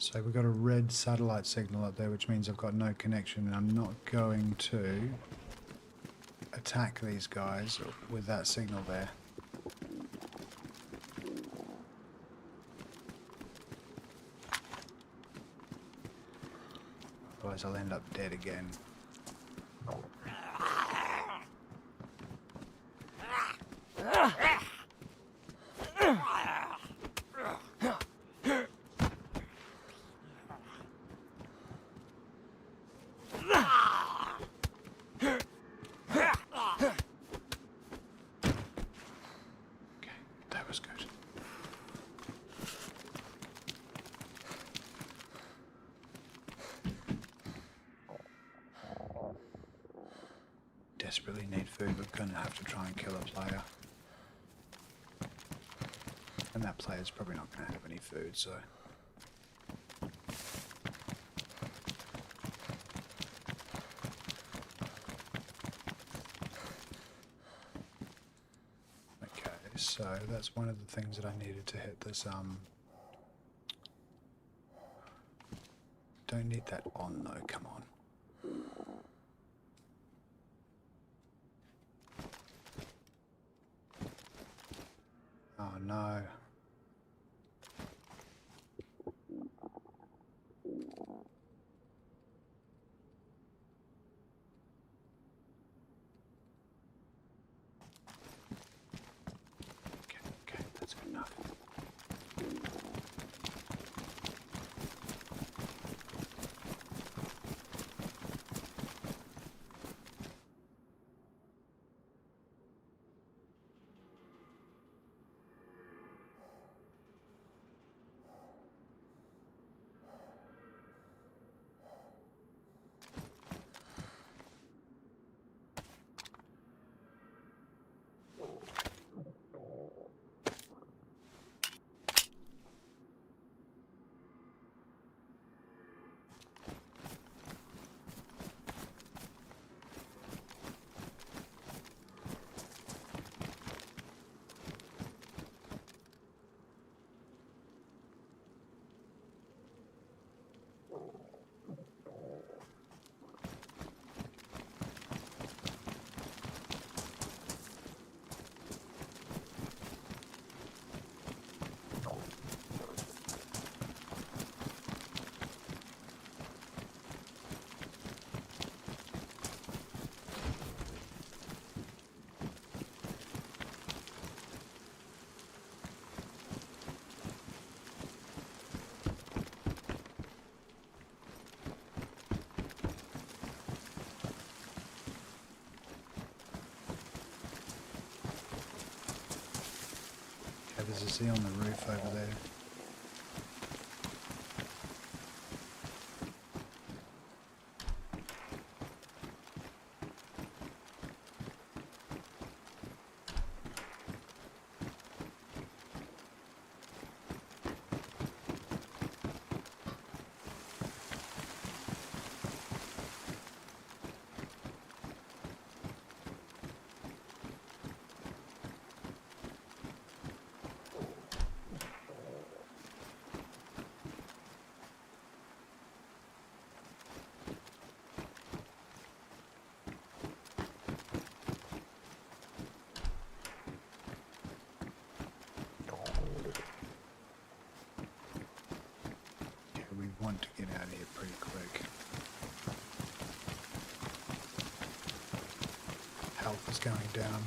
So we've got a red satellite signal up there, which means I've got no connection, and I'm not going to attack these guys with that signal there. Otherwise I'll end up dead again. That was good. Desperately need food, we're going to have to try and kill a player. And that player's probably not going to have any food, so... Okay, so that's one of the things that I needed to hit this, Don't need that on though, come on. Oh no. Okay, that's good enough. There's a Z on the roof over there. Want to get out of here pretty quick. Health is going down.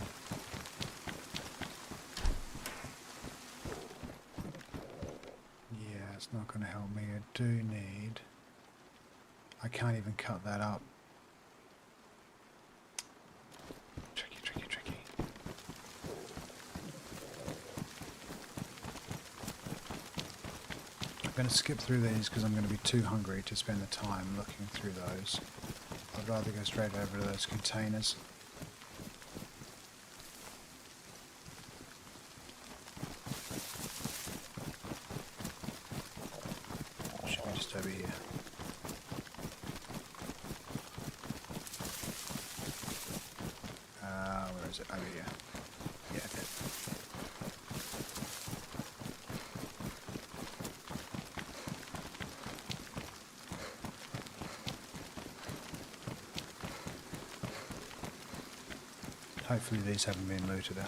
Yeah, it's not going to help me. I do need... I can't even cut that up. Tricky, tricky, tricky. I'm going to skip through these because I'm going to be too hungry to spend the time looking through those. I'd rather go straight over to those containers. Should be just over here. Where is it? Over here. Yeah, okay. Hopefully these haven't been looted out.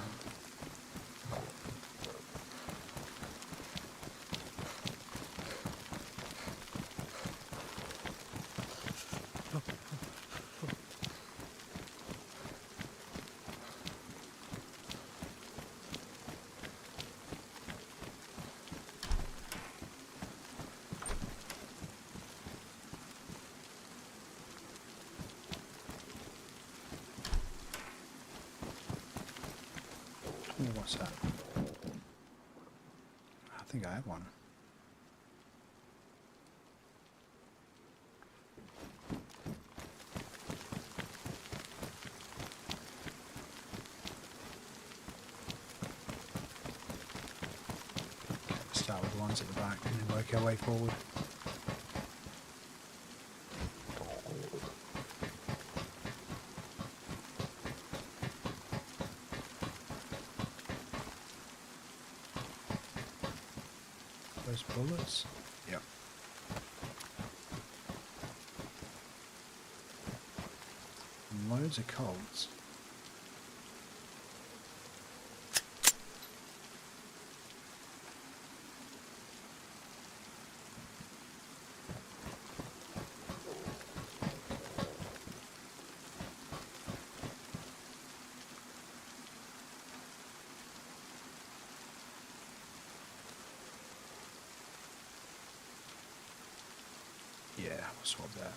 Oh, what's that? I think I have one. Start with the ones at the back and then work our way forward. Those bullets? Yep. Loads of Colts. Yeah, we'll swap that.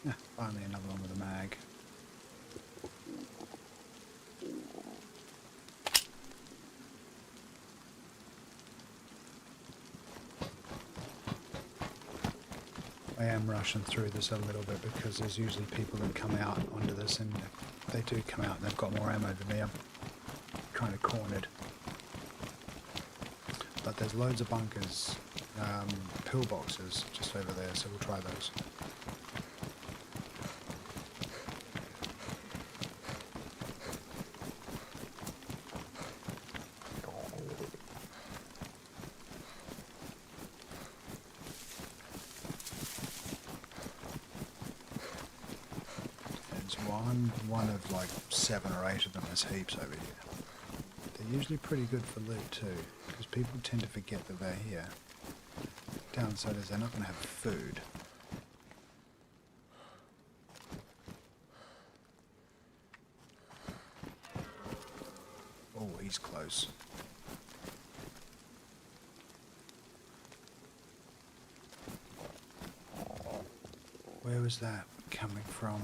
Yeah, finally another one with a mag. I am rushing through this a little bit because there's usually people that come out onto this, and if they do come out and they've got more ammo than me, I'm kind of cornered. But there's loads of bunkers, pillboxes just over there, so we'll try those. One of like 7 or 8 of them. There's heaps over here. They're usually pretty good for loot too, because people tend to forget that they're here. Downside is they're not going to have food. Oh, he's close. Where was that coming from?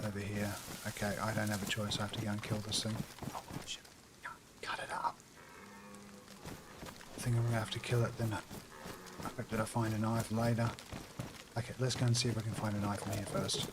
Over here. Okay, I don't have a choice. I have to go and kill this thing. Oh shit. Cut it up. I think I'm going to have to kill it then. I hope that I find a knife later. Okay, let's go and see if I can find a knife in here first.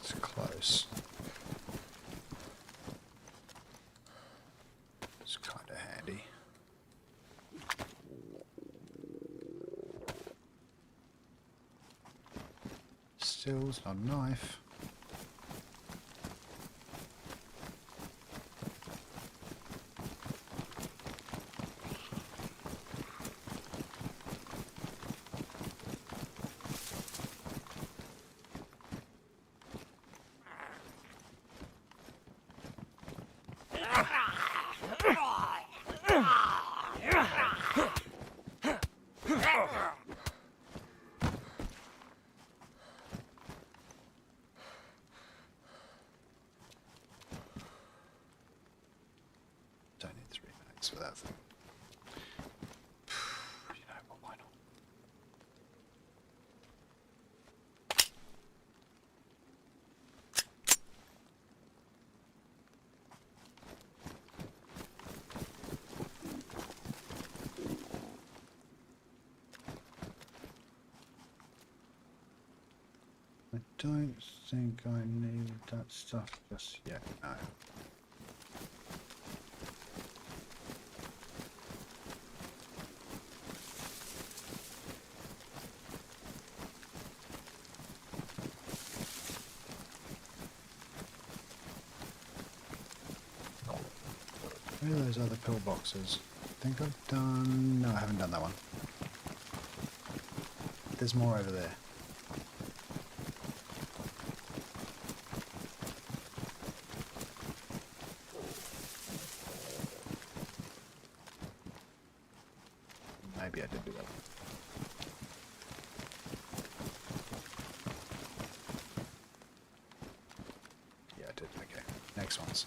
It's close. It's kind of handy. Still's not a knife. pickaxe for that thing. You know, but why not? I don't think I need that stuff just yet, no. Where are those other pillboxes? I think I've done... No, I haven't done that one. There's more over there. Maybe I did do that one. Yeah, I did. Okay. Next ones.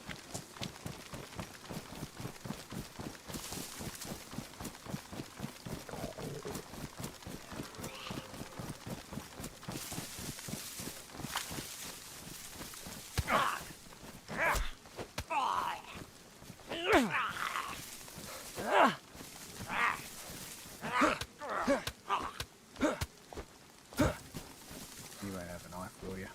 You won't have a knife, will you?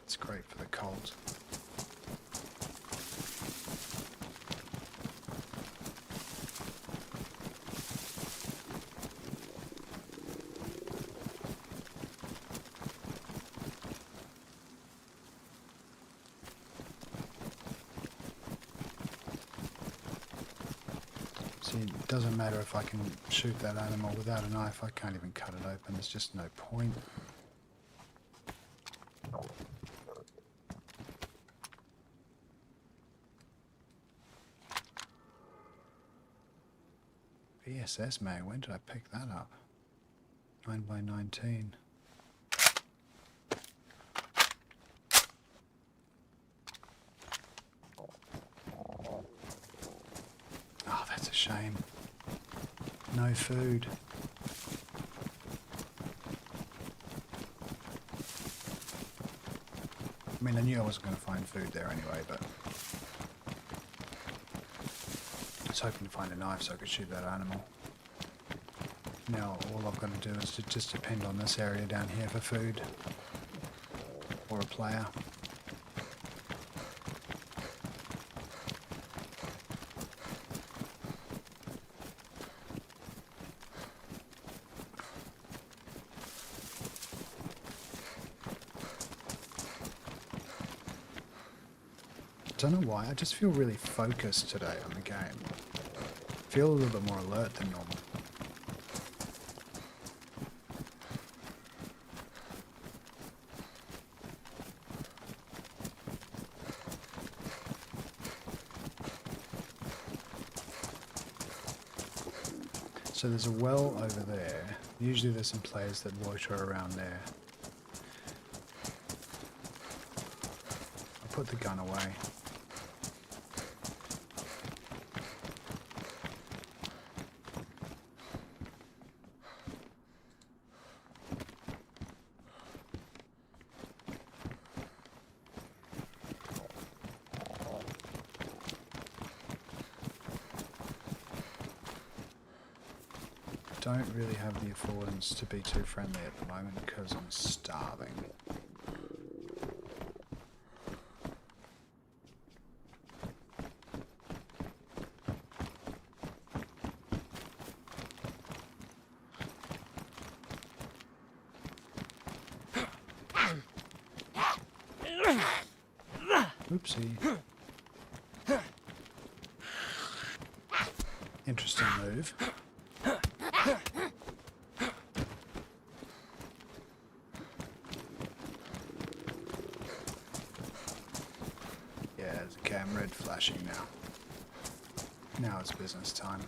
It's great for the cold. See, it doesn't matter if I can shoot that animal without a knife, I can't even cut it open, there's just no point. VSS mag, when did I pick that up? 9x19. Oh, that's a shame. No food. I mean, I knew I wasn't going to find food there anyway, but I was hoping to find a knife so I could shoot that animal. Now all I've got to do is to just depend on this area down here for food or a player. I don't know why, I just feel really focused today on the game. I feel a little bit more alert than normal. So there's a well over there. Usually there's some players that loiter around there. I'll put the gun away. Don't really have the affordance to be too friendly at the moment because I'm starving. Oopsie. Interesting move. damn red flashing now. Now it's business time.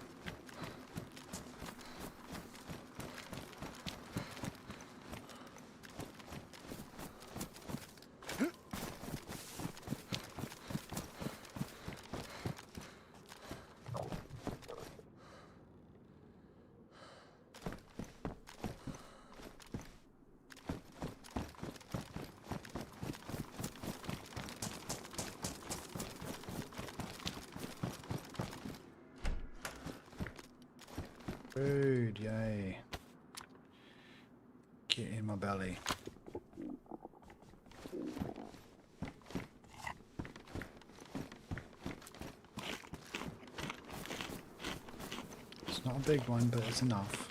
Food, yay. Get in my belly. It's not a big one, but it's enough.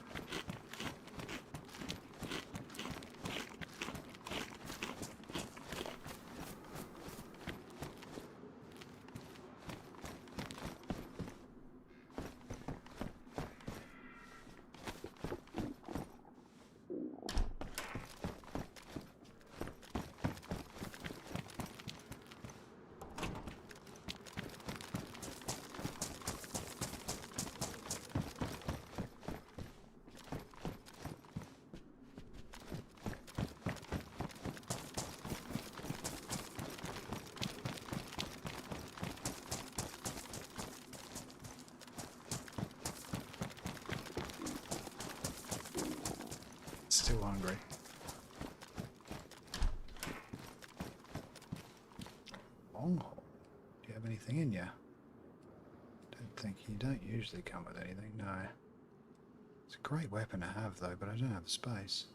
Still hungry. Long haul. Do you have anything in you? Don't think you don't usually come with anything, no. It's a great weapon to have though, but I don't have the space.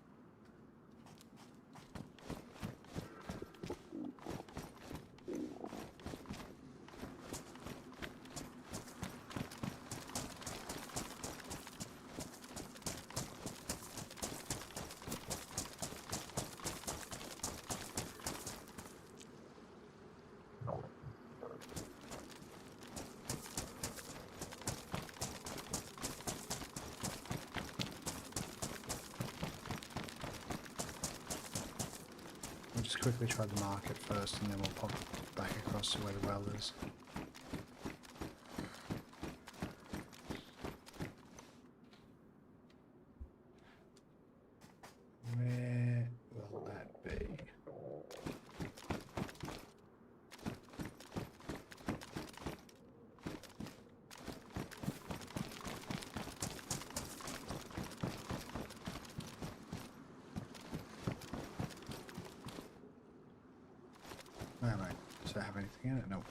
We'll just quickly try the market first and then we'll pop back across to where the well is. Where will that be? Wait, does that have anything in it? Nope.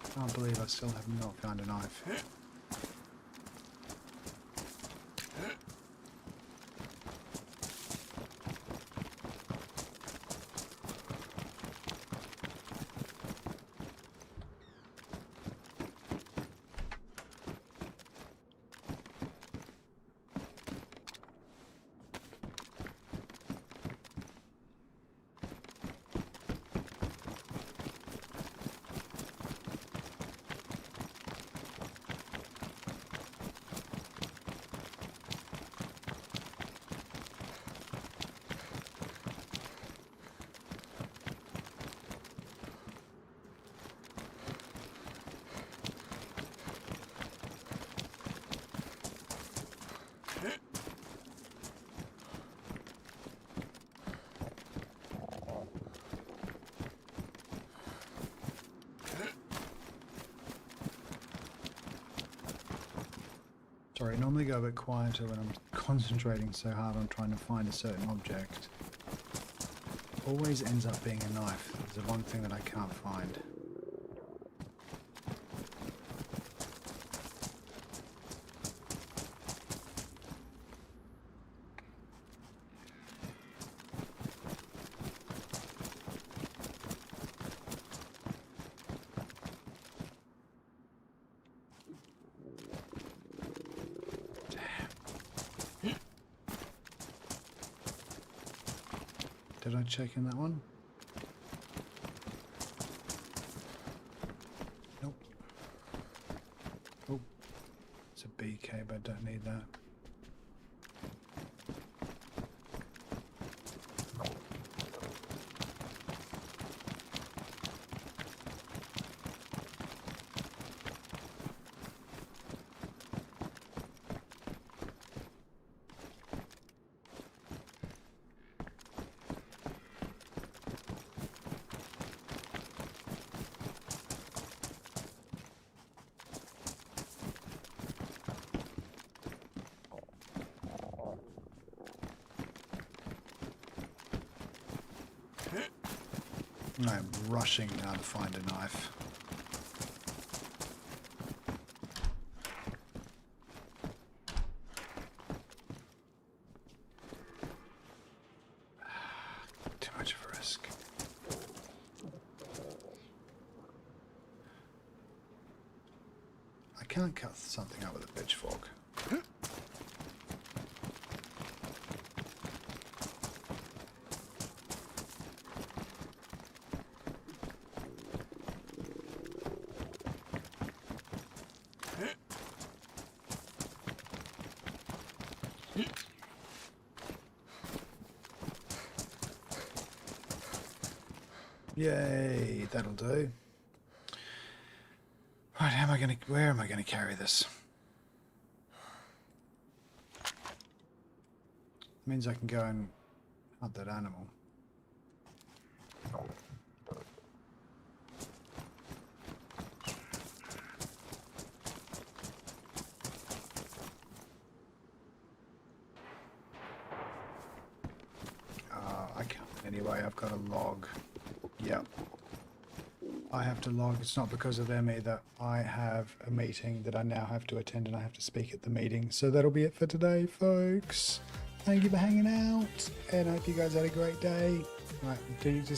I can't believe I still have not found a knife. Sorry, I normally go a bit quieter when I'm concentrating so hard on trying to find a certain object. Always ends up being a knife. It's the one thing that I can't find. Did I check in that one? Nope. Oh, it's a BK, but I don't need that. I'm rushing now to find a knife. Too much of a risk. I can't cut something up with a pitchfork. Yay, that'll do. Right, where am I gonna carry this? Means I can go and hunt that animal. I can't anyway, I've got a log. Yep. I have to log. It's not because of them either. I have a meeting that I now have to attend and I have to speak at the meeting. So that'll be it for today, folks. Thank you for hanging out and I hope you guys had a great day. Right, continue to